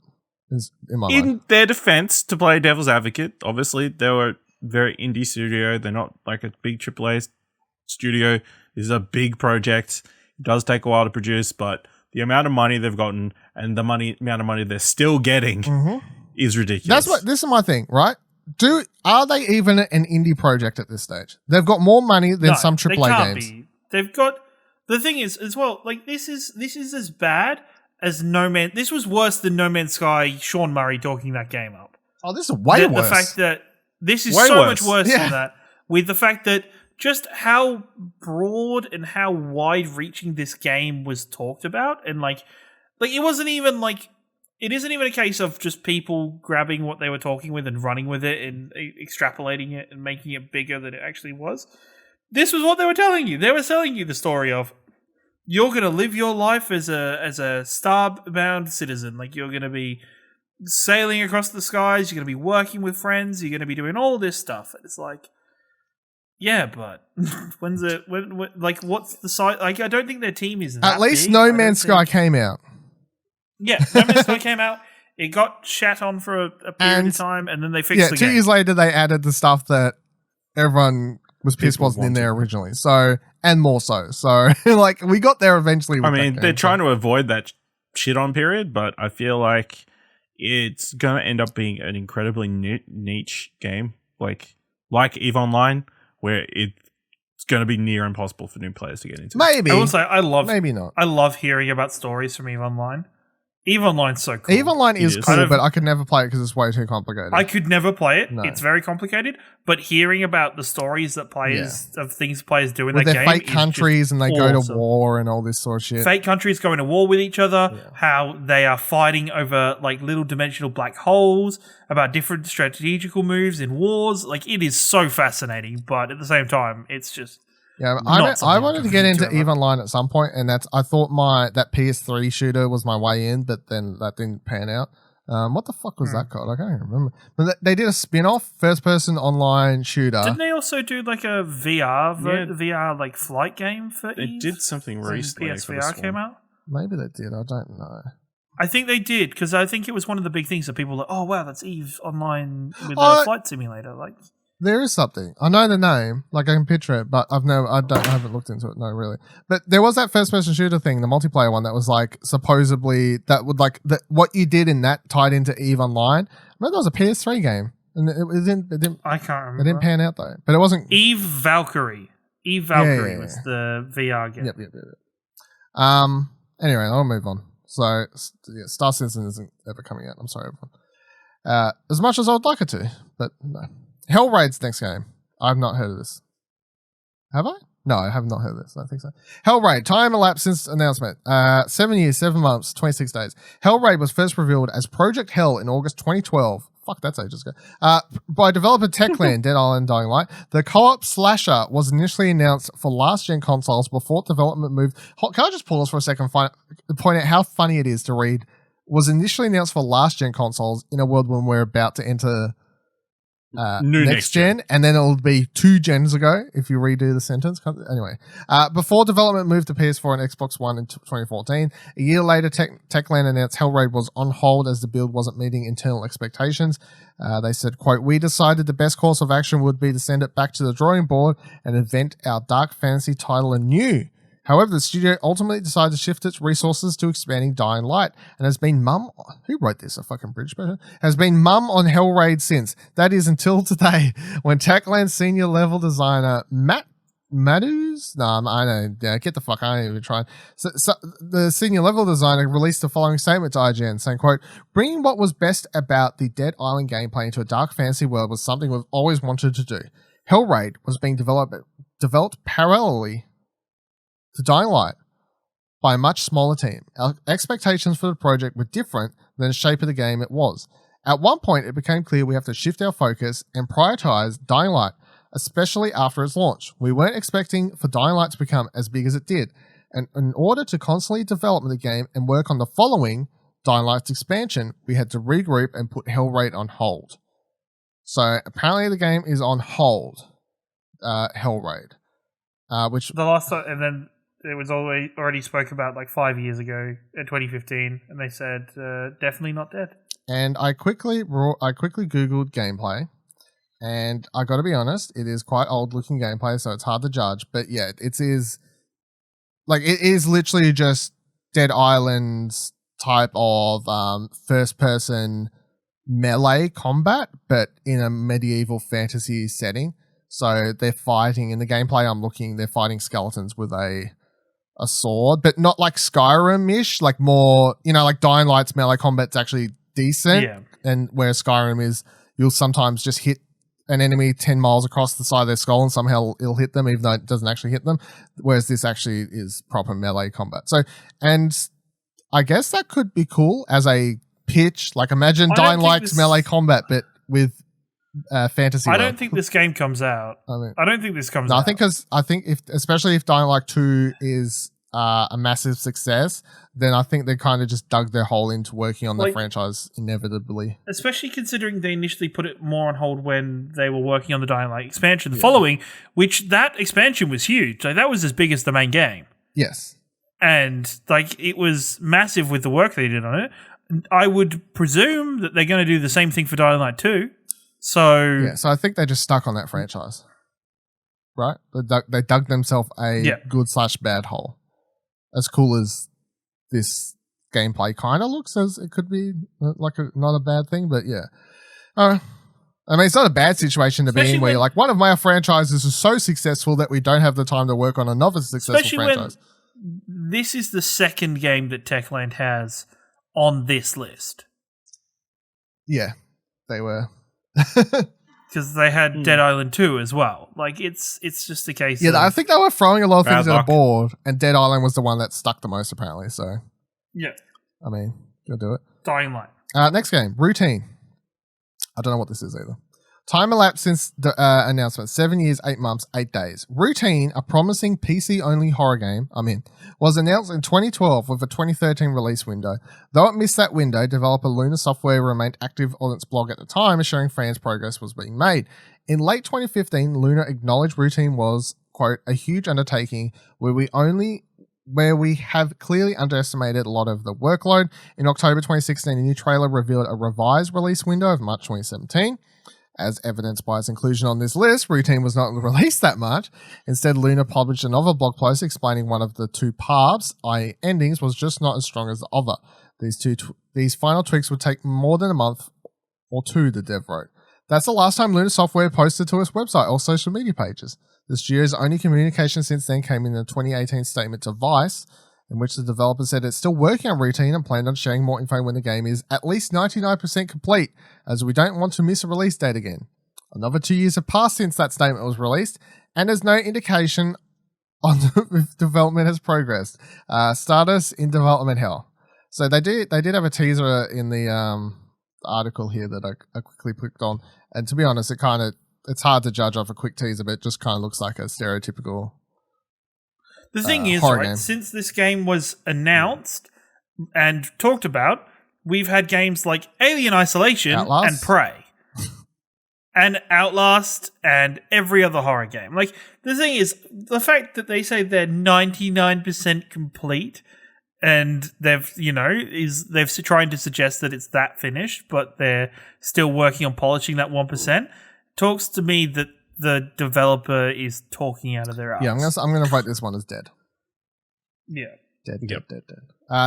In their defense, to play devil's advocate, obviously they were a very indie studio. They're not like a big AAA studio. This is a big project. It does take a while to produce, but the amount of money they've gotten and the amount of money they're still getting is ridiculous. This is my thing, right? Are they even an indie project at this stage? They've got more money than some AAA games. They've got the thing is as well. Like this is as bad as No Man. This was worse than No Man's Sky. Sean Murray talking that game up. Oh, this is way worse. The fact that this is so much worse than that. With the fact that just how broad and how wide-reaching this game was talked about, and like it wasn't even like. It isn't even a case of just people grabbing what they were talking with and running with it and extrapolating it and making it bigger than it actually was. This was what they were telling you. They were telling you the story of you're going to live your life as a star-bound citizen. Like you're going to be sailing across the skies. You're going to be working with friends. You're going to be doing all this stuff. And it's like, Yeah, but when's it? Like, what's the size? Like, I don't think their team is At least big. No Man's Sky came out. Yeah, No Man's Sky came out. It got shat on for a period of time, and then they fixed the game. 2 years later, they added the stuff that everyone was pissed wasn't in there originally. So, and more so. So, like, we got there eventually. With they're trying to avoid that shit on period, but I feel like it's going to end up being an incredibly niche game, like EVE Online, where it's going to be near impossible for new players to get into. Maybe. I will say, maybe not. I love hearing about stories from EVE Online. EVE Online's so cool. EVE Online is cool, but I could never play it because it's way too complicated. I could never play it. No. It's very complicated. But hearing about the stories that of things players do in with that their game, fake countries and they go to war and all this sort of shit. Fake countries going to war with each other. How they are fighting over like little dimensional black holes. About different strategical moves in wars. Like, it is so fascinating. But at the same time, it's just. Yeah, I wanted to get into EVE Online at some point, and I thought that PS3 shooter was my way in, but then that didn't pan out. What the fuck was that called? I can't even remember. But they did a spin-off first-person online shooter. Didn't they also do like a VR like flight game for They EVE? did something recently. PSVR came out. Maybe they did. I don't know. I think they did because I think it was one of the big things that people were like, oh wow, that's EVE Online with a flight simulator. Like. There is something. I know the name, like I can picture it, but I haven't looked into it. No, really. But there was that first-person shooter thing, the multiplayer one that was like supposedly that would like what you did in that tied into EVE Online. I remember that was a PS3 game, and it didn't. I can't remember. It didn't pan out though, but it wasn't. EVE Valkyrie. EVE Valkyrie was the VR game. Yep. Anyway, I'll move on. So, Star Citizen isn't ever coming out. I'm sorry, everyone. As much as I would like it to, but no. Hellraid's next game. I've not heard of this. Have I? No, I have not heard of this. I don't think so. Hellraid. Time elapsed since announcement. 7 years, 7 months, 26 days. Hellraid was first revealed as Project Hell in August 2012. Fuck, that's ages ago. By developer Techland, Dead Island, Dying Light. The co-op slasher was initially announced for last-gen consoles before development moved... Can I just pause for a second and point out how funny it is to read? Was initially announced for last-gen consoles in a world when we're about to enter... next gen, and then it'll be 2 gens ago if you redo the sentence. Anyway, before development moved to PS4 and Xbox One in 2014, a year later, Techland announced Hellraid was on hold as the build wasn't meeting internal expectations. They said, quote, "We decided the best course of action would be to send it back to the drawing board and invent our dark fantasy title anew. However, the studio ultimately decided to shift its resources to expanding Dying Light and has been who wrote this? A fucking British person? Has been mum on Hellraid since. That is until today, when Techland senior level designer Matt Maddows? No, I know. Yeah, get the fuck. I ain't even trying. So the senior level designer released the following statement to IGN, saying, quote, "Bringing what was best about the Dead Island gameplay into a dark fantasy world was something we've always wanted to do. Hellraid was being developed parallelly to Dying Light by a much smaller team. Our expectations for the project were different than the shape of the game it was. At one point, it became clear we have to shift our focus and prioritize Dying Light, especially after its launch. We weren't expecting for Dying Light to become as big as it did, and in order to constantly develop the game and work on the following Dying Light's expansion, we had to regroup and put Hellraid on hold." So apparently the game is on hold, Hellraid. Which the last time, and then it was already spoke about like 5 years ago in 2015, and they said definitely not dead. And I quickly googled gameplay, and I got to be honest, it is quite old looking gameplay, so it's hard to judge. But yeah, it is literally just Dead Island's type of first person melee combat, but in a medieval fantasy setting. So they're fighting in the gameplay they're fighting skeletons with a sword, but not like Skyrim-ish, like more, like Dying Light's melee combat's actually decent. Yeah. And where Skyrim is, you'll sometimes just hit an enemy 10 miles across the side of their skull and somehow it'll hit them even though it doesn't actually hit them. Whereas this actually is proper melee combat. So, and I guess that could be cool as a pitch. Like imagine Dying Light's melee combat, but with fantasy. I don't think this game comes out. I don't think this comes out. I think especially if Dying Light 2 is a massive success, then I think they kind of just dug their hole into working on the Like- franchise inevitably. Especially considering they initially put it more on hold when they were working on the Dying Light expansion following, which that expansion was huge. Like, that was as big as the main game. Yes. And like it was massive with the work they did on it. I would presume that they're going to do the same thing for Dying Light 2. So Yeah, so I think they just stuck on that franchise. Right? They dug themselves a good/bad hole. As cool as this gameplay kind of looks, as it could be like not a bad thing, but yeah. I mean, it's not a bad situation to be Especially in where when- you're like, one of my franchises is so successful that we don't have the time to work on another successful especially franchise. when this is the second game that Techland has on this list. Yeah, they were. Because they had Dead Island 2 as well. Like, it's just a case of... Yeah, I think they were throwing a lot of Bad things at a luck. board, and Dead Island was the one that stuck the most, apparently. So, Yeah. I mean, you'll do it. Dying Light. Next game, Routine. I don't know what this is either. Time elapsed since the announcement. 7 years, 8 months, 8 days. Routine, a promising PC-only horror game, was announced in 2012 with a 2013 release window. Though it missed that window, developer Luna Software remained active on its blog at the time, assuring fans progress was being made. In late 2015, Luna acknowledged Routine was, quote, a huge undertaking where we have clearly underestimated a lot of the workload. In October 2016, a new trailer revealed a revised release window of March 2017. As evidenced by its inclusion on this list, Routine was not released that much. Instead, Luna published another blog post explaining one of the two paths, i.e. endings, was just not as strong as the other. These final tweaks would take more than a month or two, the dev wrote. That's the last time Luna Software posted to its website or social media pages. The studio's only communication since then came in the 2018 statement to Vaas, in which the developer said it's still working on Routine and planned on sharing more info when the game is at least 99% complete, as we don't want to miss a release date again. Another 2 years have passed since that statement was released, and there's no indication on if development has progressed. Status in development hell. So they did have a teaser in the article here that I quickly clicked on, and to be honest, it's hard to judge off a quick teaser, but it just kind of looks like a stereotypical The thing is, horror right, game. since this game was announced and talked about, we've had games like Alien Isolation Outlast? and Prey. And Outlast and every other horror game. Like, the thing is, the fact that they say they're 99% complete and they've trying to suggest that it's that finished, but they're still working on polishing that 1%, talks to me that the developer is talking out of their ass. Yeah, I'm gonna vote this one as dead. Yeah. Dead. Yep.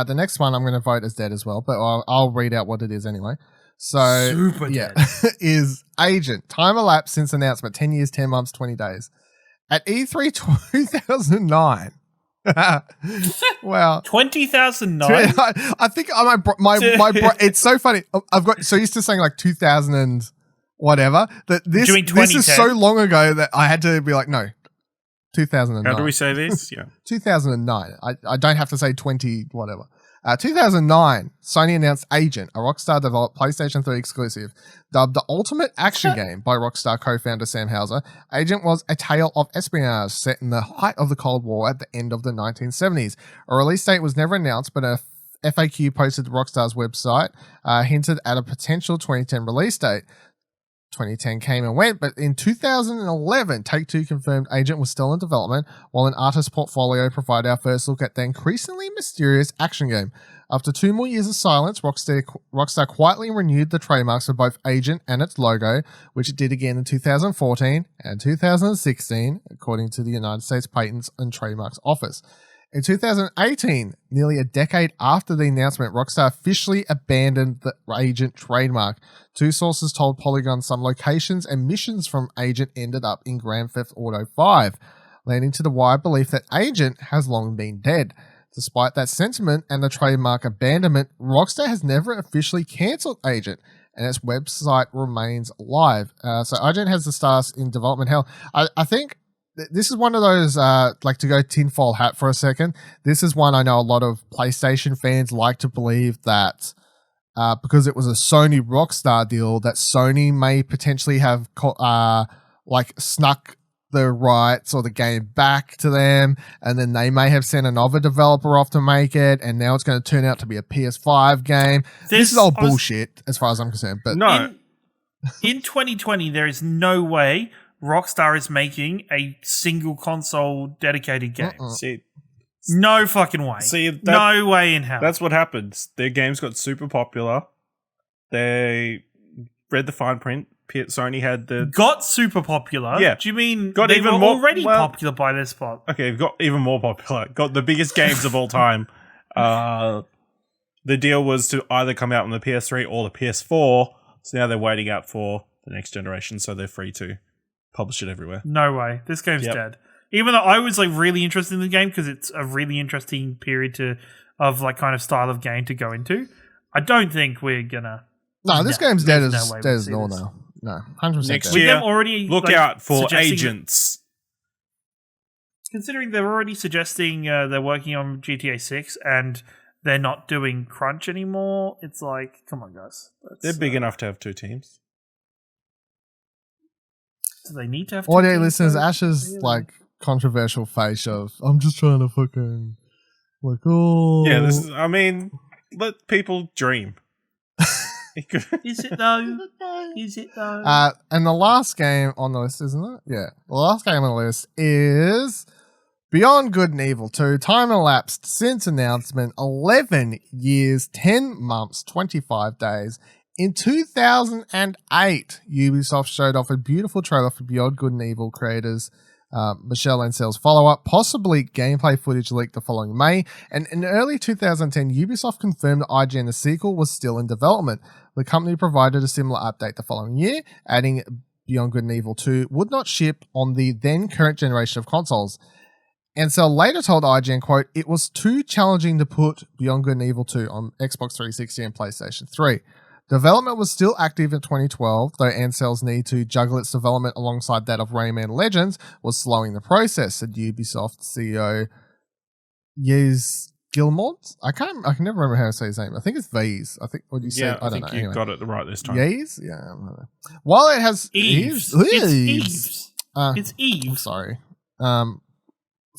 The next one I'm going to vote as dead as well, but I'll read out what it is anyway. So, Super yeah, dead. is Agent. Time elapsed since announcement. 10 years, 10 months, 20 days. At E3 2009. Well, 20,009? I think my it's so funny. I've got so used to saying like 2000 and whatever that this is 2010? so long ago that I had to be like, no, 2009. How do we say this? Yeah. 2009. I don't have to say 20 whatever. 2009, Sony announced Agent, a Rockstar-developed PlayStation 3 exclusive. Dubbed the ultimate action game by Rockstar co-founder Sam Houser, Agent was a tale of espionage set in the height of the Cold War at the end of the 1970s. A release date was never announced, but a FAQ posted to Rockstar's website hinted at a potential 2010 release date. 2010 came and went, but in 2011, Take-Two confirmed Agent was still in development, while an artist portfolio provided our first look at the increasingly mysterious action game. After 2 more years of silence, Rockstar quietly renewed the trademarks for both Agent and its logo, which it did again in 2014 and 2016, according to the United States Patents and Trademarks Office. In 2018, nearly a decade after the announcement, Rockstar officially abandoned the Agent trademark. 2 sources told Polygon some locations and missions from Agent ended up in Grand Theft Auto 5, leading to the wide belief that Agent has long been dead. Despite that sentiment and the trademark abandonment, Rockstar has never officially cancelled Agent, and its website remains live. So Agent has the stars in development hell. I think this is one of those, like to go tinfoil hat for a second, this is one I know a lot of PlayStation fans like to believe that because it was a Sony Rockstar deal, that Sony may potentially have like snuck the rights or the game back to them, and then they may have sent another developer off to make it, and now it's going to turn out to be a PS5 game. This is all bullshit as far as I'm concerned. But No. In 2020, there is no way Rockstar is making a single console dedicated game. See, No fucking way. No way in hell. That's what happened. Their games got super popular. They read the fine print. Sony had the... Got super popular? Yeah. Do you mean Got they even were more already popular by this spot? Okay, got even more popular. Got the biggest games of all time. The deal was to either come out on the PS3 or the PS4. So now they're waiting out for the next generation, so they're free to publish it everywhere. No way. This game's dead. Even though I was like really interested in the game because it's a really interesting period of like kind of style of game to go into. I don't think we're gonna... No, this game's dead as no now. No, 100% Next dead. year, already, look out for agents. Considering they're already suggesting they're working on GTA 6 and they're not doing crunch anymore, it's like, come on, guys. They're big enough to have 2 teams. Do they need to have 2 Audio teams, listeners, though? Ash's like controversial face of, I'm just trying to fucking like, oh. Yeah, I mean, let people dream. Is it though? Is it though? And the last game on the list, isn't it? Yeah. The last game on the list is Beyond Good and Evil 2. Time elapsed since announcement, 11 years, 10 months, 25 days. In 2008, Ubisoft showed off a beautiful trailer for Beyond Good and Evil creators Michelle Ansell's follow-up, possibly gameplay footage leaked the following May, and in early 2010, Ubisoft confirmed that IGN the sequel was still in development. The company provided a similar update the following year, adding Beyond Good and Evil 2 would not ship on the then current generation of consoles. Ansell later told IGN, quote, it was too challenging to put Beyond Good and Evil 2 on Xbox 360 and PlayStation 3. Development was still active in 2012, though Ansell's need to juggle its development alongside that of Rayman Legends was slowing the process, said Ubisoft CEO Yves Guillemot. I can never remember how to say his name. I think it's Vaas. I think what you said. I don't know. You anyway. got it right this time. Yves? Yeah, I don't know. While it has Yves. Yves. It's Yves. I'm sorry.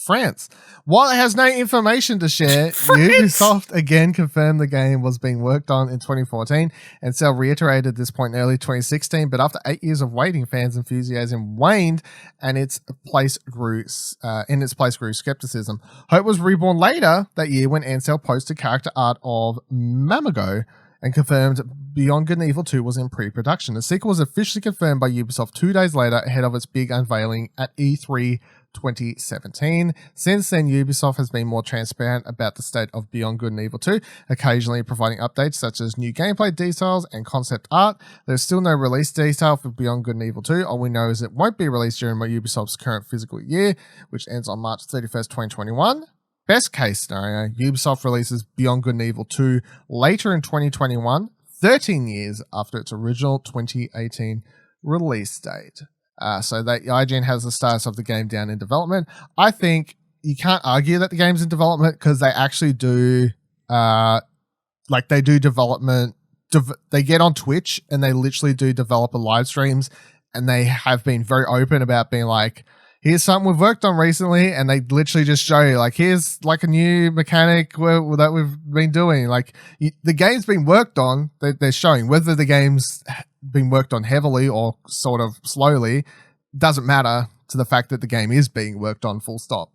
France. While it has no information to share, Ubisoft again confirmed the game was being worked on in 2014, and Ansell reiterated this point in early 2016, but after 8 years of waiting, fans' enthusiasm waned, and its place grew skepticism. Hope was reborn later that year when Ansell posted character art of Mamago and confirmed Beyond Good and Evil 2 was in pre-production. The sequel was officially confirmed by Ubisoft 2 days later ahead of its big unveiling at E3 2017. Since then, Ubisoft has been more transparent about the state of Beyond Good and Evil 2, occasionally providing updates such as new gameplay details and concept art. There's still no release detail for Beyond Good and Evil 2. All we know is it won't be released during Ubisoft's current fiscal year, which ends on March 31st, 2021. Best case scenario, Ubisoft releases Beyond Good and Evil 2 later in 2021, 13 years after its original 2018 release date. So that IGN has the status of the game down in development. I think you can't argue that the game's in development because they actually do, they do development. They get on Twitch and they literally do developer live streams, and they have been very open about being like, here's something we've worked on recently, and they literally just show you, like, here's like a new mechanic that we've been doing. Like, the game's been worked on, they're showing. Whether the game's been worked on heavily or sort of slowly doesn't matter to the fact that the game is being worked on, full stop.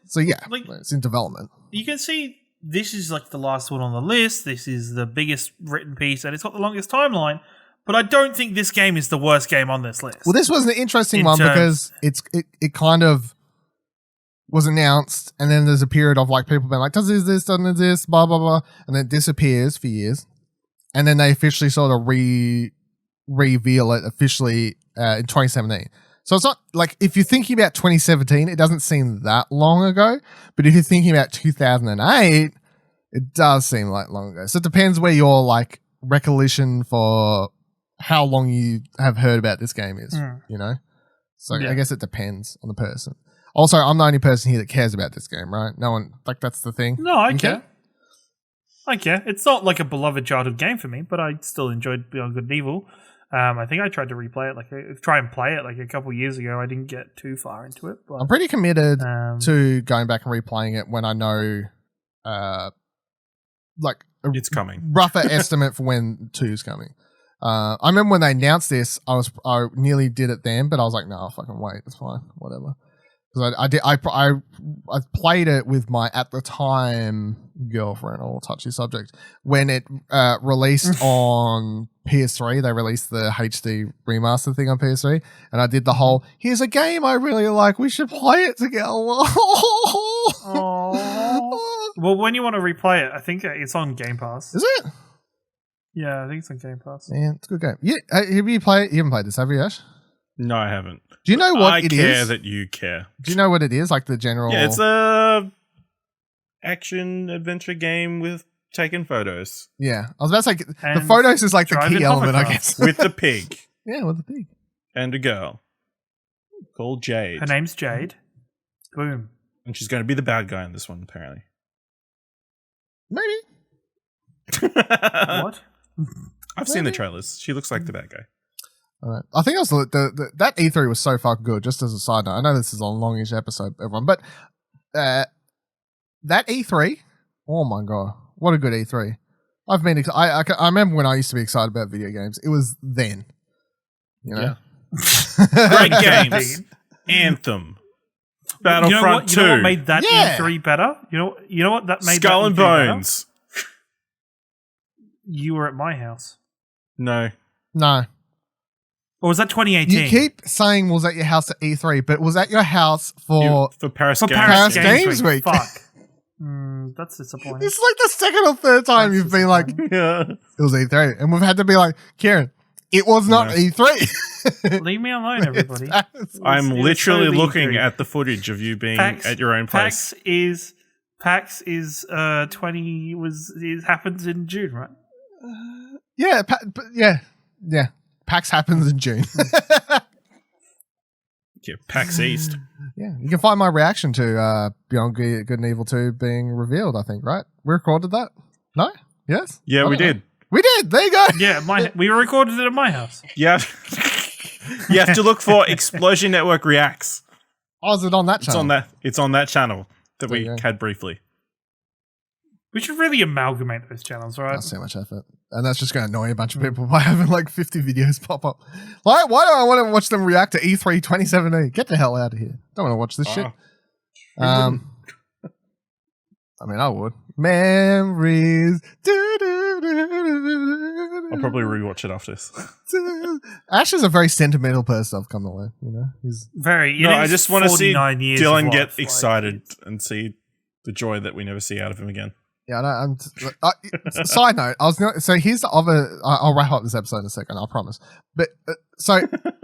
So yeah, it's in development. You can see this is like the last one on the list. This is the biggest written piece, and it's got the longest timeline. But I don't think this game is the worst game on this list. Well, this was an interesting one because it kind of was announced, and then there's a period of like people being like, does this, doesn't this, blah, blah, blah, and then it disappears for years. And then they officially sort of reveal it officially in 2017. So it's not like, if you're thinking about 2017, it doesn't seem that long ago. But if you're thinking about 2008, it does seem like long ago. So it depends where your like recollection for how long you have heard about this game is, you know? So I guess it depends on the person. Also, I'm the only person here that cares about this game, right? No one, like, that's the thing. No, I care. I care. It's not like a beloved childhood game for me, but I still enjoyed Beyond Good and Evil. I think I tried to replay it, try and play it like a couple years ago. I didn't get too far into it. But, I'm pretty committed to going back and replaying it when I know, like a It's coming. rougher estimate for when 2's coming. I remember when they announced this, I nearly did it then, but I was like, no, I'll fucking wait. It's fine, whatever. Because I played it with my at the time girlfriend, all touchy subject, when it released on PS3. They released the HD remaster thing on PS3, and I did the whole here's a game I really like. We should play it together. Well, when you want to replay it, I think it's on Game Pass. Is it? Yeah, I think it's on Game Pass. Man, it's a good game. Yeah, have you played? You haven't played this, have you, Ash? No, I haven't. Do you know what it is? I care that you care. Do you know what it is? Like the general. Yeah, it's a action adventure game with taking photos Yeah, I was about to say the And photos is like the driving key element, I hovercraft. guess. with the pig Yeah, with the pig. and a girl called Jade, Her name's Jade. Boom. and she's going to be the bad guy in this one, apparently. Maybe. What? I've seen the trailers. She looks like the bad guy. All right. I think it was that E3 was so fucking good. Just as a side note, I know this is a longish episode, everyone, but that E3, oh my god, what a good E3! I remember when I used to be excited about video games. It was then, you know. Yeah. Great games. Anthem. Battlefront 2. You know what made that Yeah. E3 better? You know what that made Skull that and E3 better? Bones. You were at my house. No. No, Or was that 2018? you keep saying was at your house at E3, but was at your house for. For Paris For Games. Paris Games Games Week. Week. Fuck. That's disappointing. It's like the second or third time That's you've been like, Yeah. it was E3, and we've had to be like, Kieran, it was not No. E3. Leave me alone, everybody. I'm It was literally totally looking E3. at the footage of you being PAX- at your own place. PAX is 20 it happens in June, right? Yeah, yeah. PAX happens in June. Yeah, PAX East. Yeah, you can find my reaction to Beyond Good and Evil 2 being revealed, I think, right? We recorded that? No? Yes? Yeah, we did. We did! There you go! Yeah, we recorded it at my house. Yeah. You have to look for Explosion Network Reacts. Oh, is it on that channel? It's on that channel that There we you go. had briefly. We should really amalgamate those channels, right? That's so much effort. And that's just going to annoy a bunch of people by having like 50 videos pop up. Why do I want to watch them react to E3 2017? Get the hell out of here. Don't want to watch this shit. I mean, I would. Memories. I'll probably rewatch it after this. Ash is a very sentimental person I've come to learn, you know? He's No, I just want to see 49 years Dylan of get life, like- excited and see the joy that we never see out of him again. yeah, side note, so here's the other, I'll wrap up this episode in a second, I promise. But, so,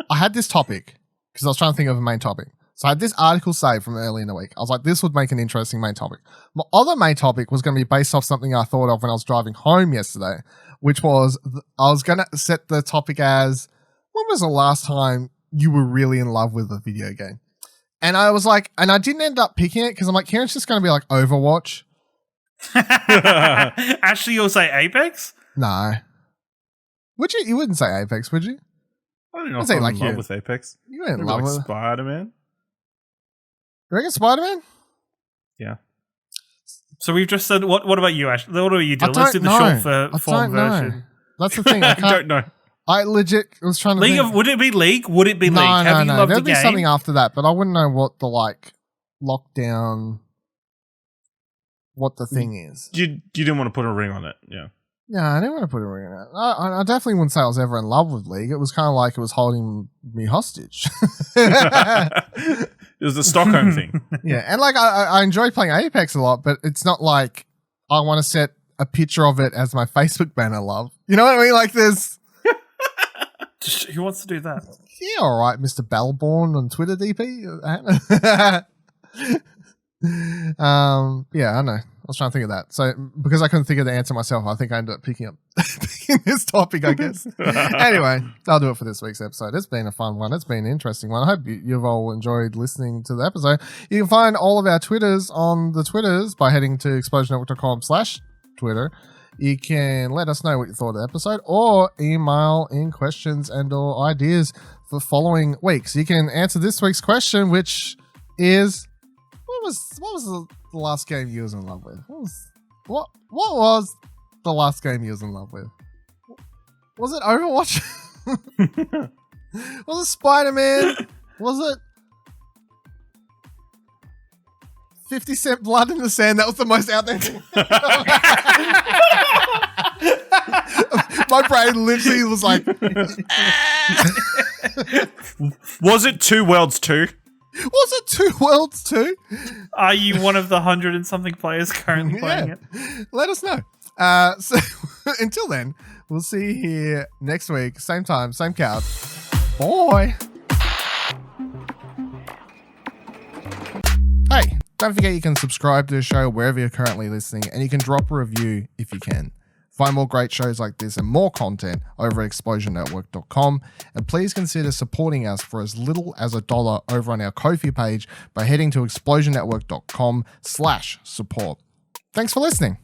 I had this topic, because I was trying to think of a main topic. So I had this article saved from early in the week. I was like, this would make an interesting main topic. My other main topic was going to be based off something I thought of when I was driving home yesterday, which was, I was going to set the topic as, when was the last time you were really in love with a video game? And I was like, and I didn't end up picking it, because I'm like, Kieran's just going to be like Overwatch. Actually, you'll say Apex? No. Would you? You wouldn't say Apex, would you? I don't know I'd if say I'm like in love you. with Apex. You weren't in Maybe love like with it. Spider-Man. You reckon Spider-Man? Yeah. So we've just said, what about you, Ash? What about you, I Dylan? Let's do don't the know. short I form don't know. version. That's the thing. I I can't. don't know. I legit was trying to think. Would it be League? Would it be League? No, Have you loved There'd the be game? something after that, but I wouldn't know what the lockdown, what the thing is. You didn't want to put a ring on it. Yeah. Yeah, I didn't want to put a ring on it. I definitely wouldn't say I was ever in love with League. It was kind of like it was holding me hostage. It was the Stockholm thing. Yeah, and like I enjoy playing Apex a lot, but it's not like I want to set a picture of it as my Facebook banner. Love, you know what I mean? Like there's, Who wants to do that? yeah, all right, Mr. Bellborn on Twitter, DP. Yeah, I know. I was trying to think of that. So because I couldn't think of the answer myself, I think I ended up picking this topic, I guess. Anyway, I'll do it for this week's episode. It's been a fun one. It's been an interesting one. I hope you've all enjoyed listening to the episode. You can find all of our Twitters on the Twitters by heading to explosionnetwork.com/Twitter. You can let us know what you thought of the episode or email in questions and or ideas for following weeks. You can answer this week's question, which is what was the last game you was in love with? What was the last game you was in love with? Was it Overwatch? Was it Spider-Man? Was it 50 Cent Blood in the Sand? That was the most out there thing. My brain literally was like... Was it Two Worlds 2? Was it Two Worlds 2? Are you one of the 100 and something players currently playing it? Let us know. So until then, we'll see you here next week. Same time, same couch. Bye. Hey, don't forget you can subscribe to the show wherever you're currently listening, and you can drop a review if you can. Find more great shows like this and more content over at explosionnetwork.com. And please consider supporting us for as little as $1 over on our Ko-fi page by heading to explosionnetwork.com/support. Thanks for listening.